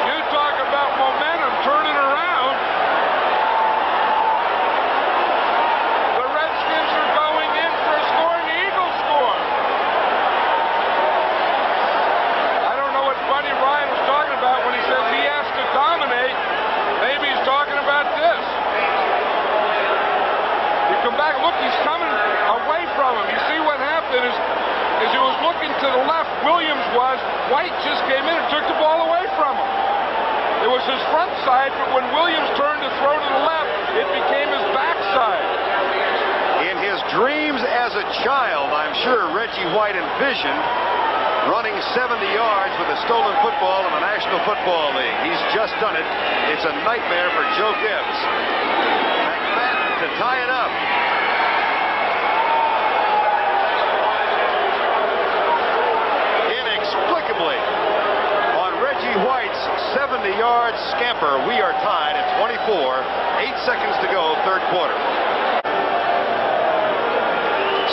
You talk about momentum turning around. The Redskins are going in for a score, and the Eagles score. I don't know what Buddy Ryan was talking about when he says he has to dominate. Maybe he's talking about this. You come back, look, he's coming away from him. You see what happened is he was looking to the left. Williams was. White just came in and took the ball away from him. It was his front side, but when Williams turned to throw to the left, it became his backside. In his dreams as a child, I'm sure Reggie White envisioned running 70 yards with a stolen football in the National Football League. He's just done it. It's a nightmare for Joe Gibbs. McFadden to tie it up. Inexplicably, on Reggie White's 70-yard scamper, we are tied at 24. 8 seconds to go, third quarter.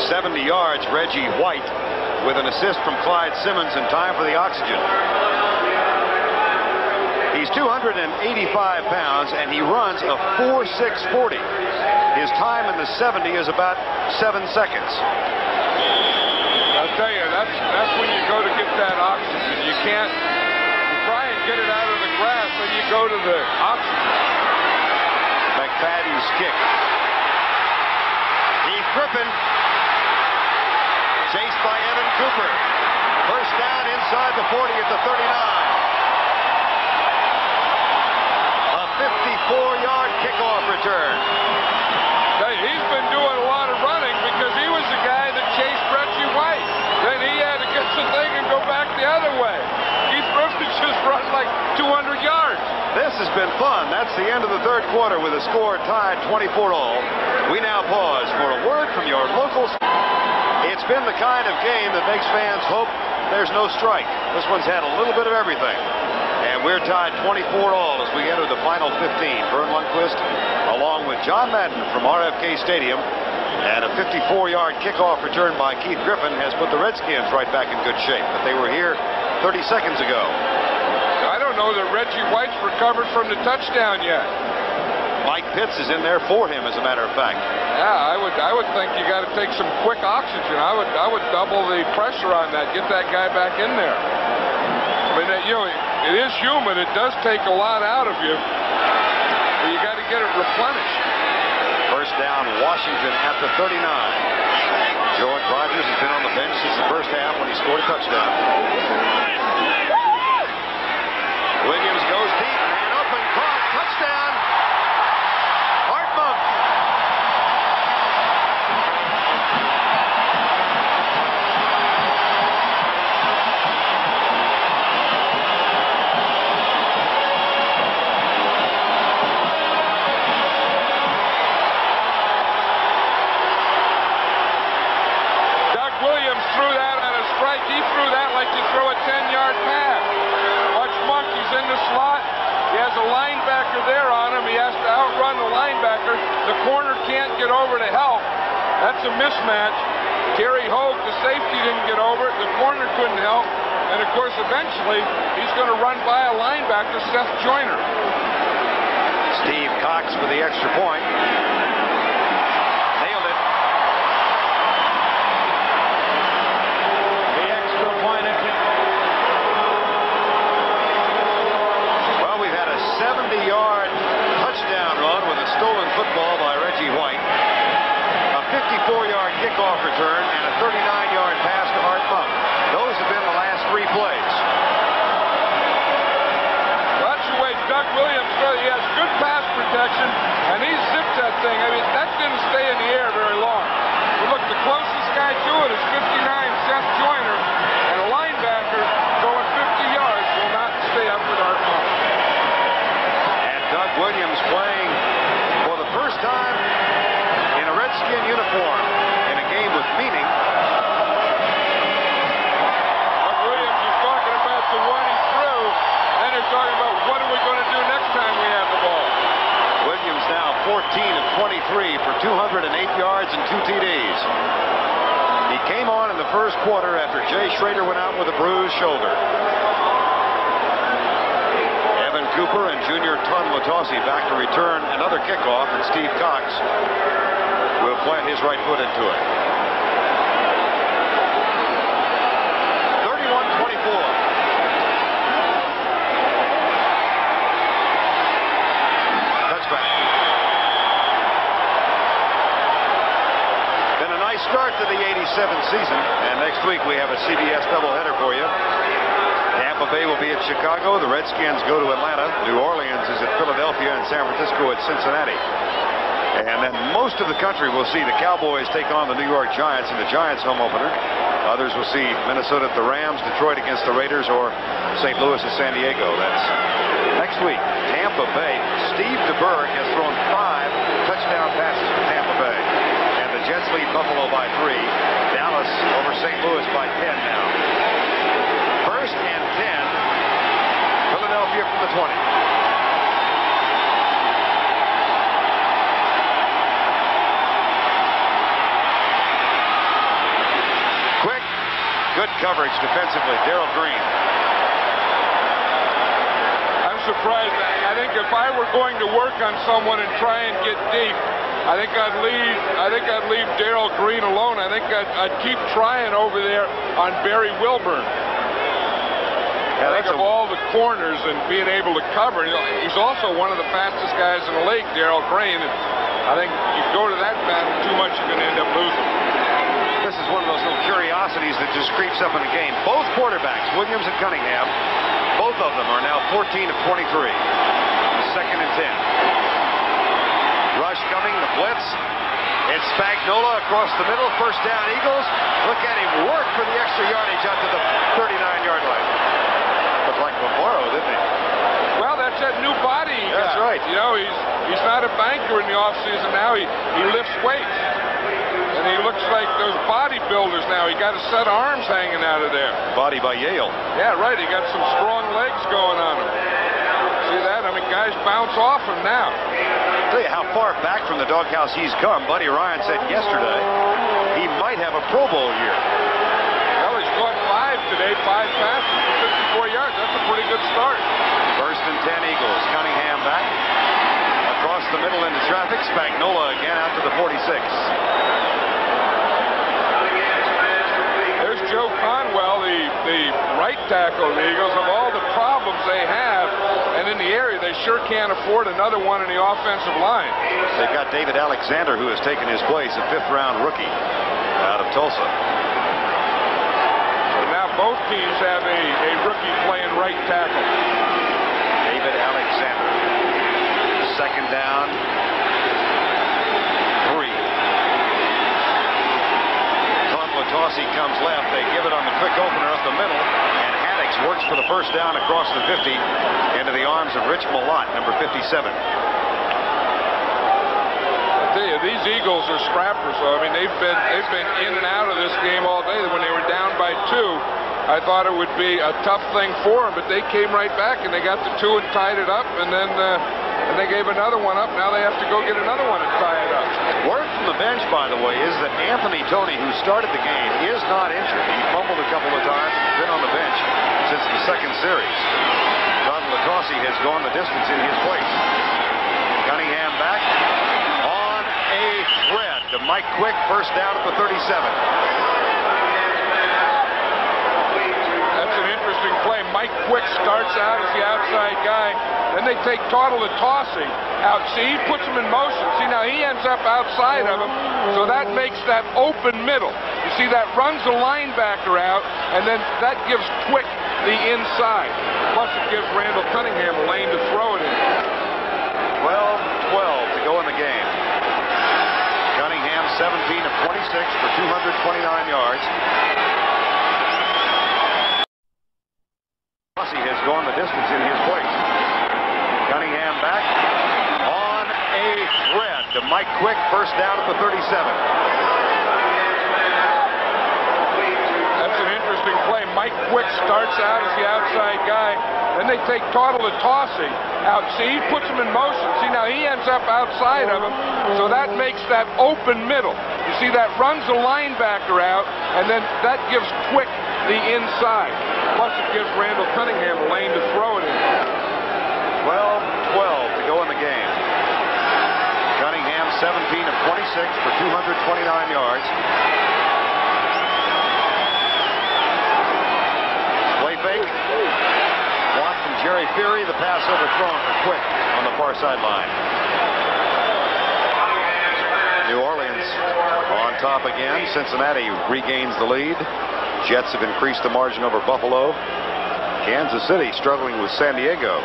70 yards, Reggie White, with an assist from Clyde Simmons in time for the oxygen. He's 285 pounds, and he runs a 4.640. His time in the 70 is about 7 seconds. I'll tell you, that's when you go to get that oxygen. You can't try and get it out of the grass, then you go to the oxygen. McFadden's kick. Keith Griffin, chased by Evan Cooper. First down inside the 40 at the 39. A 54-yard kickoff return. He's been doing a lot of running because he was the guy that chased Reggie White. Then he had to get the thing and go back the other way. Keith Griffin just run like 200 yards. This has been fun. That's the end of the third quarter with a score tied 24-all. We now pause for a word from your local. It's been the kind of game that makes fans hope there's no strike. This one's had a little bit of everything. And we're tied 24-all as we enter the final 15. Vern Lundquist, along with John Madden from RFK Stadium, and a 54-yard kickoff return by Keith Griffin has put the Redskins right back in good shape. But they were here 30 seconds ago. I don't know that Reggie White's recovered from the touchdown yet. Mike Pitts is in there for him, as a matter of fact. Yeah, I would think you got to take some quick oxygen. I would double the pressure on that. Get that guy back in there. I mean, you know, it is human. It does take a lot out of you. But you got to get it replenished. First down, Washington at the 39. George Rogers has been on the bench since the first half when he scored a touchdown. Williams goes deep, man open, caught, touchdown. Art Monk. Doug Williams threw that on a strike. He threw that like you throw a 10-yard pass. Watch Monk, he's in the slot. He has a linebacker there on him. He has to outrun the linebacker. The corner can't get over to help. That's a mismatch. Gary Hogue, the safety, didn't get over it. The corner couldn't help. And, of course, eventually, he's going to run by a linebacker, Seth Joyner. Steve Cox for the extra point. Nailed it. The extra point attempt. Well, we've had a 70-yard touchdown run with a stolen football by Reggie White, a 54-yard kickoff return, and a 39-yard pass to Art Monk. Those have been the last 3 plays. That's the way Doug Williams, he has good pass protection, and he zipped that thing. I mean, that didn't stay in the air very long. But look, the closest guy to it is 59, Seth Joyner, and a linebacker going 50 yards will not stay up with Art Monk. And Doug Williams playing for the first time in a Redskin uniform in a game with meaning. Doug Williams is talking about the one he threw, and they're talking about what are we going to do next time we have the ball. Williams now 14 of 23 for 208 yards and 2 TDs. He came on in the first quarter after Jay Schrader went out with a bruised shoulder. Evan Cooper and Junior Ton Latossi back to return another kickoff, and Steve Cox will plant his right foot into it. 31-24. Been a nice start to the 87 season, and next week we have a CBS doubleheader for you. Tampa Bay will be at Chicago. The Redskins go to Atlanta. New Orleans is at Philadelphia, and San Francisco at Cincinnati. And then most of the country will see the Cowboys take on the New York Giants in the Giants home opener. Others will see Minnesota at the Rams, Detroit against the Raiders, or St. Louis at San Diego. That's next week. Tampa Bay. Steve DeBerg has thrown 5 touchdown passes for Tampa Bay. And the Jets lead Buffalo by 3. Dallas over St. Louis by 10 now. First and 10. Philadelphia from the 20. Quick, good coverage defensively. Darrell Green. I'm surprised. I think if I were going to work on someone and try and get deep, I think I'd leave Darrell Green alone. I think I'd keep trying over there on Barry Wilburn. I think of all the corners and being able to cover, he's also one of the fastest guys in the league, Darrell Green. And I think you go to that battle too much, you're going to end up losing. This is one of those little curiosities that just creeps up in the game. Both quarterbacks, Williams and Cunningham, both of them are now 14 of 23. Second and 10. Rush coming, the blitz. It's Spagnola across the middle. First down, Eagles. Look at him work for the extra yardage out to the 39-yard line. Looked like Lamoro, didn't he? Well, that's that new body he That's got. right. You know, he's not a banker in the offseason now. He lifts weights. And he looks like those bodybuilders now. He got a set of arms hanging out of there. Body by Yale. Yeah, right. He got some strong legs going on him. See that? I mean, guys bounce off him now. I'll tell you how far back from the doghouse he's come. Buddy Ryan said yesterday he might have a Pro Bowl year. Well, he's caught 5 today, 5 passes for 54 yards. That's a pretty good start. First and 10 Eagles. Cunningham back. Across the middle into traffic. Spagnola again out to the 46. There's Joe Conwell, the right tackle of the Eagles. Of all the problems they have, and in the area, they sure can't afford another one in the offensive line. They've got David Alexander, who has taken his place, a 5th-round rookie out of Tulsa. So now both teams have a rookie playing right tackle. David Alexander. Second down. 3. Tom Latossi comes left. They give it on the quick opener up the middle. And Haddix works for the first down across the 50 into the arms of Rich Malott, number 57. I tell you, these Eagles are scrappers. So, I mean, they've been in and out of this game all day. When they were down by 2, I thought it would be a tough thing for them, but they came right back and they got the 2 and tied it up, and then they gave another one up. Now they have to go get another one and tie it up. Word from the bench, by the way, is that Anthony Toney, who started the game, is not injured. He fumbled a couple of times, been on the bench since the second series. Don Latossi has gone the distance in his place. Cunningham back on a thread to Mike Quick, first down at the 37. That's an interesting play. Mike Quick starts out as the outside guy. Then they take Don Latossi out. See, he puts him in motion. See, now he ends up outside of him, so that makes that open middle. You see, that runs the linebacker out, and then that gives Quick the inside. Plus, it gives Randall Cunningham a lane to throw it in. 12 to go in the game. Cunningham 17 of 26 for 229 yards. He has gone the distance in his place. Cunningham back on a thread to Mike Quick, first down at the 37. That's an interesting play. Mike Quick starts out as the outside guy. Then they take Don Latossi out. See, he puts him in motion. See, now he ends up outside of him, so that makes that open middle. You see, that runs the linebacker out, and then that gives Quick the inside. Plus, it gives Randall Cunningham a lane to throw it in. 12 to go in the game. Cunningham 17 of 26 for 229 yards. Play fake. Block from Jerry Fury. The pass overthrown for Quick on the far sideline. New Orleans on top again. Cincinnati regains the lead. Jets have increased the margin over Buffalo. Kansas City struggling with San Diego.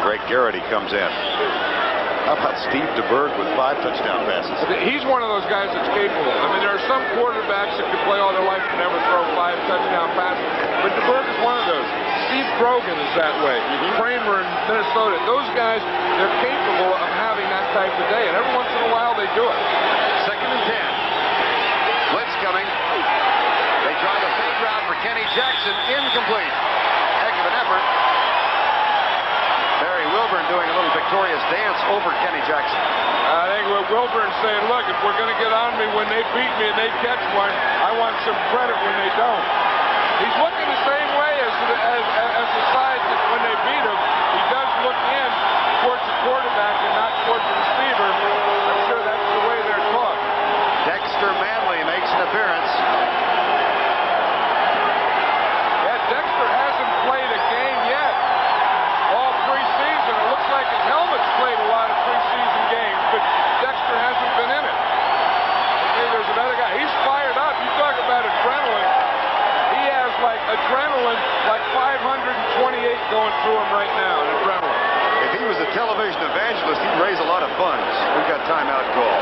Greg Garrity comes in. How about Steve DeBerg with 5 touchdown passes? He's one of those guys that's capable. I mean, there are some quarterbacks that could play all their life and never throw 5 touchdown passes. But DeBerg is one of those. Steve Grogan is that way. Kramer in Minnesota. Those guys, they're capable of having that type of day. And every once in a while, they do it. 2nd and 10. Blitz coming. They try the fake route for Kenny Jackson. Incomplete. Heck of an effort. Barry Wilburn doing a little victorious dance over Kenny Jackson. I think Wilburn's saying, look, if we're going to get on me when they beat me and they catch one, I want some credit when they don't. He's looking the same way as the side that when they beat him. He does look in towards the quarterback and not towards the receiver. I'm sure that's the way they're taught. Dexter Manley makes an appearance. Yeah, Dexter hasn't played a game yet. All preseason. It looks like his helmet's played a lot of preseason games, but Dexter hasn't been in it. Okay, there's another guy. He's fired up. You talk about adrenaline. He has like adrenaline, like 528 going through him right now in adrenaline. If he was a television evangelist, he'd raise a lot of funds. We've got timeout call.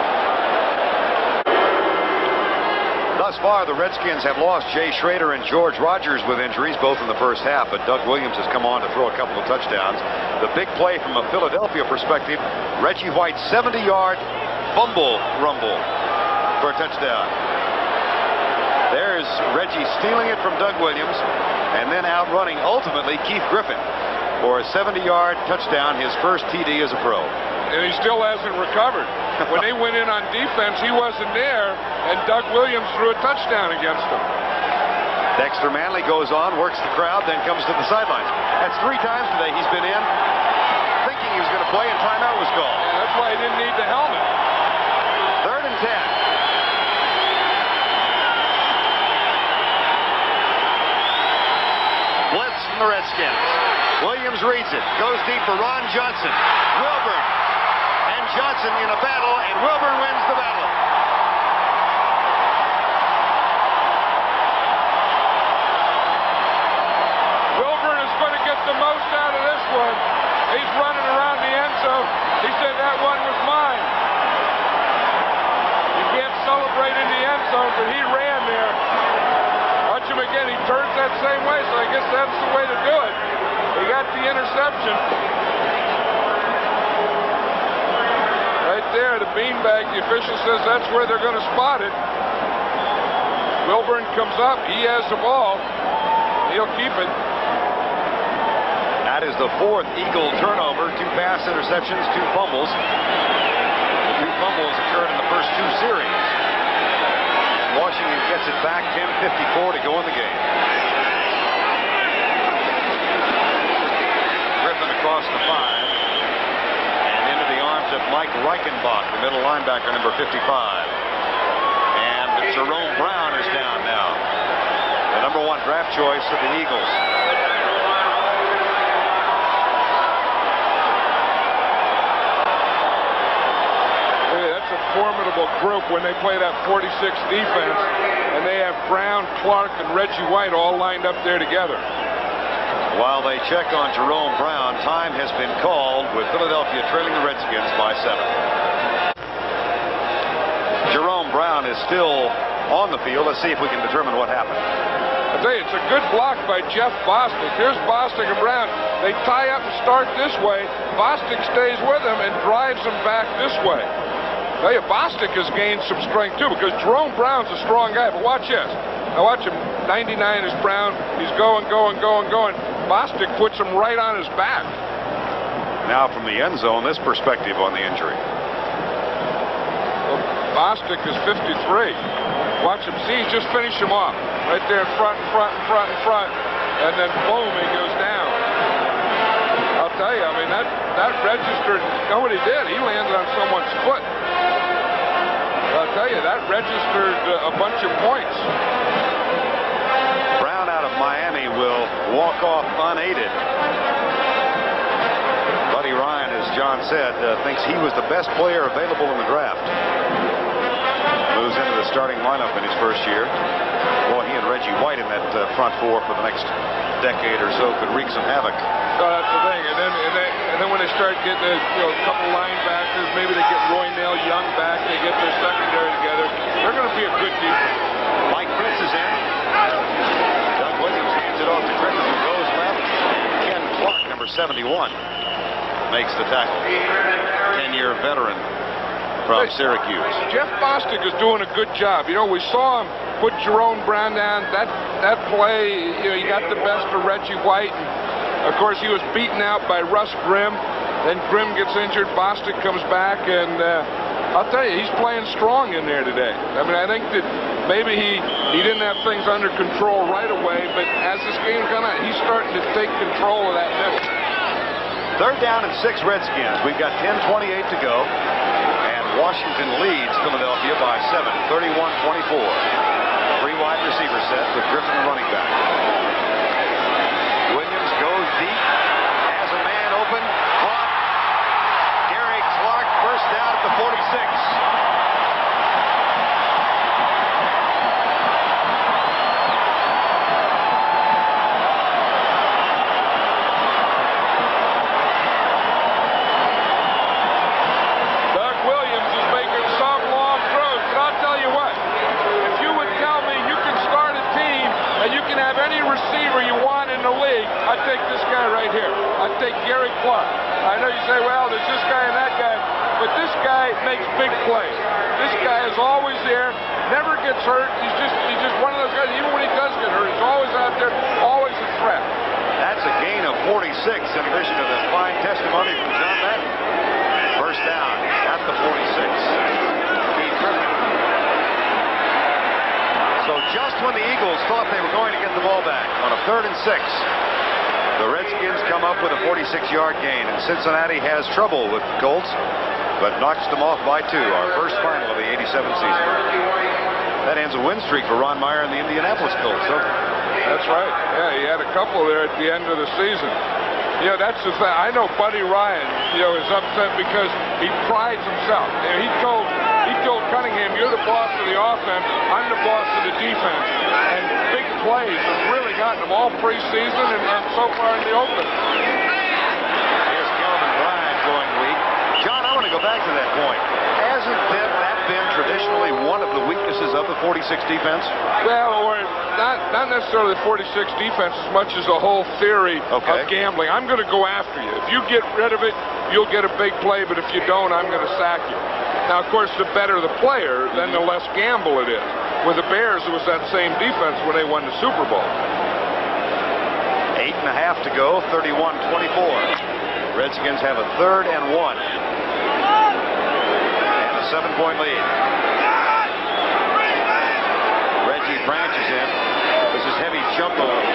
Thus far, the Redskins have lost Jay Schrader and George Rogers with injuries, both in the first half, but Doug Williams has come on to throw a couple of touchdowns. The big play from a Philadelphia perspective, Reggie White's 70-yard fumble rumble for a touchdown. There's Reggie stealing it from Doug Williams and then outrunning, ultimately, Keith Griffin for a 70-yard touchdown, his first TD as a pro. And he still hasn't recovered. When they went in on defense, he wasn't there, and Doug Williams threw a touchdown against him. Dexter Manley goes on, works the crowd, then comes to the sidelines. That's 3 times today he's been in, thinking he was going to play, and timeout was called. Yeah, that's why he didn't need the helmet. 3rd and 10. Blitz from the Redskins. Williams reads it, goes deep for Ron Johnson. Wilburn and Johnson in a battle, and Wilburn wins the battle. Wilburn is going to get the most out of this one. He's running around the end zone. He said that one was mine. You can't celebrate in the end zone, but he ran there. Watch him again. He turns that same way, so I guess that's the way to do it. He got the interception. Right there, the beanbag, the official says that's where they're going to spot it. Wilburn comes up. He has the ball. He'll keep it. That is the 4th Eagle turnover. 2 pass interceptions, 2 fumbles. 2 fumble has occurred in the first 2 series. Washington gets it back, 10:54 to go in the game. Griffin across the 5 and into the arms of Mike Reichenbach, the middle linebacker, number 55. And Jerome Brown is down now, the number 1 draft choice of the Eagles. Formidable group when they play that 46 defense, and they have Brown, Clark, and Reggie White all lined up there together. While they check on Jerome Brown, time has been called with Philadelphia trailing the Redskins by 7. Jerome Brown is still on the field. Let's see if we can determine what happened. I tell you, it's a good block by Jeff Bostic. Here's Bostic and Brown. They tie up and start this way. Bostic stays with him and drives him back this way. Tell you, Bostic has gained some strength too, because Jerome Brown's a strong guy. But watch this. Now watch him. 99 is Brown. He's going. Bostic puts him right on his back. Now from the end zone, this perspective on the injury. Well, Bostic is 53. Watch him. See, he's just finished him off. Right there in front. And then boom, he goes down. I'll tell you, I mean, that registered, you know what he did? He landed on someone's foot. I'll tell you, that registered a bunch of points. Brown out of Miami will walk off unaided. Buddy Ryan, as John said, thinks he was the best player available in the draft. Moves into the starting lineup in his first year. Boy, he and Reggie White in that front 4 for the next decade or so could wreak some havoc. So that's the thing. And then when they start getting a couple linebackers, maybe they get Roy Nell Young back, they get their secondary together, they're going to be a good defense. Mike Prince is in. Doug Williams hands it off to Griffin, who goes left. Ken Clark, number 71, makes the tackle. 10-year veteran from Syracuse. Jeff Bostic is doing a good job. You know, we saw him put Jerome Brown down. That play, you know, he got the best of Reggie White. And of course, he was beaten out by Russ Grimm. Then Grimm gets injured. Bostic comes back, and I'll tell you, he's playing strong in there today. I mean, I think that maybe he didn't have things under control right away, but as this game comes out, he's starting to take control of that mission. 3rd down and 6 Redskins. We've got 10:28 to go. Washington leads Philadelphia by 7, 31-24. 3 wide receiver set with Griffin running back. Williams goes deep, has a man open, caught. Gary Clark first down at the 46. I'd take this guy right here. I'd take Gary Clark. I know you say, well, there's this guy and that guy, but this guy makes big plays. This guy is always there, never gets hurt. He's just one of those guys, even when he does get hurt, he's always out there, always a threat. That's a gain of 46 in addition to the fine testimony from John Madden. First down at the 46. Keith Griffin. So just when the Eagles thought they were going to get the ball back on a 3rd and 6, the Redskins come up with a 46-yard gain, and Cincinnati has trouble with the Colts, but knocks them off by 2, our first final of the 87 season. That ends a win streak for Ron Meyer and the Indianapolis Colts. So that's right. Yeah, he had a couple there at the end of the season. You know, that's the thing. I know Buddy Ryan, you know, is upset because he prides himself. You know, he told Cunningham, you're the boss of the offense, I'm the boss of the defense. And big plays have really gotten him all preseason and so far in the open. Here's Kelvin Bryant going weak. John, I want to go back to that point. Hasn't that been traditionally one of the weaknesses of the 46 defense? Well, or not necessarily the 46 defense as much as the whole theory of gambling. I'm going to go after you. If you get rid of it, you'll get a big play, but if you don't, I'm going to sack you. Now, of course, the better the player, then the less gamble it is. With the Bears, it was that same defense when they won the Super Bowl. 8.5 to go, 31-24. Redskins have a 3rd and 1. And a 7-point lead. Reggie Branch is in. This is heavy jumbo. Branch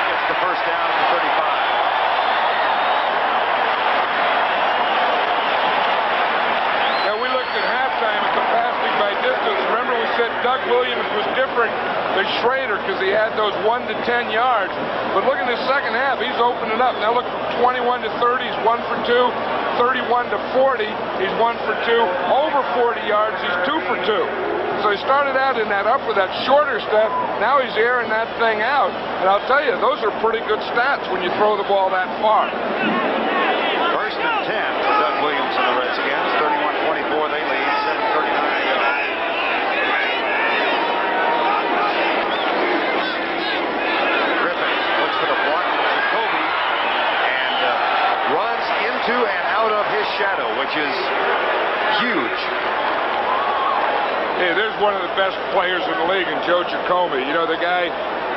gets the first down at the 35. At halftime at the passing by distance. Remember, we said Doug Williams was different than Schrader because he had those 1 to 10 yards. But look at this second half. He's opening up. Now look, from 21 to 30, he's 1 for 2. 31 to 40, he's 1 for 2. Over 40 yards, he's 2 for 2. So he started out in that upper, that shorter stuff. Now he's airing that thing out. And I'll tell you, those are pretty good stats when you throw the ball that far. First and 10 for Doug Williams and the Redskins. 31-24, they lead. 7:39 to go. Griffin looks for the block from Jacoby and runs into and out of his shadow, which is huge. Hey, there's one of the best players in the league, in Joe Jacoby. You know, the guy,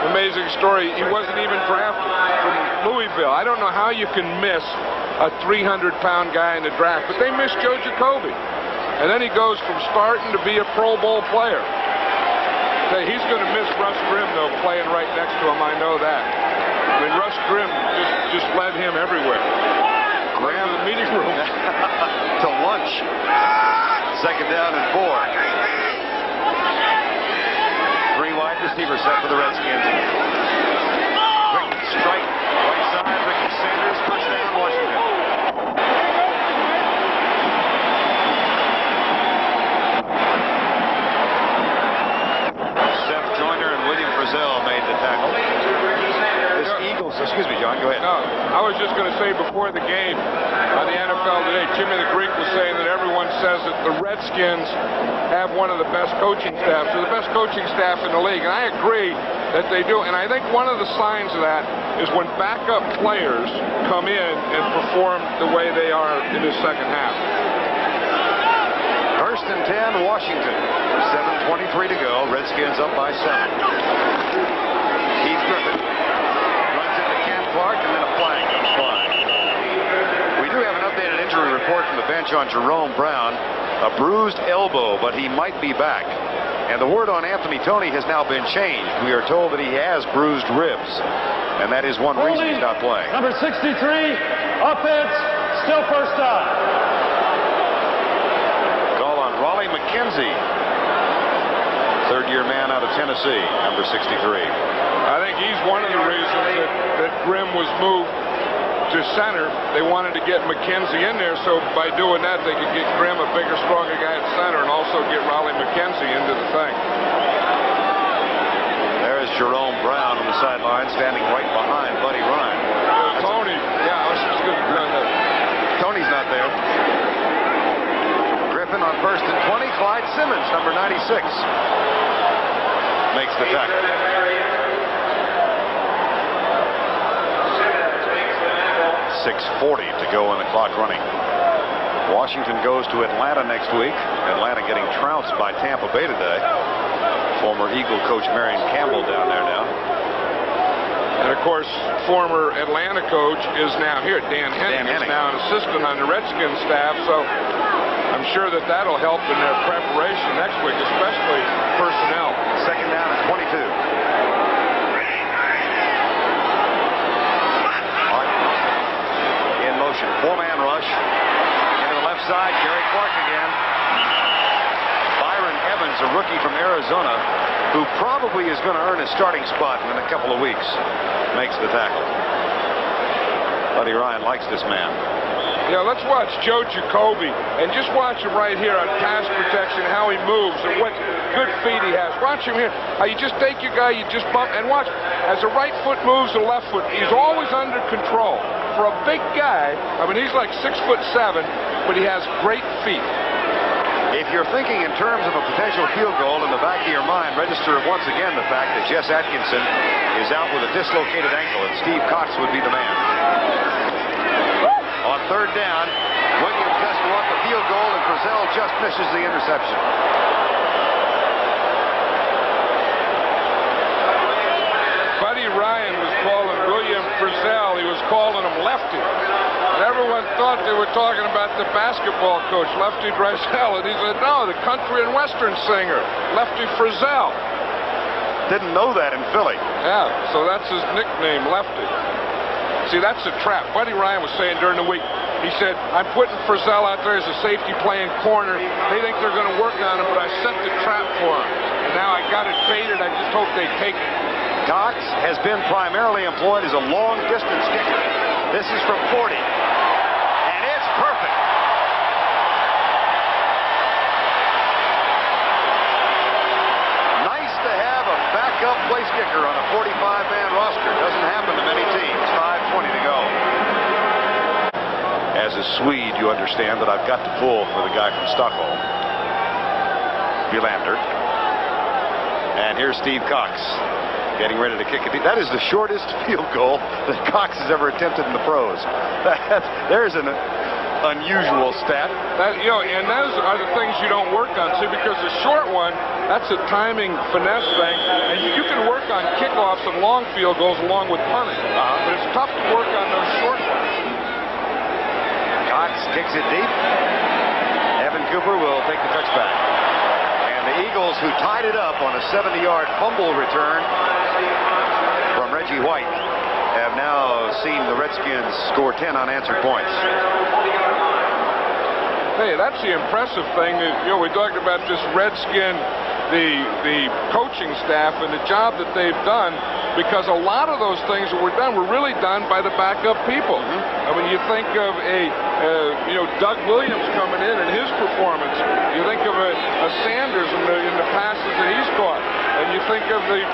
amazing story, he wasn't even drafted from Louisville. I don't know how you can miss a 300-pound guy in the draft, but they missed Joe Jacoby. And then he goes from starting to be a Pro Bowl player. Hey, he's going to miss Russ Grimm, though, playing right next to him. I know that. I mean, Russ Grimm just led him everywhere. Grimm in the meeting room. To lunch. Second down and 4. 3 wide receiver set for the Redskins. Quick strike. Right side. Ricky Sanders. First down, Washington. Seth Joyner and William Frizzell made the tackle. This Eagles, excuse me, John, go ahead. No, I was just going to say before the game on the NFL Today, Jimmy the Greek was saying that everyone says that the Redskins have one of the best coaching staffs, or the best coaching staff in the league, and I agree that they do. And I think one of the signs of that is when backup players come in and perform the way they are in the second half. First and 10, Washington. 7:23 to go. Redskins up by 7. Keith Griffin runs into Ken Clark and then a flag goes flying. We do have an updated injury report from the bench on Jerome Brown. A bruised elbow, but he might be back. And the word on Anthony Toney has now been changed. We are told that he has bruised ribs. And that is one reason he's not playing. Number 63, offense, still first down. Call on Raleigh McKenzie. Third-year man out of Tennessee, number 63. I think he's one of the reasons that Grimm was moved to center. They wanted to get McKenzie in there, so by doing that, they could get Grimm, a bigger, stronger guy at center, and also get Raleigh McKenzie into the thing. There is Jerome Brown on the sideline, standing right behind Buddy Ryan. Tony, yeah, I was just going to do that. Tony's not there. Griffin on first and 20. Clyde Simmons, number 96, makes the tackle. 6:40 to go in the clock running. Washington goes to Atlanta next week. Atlanta getting trounced by Tampa Bay today. Former Eagle coach Marion Campbell down there now. And of course, former Atlanta coach is now here. Dan Henning is now an assistant on the Redskins staff, so I'm sure that that'll help in their preparation next week, especially personnel. Second down at 22. Four-man rush. Into the left side, Gary Clark again. Byron Evans, a rookie from Arizona, who probably is going to earn his starting spot in a couple of weeks, makes the tackle. Buddy Ryan likes this man. Yeah, let's watch Joe Jacoby, and just watch him right here on pass protection, how he moves, and what good feet he has. Watch him here. How you just take your guy, you just bump, and watch. As the right foot moves the left foot, he's always under control. For a big guy, I mean, he's like 6'7", but he has great feet. If you're thinking in terms of a potential field goal in the back of your mind, register once again the fact that Jess Atkinson is out with a dislocated ankle, and Steve Cox would be the man. On third down, Williams has to want the field goal, and Frizzell just misses the interception. Buddy Ryan was calling William Frizzell, he was calling him lefty. And everyone thought they were talking about the basketball coach, Lefty Driesell, and he said, no, the country and western singer, Lefty Frizzell. Didn't know that in Philly. Yeah, so that's his nickname, Lefty. See, that's a trap. Buddy Ryan was saying during the week, he said, I'm putting Frizzell out there as a safety playing corner. They think they're going to work on him, but I set the trap for him. And now I got it baited. I just hope they take it. Cox has been primarily employed as a long-distance kicker. This is from 40. And it's perfect. Nice to have a backup place kicker on a 45-man roster. Doesn't happen to many teams. 5:20 to go. As a Swede, you understand that I've got to pull for the guy from Stockholm. Wilander. And here's Steve Cox getting ready to kick it. That is the shortest field goal that Cox has ever attempted in the pros. There's an unusual stat. And those are the things you don't work on, see, because the short one, that's a timing finesse thing, and you can work on kickoffs and long field goals along with punting, but it's tough to work on those short ones. Cox kicks it deep. Evan Cooper will take the touchback. And the Eagles, who tied it up on a 70-yard fumble return from Reggie White, have now seen the Redskins score 10 unanswered points. Hey, that's the impressive thing. We talked about this Redskin, the coaching staff and the job that they've done, because a lot of those things that were done were really done by the backup people. I mean, you think of Doug Williams coming in and his performance. You think of a Sanders in the passes that he's caught, and you think of the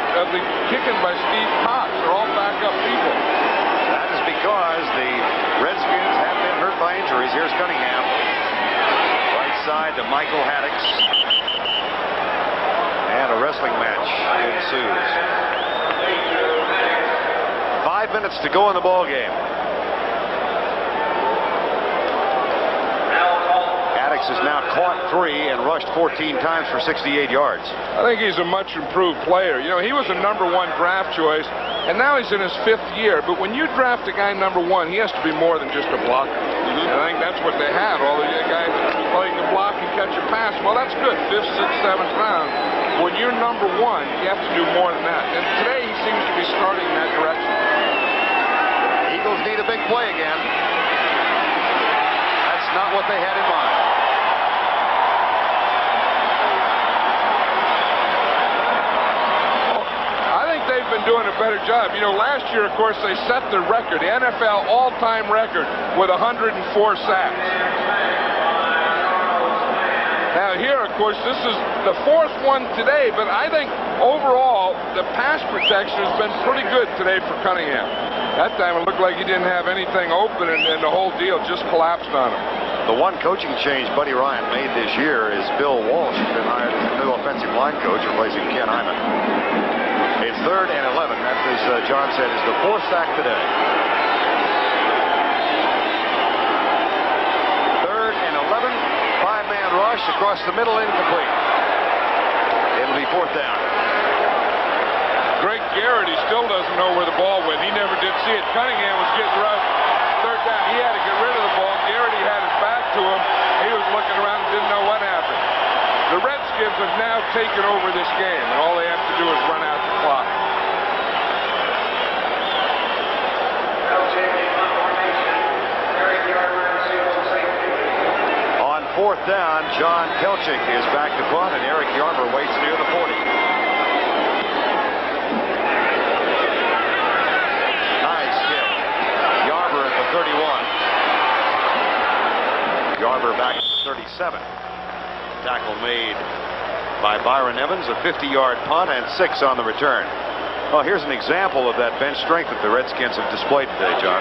kicking by Steve Cox. They're all backup people. That is because the Redskins have been hurt by injuries. Here's Cunningham. Right side to Michael Haddix. And a wrestling match ensues. 5 minutes to go in the ball game. Haddix has now caught 3 and rushed 14 times for 68 yards. I think he's a much improved player. He was a #1 draft choice, and now he's in his 5th year. But when you draft a guy #1, he has to be more than just a blocker. I think that's what they had. All the guys playing the block and catch a pass. Well, that's good. 5th, 6th, 7th round. When you're #1, you have to do more than that. And today he seems to be starting in that direction. Eagles need a big play again. That's not what they had in mind. They've been doing a better job. Last year, of course, they set the record, the NFL all-time record, with 104 sacks. Now here, of course, this is the 4th one today, but I think overall the pass protection has been pretty good today for Cunningham. That time it looked like he didn't have anything open, and the whole deal just collapsed on him. The one coaching change Buddy Ryan made this year is Bill Walsh has been hired as the new offensive line coach, replacing Ken Hyman. It's 3rd and 11. That, as John said, is the 4th sack today. 3rd and 11. 5-man rush across the middle, incomplete. It'll be 4th down. Greg Garrity still doesn't know where the ball went. He never did see it. Cunningham was getting rushed. 3rd down. He had to get rid of the ball. Garrity had his back to him. He was looking around and didn't know what happened. The Redskins have now taken over this game, and all they have to do is run out the clock. On 4th down, John Kelchick is back to punt, and Eric Yarber waits near the 40. Nice kick. Yarber at the 31. Yarber back at the 37. Tackle made by Byron Evans, a 50-yard punt, and 6 on the return. Well, here's an example of that bench strength that the Redskins have displayed today, John.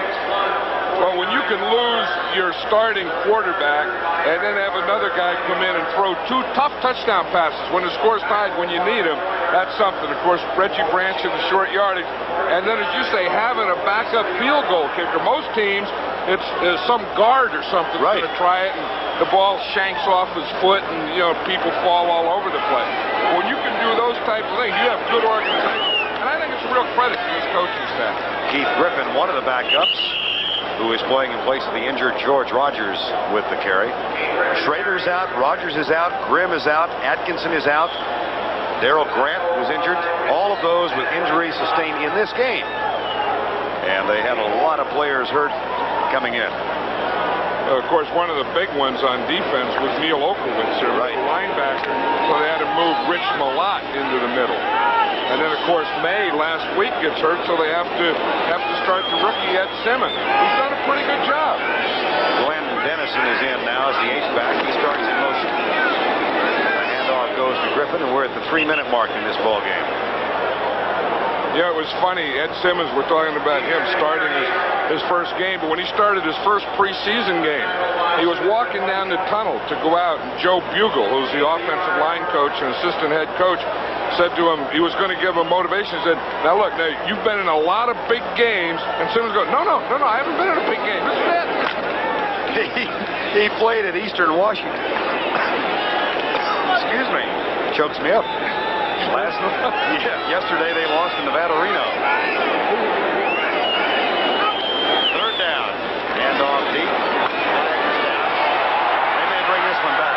Well, when you can lose your starting quarterback and then have another guy come in and throw 2 tough touchdown passes when the score's tied when you need them, that's something. Of course, Reggie Branch in the short yardage. And then, as you say, having a backup field goal kicker. Most teams, it's some guard or something going to try it, and the ball shanks off his foot, and people fall all over the place. When you can do those types of things, you have good organization. And I think it's a real credit to this coaching staff. Keith Griffin, one of the backups, who is playing in place of the injured George Rogers with the carry. Schrader's out, Rogers is out, Grimm is out, Atkinson is out, Darrell Grant was injured. All of those with injuries sustained in this game. And they had a lot of players hurt coming in. Of course, one of the big ones on defense was Neil Okowitz, their linebacker. So they had to move Rich Malott into the middle. And then, of course, May last week gets hurt, so they have to start the rookie Ed Simmons, who's done a pretty good job. Glenn Dennison is in now as the H-back. He starts in motion. The handoff goes to Griffin, and we're at the 3-minute mark in this ball game. Yeah, it was funny. Ed Simmons, we're talking about him starting his first game, but when he started his first preseason game, he was walking down the tunnel to go out, and Joe Bugle, who's the offensive line coach and assistant head coach, said to him, he was going to give him motivation, said, now look, now you've been in a lot of big games, and Simmons goes, no, I haven't been in a big game. This is it. He played at Eastern Washington. Excuse me. Chokes me up. Yesterday they lost in Nevada Reno. Third down. Hand off deep. They may bring this one back.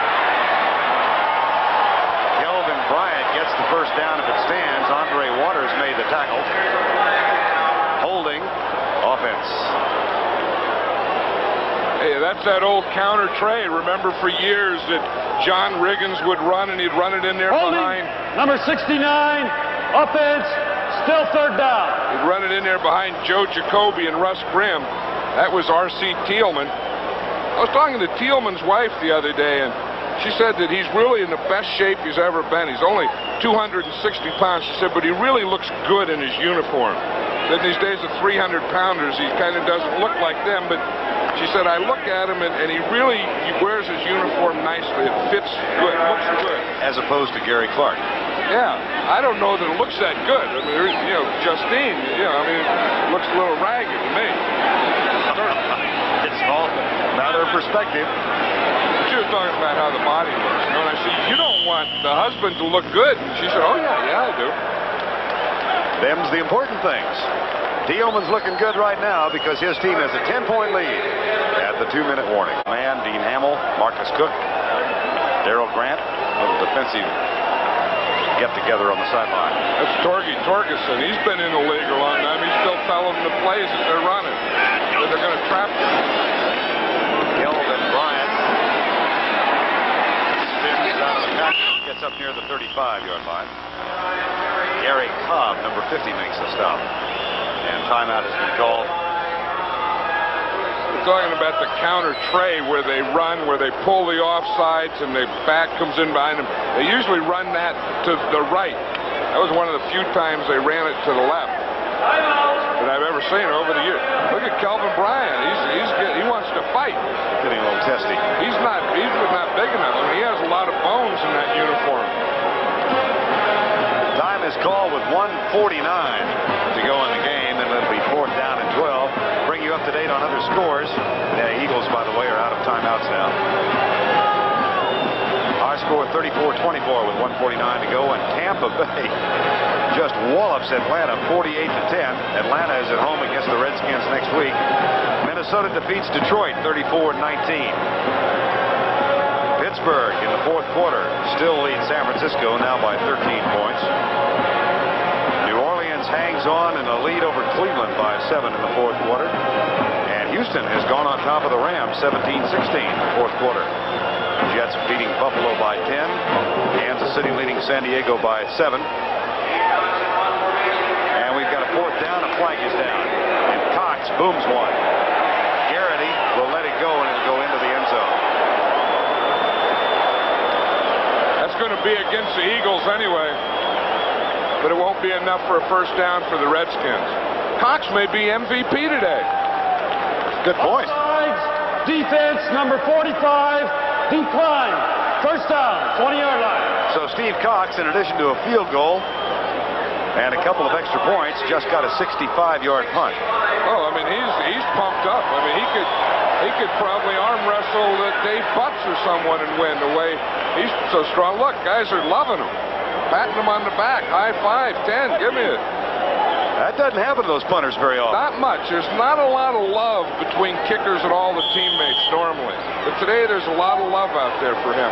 Kelvin Bryant gets the first down if it stands. Andre Waters made the tackle. Holding offense. Hey, that's that old counter trade. Remember for years that John Riggins would run and he'd run it in there behind. Number 69, offense, still third down. He'd run it in there behind Joe Jacoby and Russ Grimm. That was R.C. Thielman. I was talking to Thielman's wife the other day, and she said that he's really in the best shape he's ever been. He's only 260 pounds, she said, but he really looks good in his uniform. That these days of 300-pounders, he kind of doesn't look like them, but she said, I look at him, and he wears his uniform nicely. It fits good, looks good. As opposed to Gary Clark. Yeah, I don't know that it looks that good. I mean, Justine, it looks a little ragged to me. It's all matter of perspective. She was talking about how the body looks. And I said, you don't want the husband to look good. And she said, oh, yeah, I do. Them's the important things. Thielman's looking good right now because his team has a 10-point lead at the 2-minute warning. Man, Dean Hamill, Marcus Cook, Darrell Grant, a little defensive get-together on the sideline. That's Torgy Torgerson. He's been in the league a long time. He's still telling them the plays that they're running. That they're going to trap them. Kelvin Bryant spins out of the tackle, gets up near the 35-yard line. Gary Cobb, number 50, makes the stop. And timeout has been called. We're talking about the counter tray where they run, where they pull the offsides and the back comes in behind them. They usually run that to the right. That was one of the few times they ran it to the left that I've ever seen over the years. Look at Kelvin Bryant. He wants to fight. Getting a little testy. He's not big enough. I mean, he has a lot of bones in that uniform. Time is called with 1:49 to go in the game, and it'll be 4th down and 12. Bring you up to date on other scores. The Eagles, by the way, are out of timeouts now. Our score 34-24 with 1:49 to go, and Tampa Bay just wallops Atlanta 48-10. Atlanta is at home against the Redskins next week. Minnesota defeats Detroit 34-19. Pittsburgh in the 4th quarter still leads San Francisco now by 13 points. New Orleans hangs on in a lead over Cleveland by 7 in the 4th quarter. And Houston has gone on top of the Rams 17-16 in the 4th quarter. Jets beating Buffalo by 10. Kansas City leading San Diego by 7. And we've got a 4th down. A flag is down. And Cox booms one. Garrity will let it go, and it'll go into the end zone. Going to be against the Eagles anyway, but it won't be enough for a first down for the Redskins. Cox may be MVP today. Good point. Offsides, defense, number 45, decline. First down, 20-yard line. So Steve Cox, in addition to a field goal and a couple of extra points, just got a 65-yard punt. Oh, I mean, he's pumped up. I mean, he could probably arm wrestle Dave Butts or someone and win the way he's so strong. Look, guys are loving him. Patting him on the back. High five, 10. Give me it. That doesn't happen to those punters very often. Not much. There's not a lot of love between kickers and all the teammates normally. But today there's a lot of love out there for him.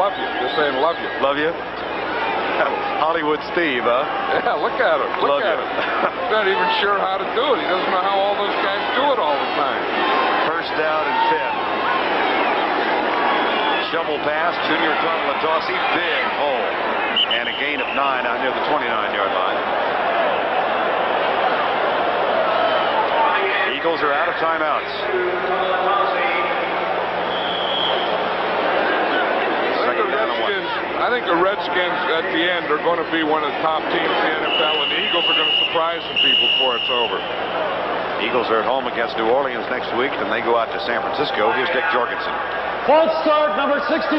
Love you. Just saying love you. Love you? Hollywood Steve, huh? Yeah, look at him. Look at him. He's not even sure how to do it. He doesn't know how all those guys do it all the time. First down and 10. Shovel pass, Junior Latossi, big hole. And a gain of 9 out near the 29-yard line. Eagles are out of timeouts. I think the Redskins at the end are going to be one of the top teams in the NFL, and the Eagles are going to surprise some people before it's over. Eagles are at home against New Orleans next week, and they go out to San Francisco. Here's Dick Jorgensen. False start, number 63.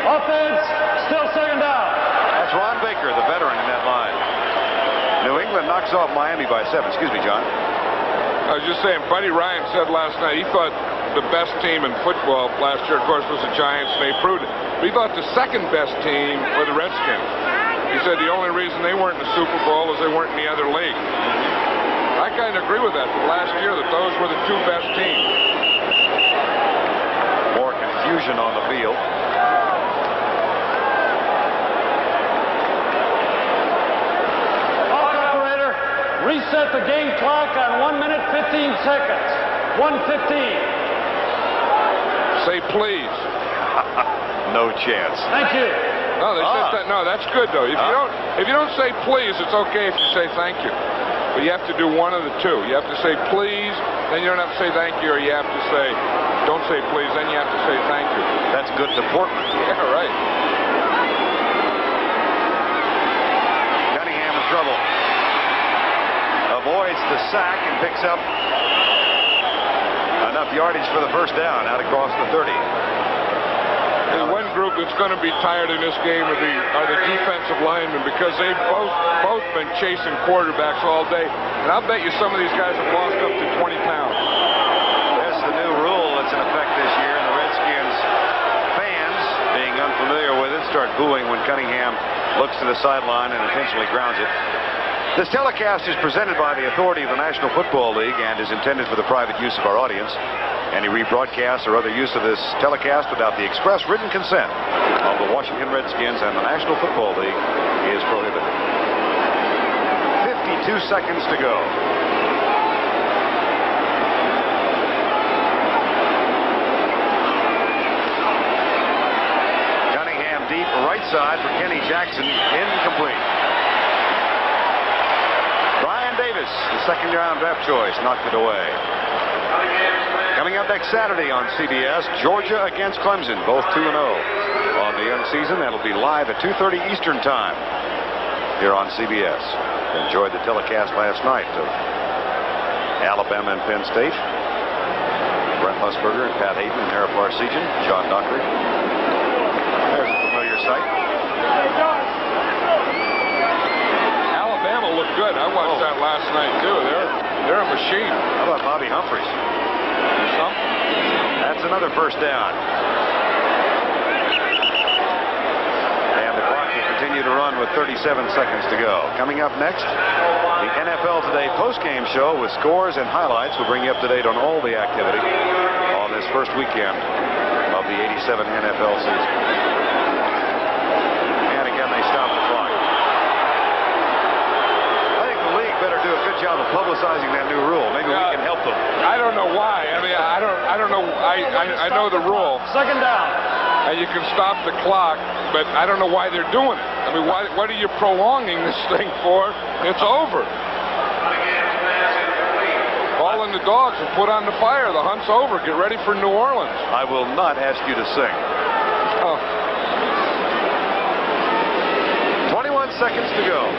Offense, still second down. That's Ron Baker, the veteran in that line. New England knocks off Miami by 7. Excuse me, John. I was just saying, Buddy Ryan said last night he thought the best team in football last year, of course, was the Giants, and they proved it. But he thought the second best team were the Redskins. He said the only reason they weren't in the Super Bowl is they weren't in the other league. I kind of agree with that from last year, that those were the two best teams. More confusion on the field. Operator, reset the game clock on 1 minute 15 seconds. 1:15. Say please. No chance. Thank you. No, they said that. No, that's good though. If you don't say please, it's okay if you say thank you. But you have to do one of the two. You have to say please, then you don't have to say thank you, or you have to say don't say please, then you have to say thank you. That's good deportment. Yeah, right. Cunningham in trouble. Avoids the sack and picks up enough yardage for the first down out across the 30. The one group that's going to be tired in this game are the defensive linemen, because they've both been chasing quarterbacks all day. And I'll bet you some of these guys have lost up to 20 pounds. That's the new rule that's in effect this year, and the Redskins fans, being unfamiliar with it, start booing when Cunningham looks to the sideline and intentionally grounds it. This telecast is presented by the authority of the National Football League and is intended for the private use of our audience. Any rebroadcast or other use of this telecast without the express written consent of the Washington Redskins and the National Football League is prohibited. 52 seconds to go. Cunningham deep right side for Kenny Jackson, incomplete. Davis, the second-round draft choice, knocked it away. Coming up next Saturday on CBS, Georgia against Clemson, both 2-0 on the young season. That'll be live at 2:30 Eastern Time here on CBS. Enjoyed the telecast last night of Alabama and Penn State. Brent Musburger and Pat Hayden and Harry Parsegian, John Dockery. There's a familiar sight. Look good. I watched that last night too. They're a machine. How about Bobby Humphries? That's another first down. And the clock will continue to run with 37 seconds to go. Coming up next, the NFL Today postgame show with scores and highlights will bring you up to date on all the activity on this first weekend of the 87 NFL season. And again, they stop the clock. Better do a good job of publicizing that new rule. Maybe we can help them. I don't know why. I mean, I don't know. I know the rule. Second down. And you can stop the clock, but I don't know why they're doing it. I mean, what are you prolonging this thing for? It's over. Call in the dogs and put on the fire. The hunt's over. Get ready for New Orleans. I will not ask you to sing. Oh. 21 seconds to go.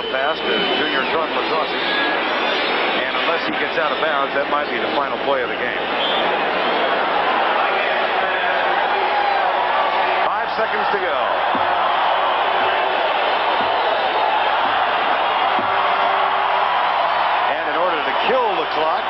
Pass to Junior Latossi, and unless he gets out of bounds, that might be the final play of the game. 5 seconds to go. And in order to kill the clock,